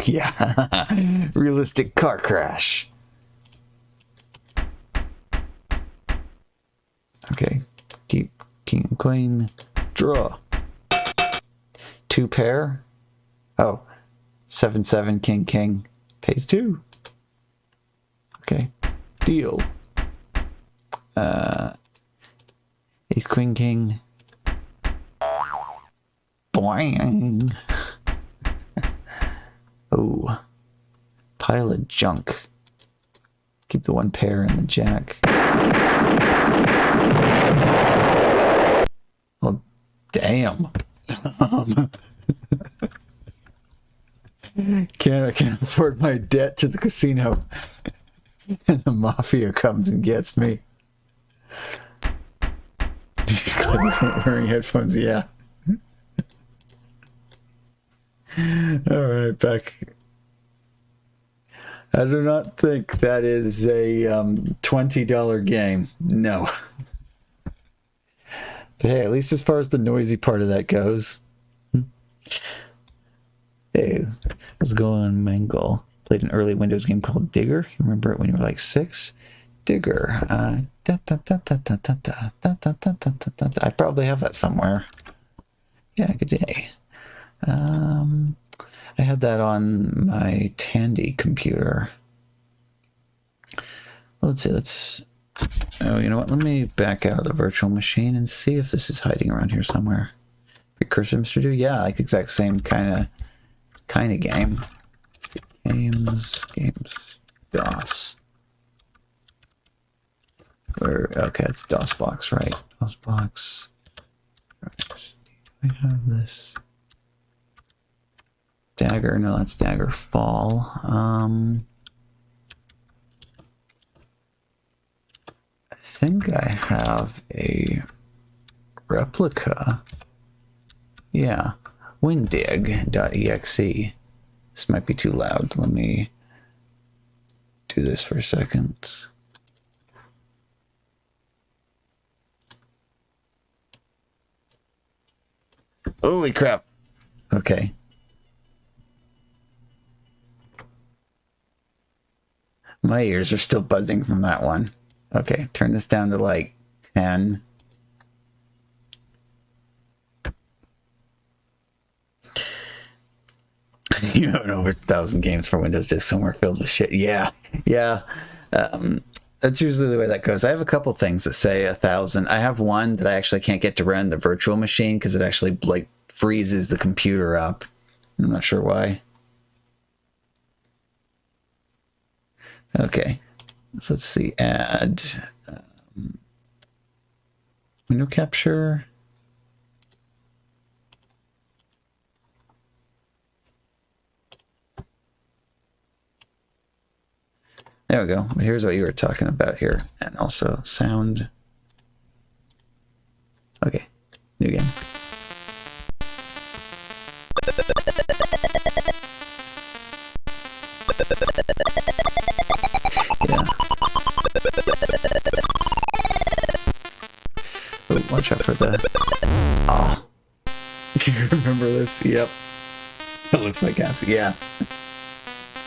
[SPEAKER 1] Yeah. Realistic car crash. Okay. Keep king and queen. Draw. 2 pair. Oh. 7-7 king king. Pays 2. Okay. Deal. Ace queen king. Boing. Oh. Pile of junk. Keep the 1 pair and the jack. Well, damn. I can't afford my debt to the casino. And the mafia comes and gets me. Wearing headphones, yeah. Alright, back. I do not think that is a $20 game. No. But hey, at least as far as the noisy part of that goes. Hey, let's go on Mangle. Played an early Windows game called Digger. You remember it when you were like 6? Digger. I probably have that somewhere. Yeah, good day. I had that on my Tandy computer. Let's see, oh, you know what? Let me back out of the virtual machine and see if this is hiding around here somewhere. Precursor Mr. Do? Yeah, like exact same kind of game. Games, DOS. Okay, it's DOS box, right? DOS box. Right. Do we have this? Dagger, no, that's Dagger Fall. I think I have a replica. Yeah, windig.exe. This might be too loud. Let me do this for a second. Holy crap. Okay. My ears are still buzzing from that one. Okay, turn this down to like 10. You have over 1,000 games for Windows just somewhere filled with shit. Yeah. That's usually the way that goes. I have a couple things that say 1,000. I have one that I actually can't get to run the virtual machine because it actually like freezes the computer up. I'm not sure why. Okay, so let's see. Add window capture. There we go. Here's what you were talking about here. And also sound. Okay, new game. Yeah. Oh, watch out for the... Oh. Do you remember this? Yep. It looks like acid. Yeah.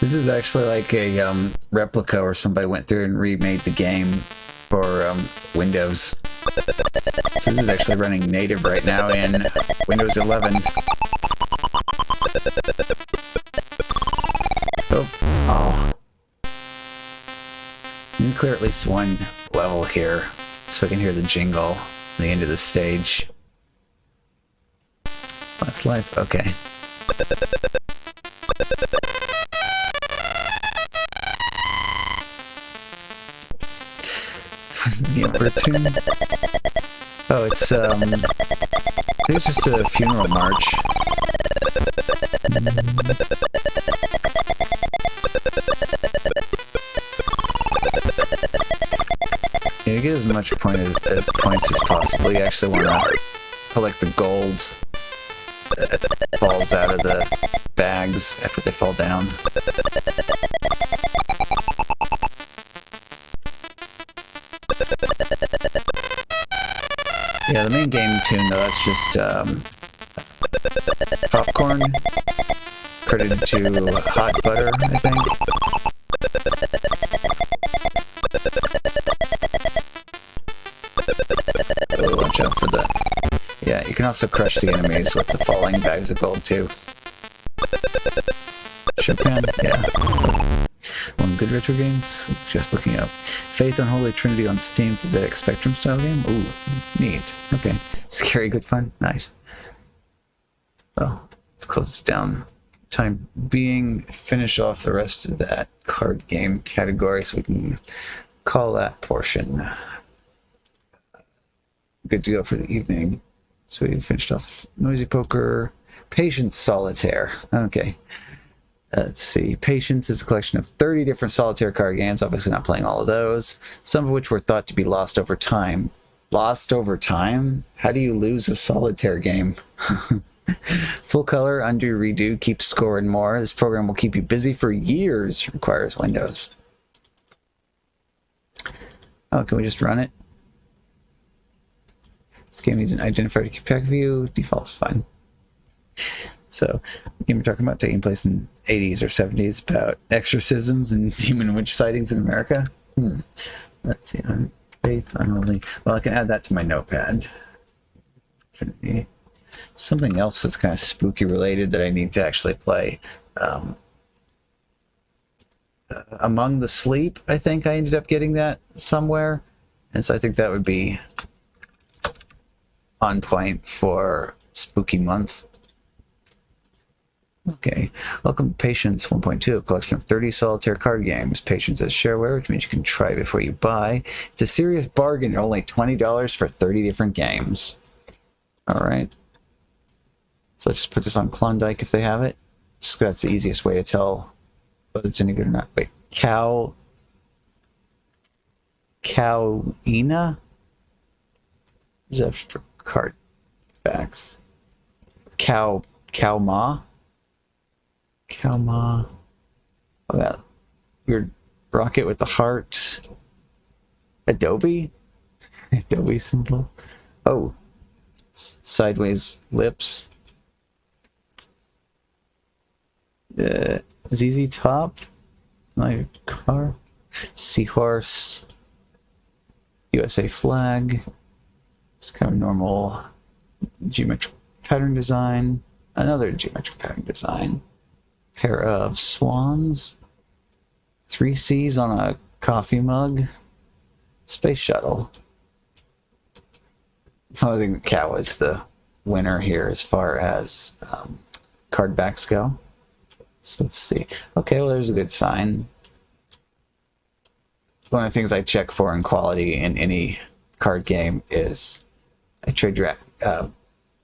[SPEAKER 1] This is actually like a replica where somebody went through and remade the game for Windows. So this is actually running native right now in Windows 11. Oh. We need to clear at least one level here so I can hear the jingle at the end of the stage. Last life? Okay. What's the Emperor tune? Oh, it's, I think it's just a funeral march. Yeah, you get as much points as possible. You actually want to collect the gold that falls out of the bags after they fall down. Yeah, the main game tune, though, that's just popcorn credited to hot butter, I think. So watch out for that. Yeah, you can also crush the enemies with the falling bags of gold, too. Chopin? Yeah. One good retro games? Just looking up. Faith Unholy Trinity on Steam. Is that a Spectrum style game? Ooh, neat. Okay. Scary, good fun. Nice. Well, let's close this down. Time being, finish off the rest of that card game category so we can call that portion good to go for the evening. So we finished off Noisy Poker, Patience Solitaire. Okay. Let's see. Patience is a collection of 30 different solitaire card games. Obviously not playing all of those. Some of which were thought to be lost over time. Lost over time? How do you lose a solitaire game? Full color, undo, redo, keep score, and more. This program will keep you busy for years. Requires Windows. Oh, can we just run it? This game needs an identifier to keep track of you. Default's fine. So, the game we're talking about taking place in the 80s or 70s about exorcisms and demon witch sightings in America. Let's see. Faith Unholy. Well, I can add that to my notepad. Something else that's kind of spooky related that I need to actually play. Among the Sleep, I think I ended up getting that somewhere. And so I think that would be on point for Spooky Month. Okay, welcome to Patience 1.2, a collection of 30 solitaire card games. Patience is shareware, which means you can try before you buy. It's a serious bargain, only $20 for 30 different games. Alright. So let's just put this on Klondike if they have it. Just 'cause that's the easiest way to tell whether it's any good or not. Wait, Cowina? Is that for card backs? Cowma? Cowma. Oh, yeah. Weird rocket with the heart. Adobe? Adobe symbol. Oh. Sideways lips. ZZ Top. Like a car. Seahorse. USA flag. It's kind of normal geometric pattern design. Another geometric pattern design. Pair of swans. 3 C's on a coffee mug. Space shuttle. I think the cow is the winner here as far as card backs go. So let's see. Okay, well, there's a good sign. One of the things I check for in quality in any card game is I try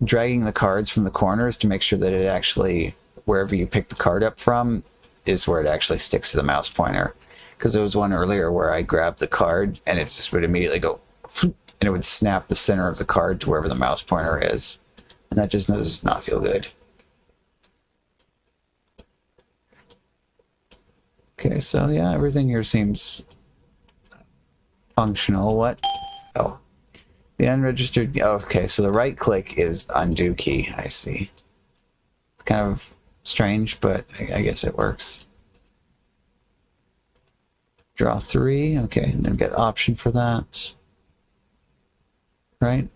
[SPEAKER 1] dragging the cards from the corners to make sure that it actually, wherever you pick the card up from, is where it actually sticks to the mouse pointer. Because there was one earlier where I grabbed the card and it just would immediately go, and it would snap the center of the card to wherever the mouse pointer is. And that just does not feel good. Okay, so yeah, everything here seems functional. What? Oh. The unregistered... Okay, so the right click is the undo key. I see. It's kind of strange, but I guess it works. Draw 3. Okay, and then get option for that. right?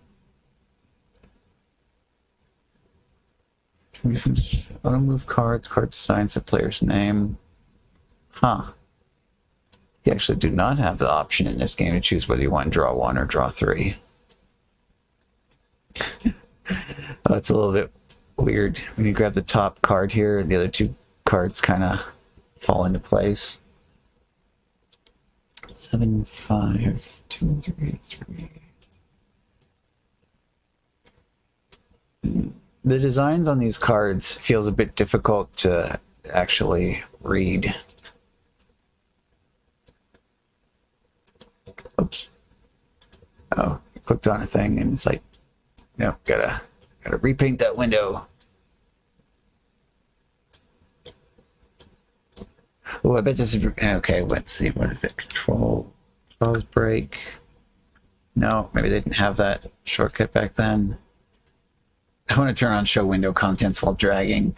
[SPEAKER 1] Auto move cards, card design, set player's name. Huh. You actually do not have the option in this game to choose whether you want to draw 1 or draw 3. That's a little bit weird. When you grab the top card here, the other 2 cards kind of fall into place. 7, 5, 2, 3, 3. The designs on these cards feels a bit difficult to actually read. Oops. Oh, I clicked on a thing and it's like, no, gotta repaint that window. Oh, I bet this is okay. Let's see, what is it? Control, pause, break. No, maybe they didn't have that shortcut back then. I want to turn on show window contents while dragging.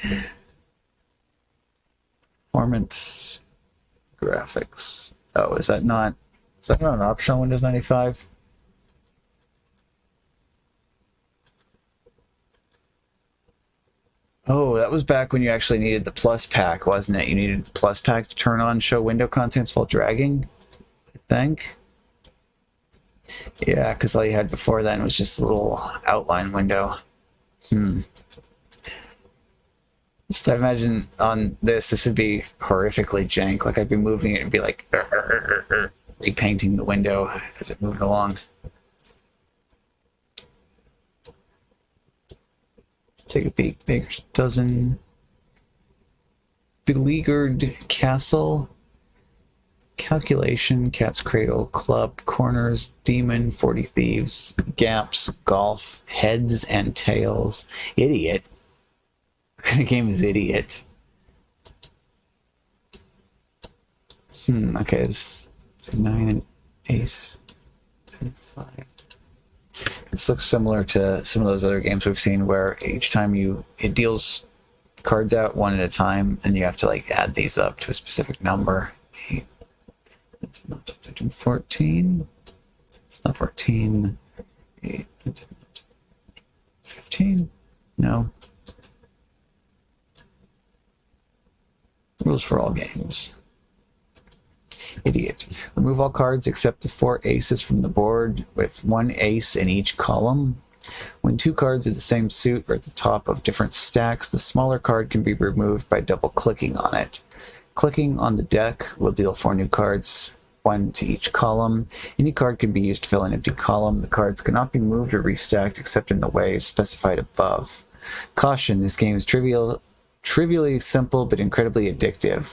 [SPEAKER 1] Performance, graphics. Oh, is that not an option on Windows 95? Oh, that was back when you actually needed the plus pack, wasn't it? You needed the plus pack to turn on show window contents while dragging, I think. Yeah, because all you had before then was just a little outline window. So I imagine on this would be horrifically jank. Like I'd be moving it and be like repainting the window as it moved along. Let's take a peek. Baker's Dozen. Beleaguered Castle. Calculation, Cat's Cradle, Club, Corners, Demon, 40 Thieves, Gaps, Golf, Heads and Tails, Idiot. What kind of game is Idiot? Okay, it's a 9 and Ace and 5. This looks similar to some of those other games we've seen where each time it deals cards out one at a time and you have to like add these up to a specific number. 14. It's not 14. 8, 15. No. Rules for all games. Idiot. Remove all cards except the 4 aces from the board with 1 ace in each column. When 2 cards of the same suit are at the top of different stacks, the smaller card can be removed by double-clicking on it. Clicking on the deck will deal 4 new cards, 1 to each column. Any card can be used to fill an empty column. The cards cannot be moved or restacked except in the ways specified above. Caution, this game is trivially simple but incredibly addictive.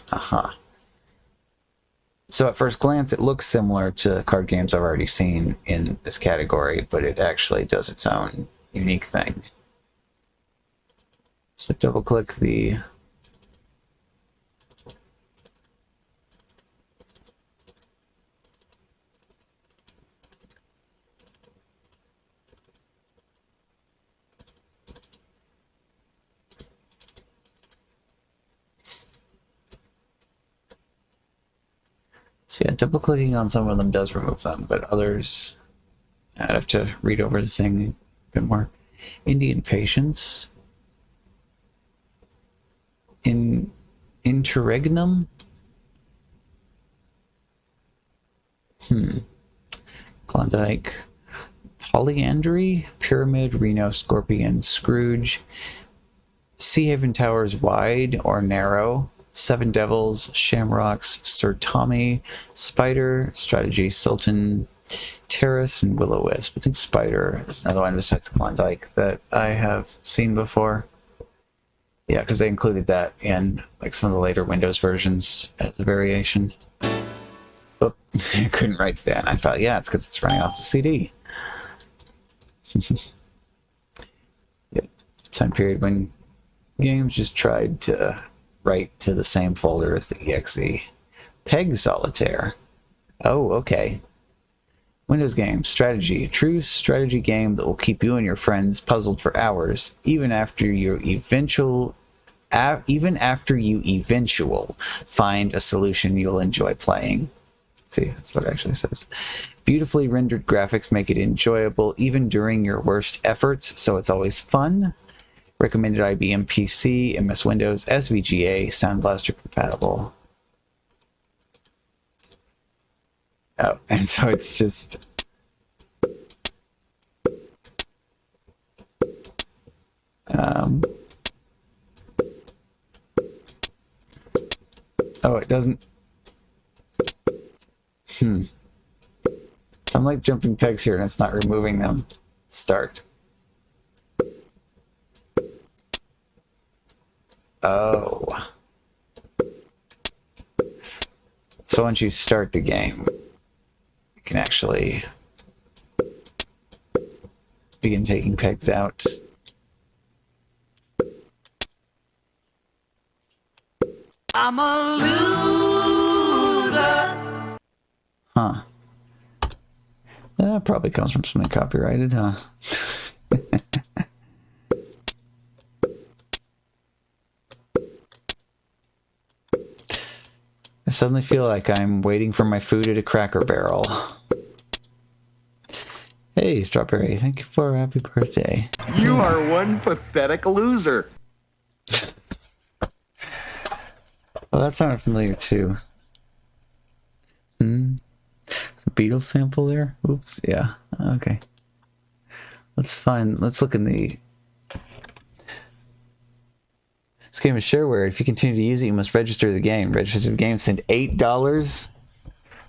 [SPEAKER 1] So at first glance, it looks similar to card games I've already seen in this category, but it actually does its own unique thing. So double-click the So yeah, double-clicking on some of them does remove them, but others, I'd have to read over the thing a bit more. Indian Patience. Interregnum? Klondike. Polyandry? Pyramid, Reno, Scorpion, Scrooge. Sea Haven Towers wide or narrow? Seven Devils, Shamrocks, Sir Tommy, Spider, Strategy, Sultan, Terrace, and Will-O-Wisp. I think Spider is another one besides Klondike that I have seen before. Yeah, because they included that in like some of the later Windows versions as a variation. Oh, I couldn't write that, and I thought, yeah, it's because it's running off the CD. Yeah, time period when games just tried to write to the same folder as the exe. Peg Solitaire. Oh, okay. Windows game, strategy. A true strategy game that will keep you and your friends puzzled for hours, even after you eventual find a solution you'll enjoy playing. See, that's what it actually says. Beautifully rendered graphics make it enjoyable even during your worst efforts, so it's always fun. Recommended IBM PC, MS Windows, SVGA, Sound Blaster compatible. Oh, and so it's just... oh, it doesn't... So I'm like jumping pegs here and it's not removing them. Start. Oh. So once you start the game, you can actually begin taking pegs out.
[SPEAKER 4] I'm a loser.
[SPEAKER 1] Huh. That probably comes from something copyrighted, huh? I suddenly feel like I'm waiting for my food at a Cracker Barrel. Hey, Strawberry, thank you for a happy birthday.
[SPEAKER 8] You are one pathetic loser.
[SPEAKER 1] Well, that sounded familiar too. The Beatles sample there? Oops, yeah, okay. Let's look in the... This game is shareware. If you continue to use it, you must register the game. Register the game, send $8.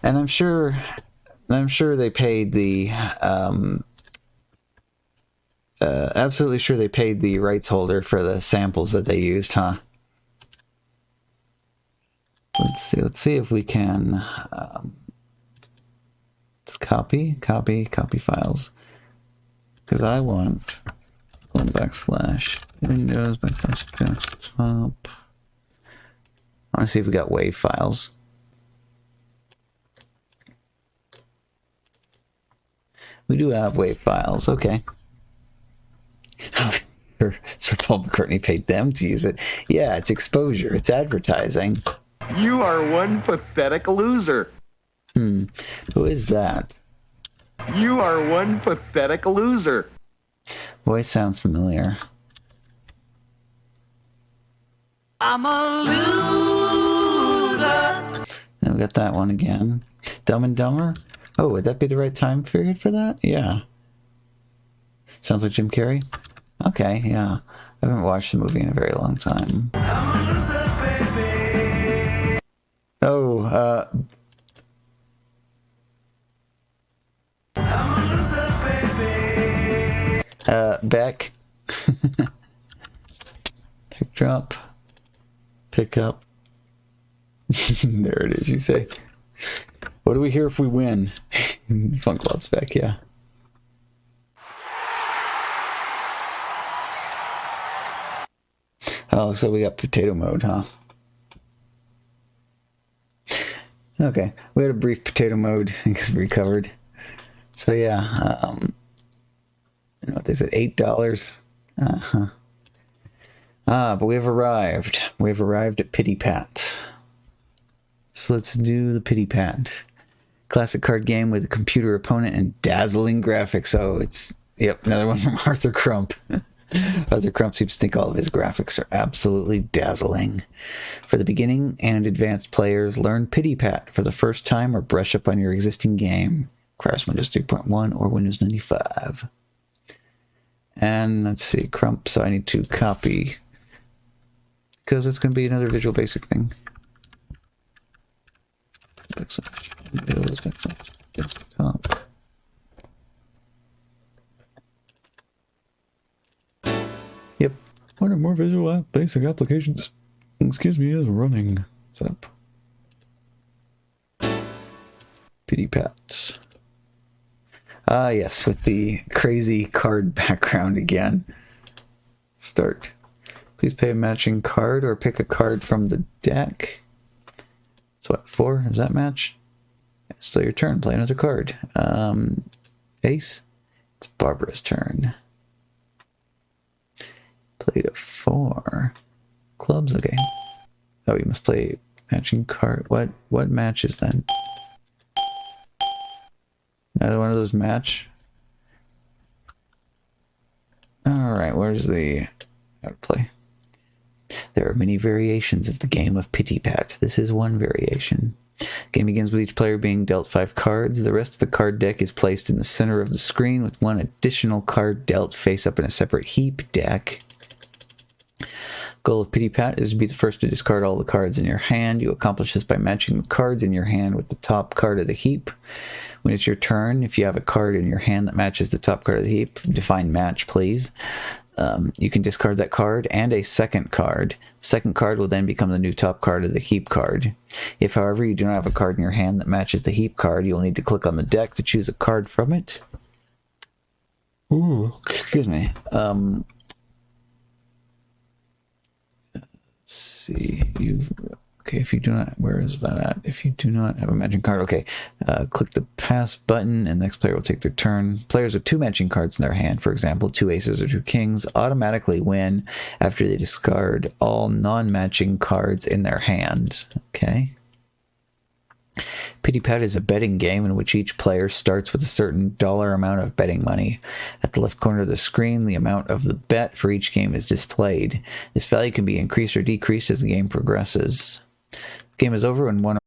[SPEAKER 1] And I'm sure they paid the... absolutely sure they paid the rights holder for the samples that they used, huh? Let's see if we can... let's copy files. Because I want... /Windows /desktop. I want to see if we got WAV files. We do have WAV files, okay. Sir Paul McCartney paid them to use it. Yeah, it's exposure, it's advertising.
[SPEAKER 8] You are one pathetic loser.
[SPEAKER 1] Who is that?
[SPEAKER 8] You are one pathetic loser.
[SPEAKER 1] Voice sounds familiar.
[SPEAKER 4] I'm a loser.
[SPEAKER 1] Now we got that one again. Dumb and Dumber? Oh, would that be the right time period for that? Yeah. Sounds like Jim Carrey? Okay, yeah. I haven't watched the movie in a very long time. Oh, Beck. Pick drop. Pick up. There it is, you say. What do we hear if we win? Funk Club's Beck, yeah. Oh, so we got potato mode, huh? Okay, we had a brief potato mode because we recovered. So yeah, you know what they said, $8. But we have arrived. We have arrived at Pity Pat. So let's do the Pity Pat. Classic card game with a computer opponent and dazzling graphics. Oh, it's, yep, another one from Arthur Crump. Arthur Crump seems to think all of his graphics are absolutely dazzling. For the beginning and advanced players, learn Pity Pat for the first time or brush up on your existing game. Requires Windows 3.1 or Windows 95. And let's see, Crump, so I need to copy, because it's going to be another Visual Basic thing. Windows, desktop. Yep. One or more Visual Basic applications, excuse me, is running. Setup. Pity Pats. Ah, yes, with the crazy card background again. Start. Please pay a matching card or pick a card from the deck. So what, 4? Does that match? It's still your turn. Play another card. Ace. It's Barbara's turn. Played a 4. Clubs, okay. Oh, you must play matching card. What matches then? Another one of those match. Alright, where's the outplay? There are many variations of the game of Pity Pat. This is one variation. The game begins with each player being dealt 5 cards. The rest of the card deck is placed in the center of the screen with one additional card dealt face up in a separate heap deck. Goal of Pity Pat is to be the first to discard all the cards in your hand. You accomplish this by matching the cards in your hand with the top card of the heap. When it's your turn, if you have a card in your hand that matches the top card of the heap, define match, please. You can discard that card and a second card. The second card will then become the new top card of the heap card. If, however, you do not have a card in your hand that matches the heap card, you'll need to click on the deck to choose a card from it. Ooh, excuse me. See, okay, if you do not, where is that at? If you do not have a matching card, okay, click the pass button and the next player will take their turn. Players with 2 matching cards in their hand, for example, 2 aces or 2 kings, automatically win after they discard all non-matching cards in their hand. Okay. Pity Pat is a betting game in which each player starts with a certain dollar amount of betting money. At the left corner of the screen, the amount of the bet for each game is displayed. This value can be increased or decreased as the game progresses. The game is over when one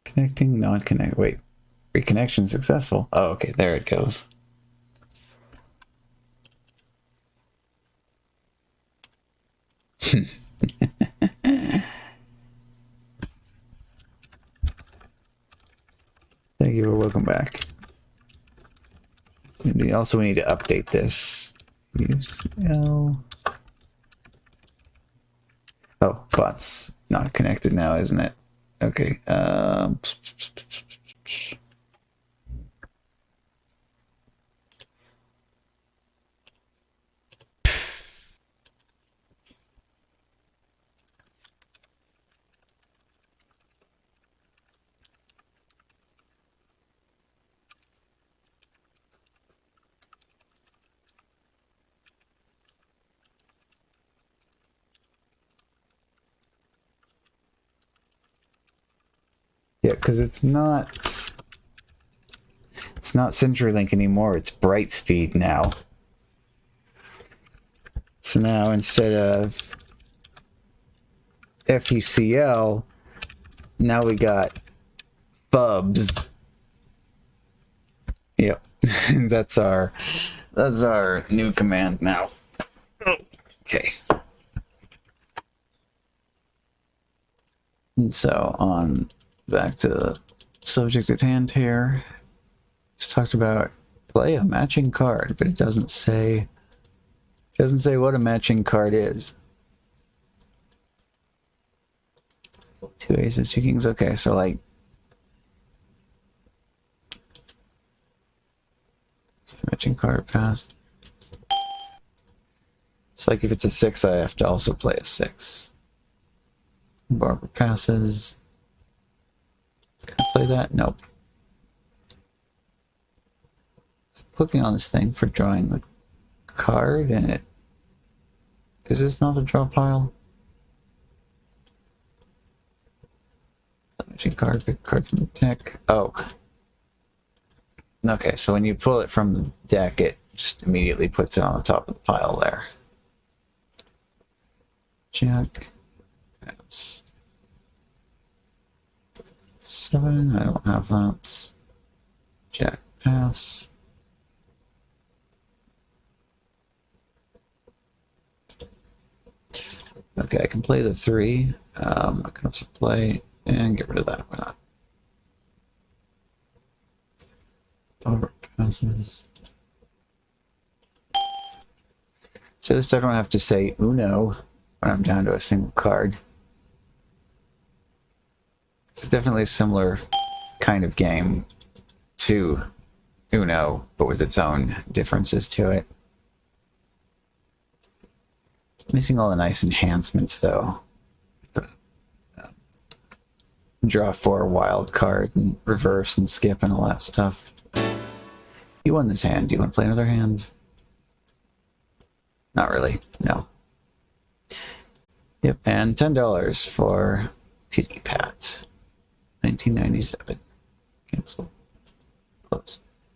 [SPEAKER 1] connecting, non-connect. Wait, reconnection successful. Oh, okay, there it goes. Thank you for welcome back. Also, we need to update this. Use L. Oh, bot's not connected now, isn't it? Okay. Yeah, because it's not CenturyLink anymore. It's Brightspeed now. So now instead of FUCL, now we got Bubs. Yep, that's our new command now. Okay. And so on back to the subject at hand here. It's talked about play a matching card, but it doesn't say what a matching card is. 2 aces, 2 kings. Okay, so like matching card pass. It's like if it's a 6, I have to also play a 6. Barbara passes. Can I play that? Nope. So I'm clicking on this thing for drawing the card, and it... Is this not the draw pile? Matching card, pick a card from the deck. Oh. Okay, so when you pull it from the deck, it just immediately puts it on the top of the pile there. Jack. Pass. 7, I don't have that. Jack, pass. Okay, I can play the 3. I can also play and get rid of that. Why not? Over passes. So at least I don't have to say Uno when I'm down to a single card. It's definitely a similar kind of game to Uno, but with its own differences to it. Missing all the nice enhancements, though. The, draw 4 wild card and reverse and skip and all that stuff. You won this hand. Do you want to play another hand? Not really. No. Yep, and $10 for Kitty Pat. 1997. Cancel. Close.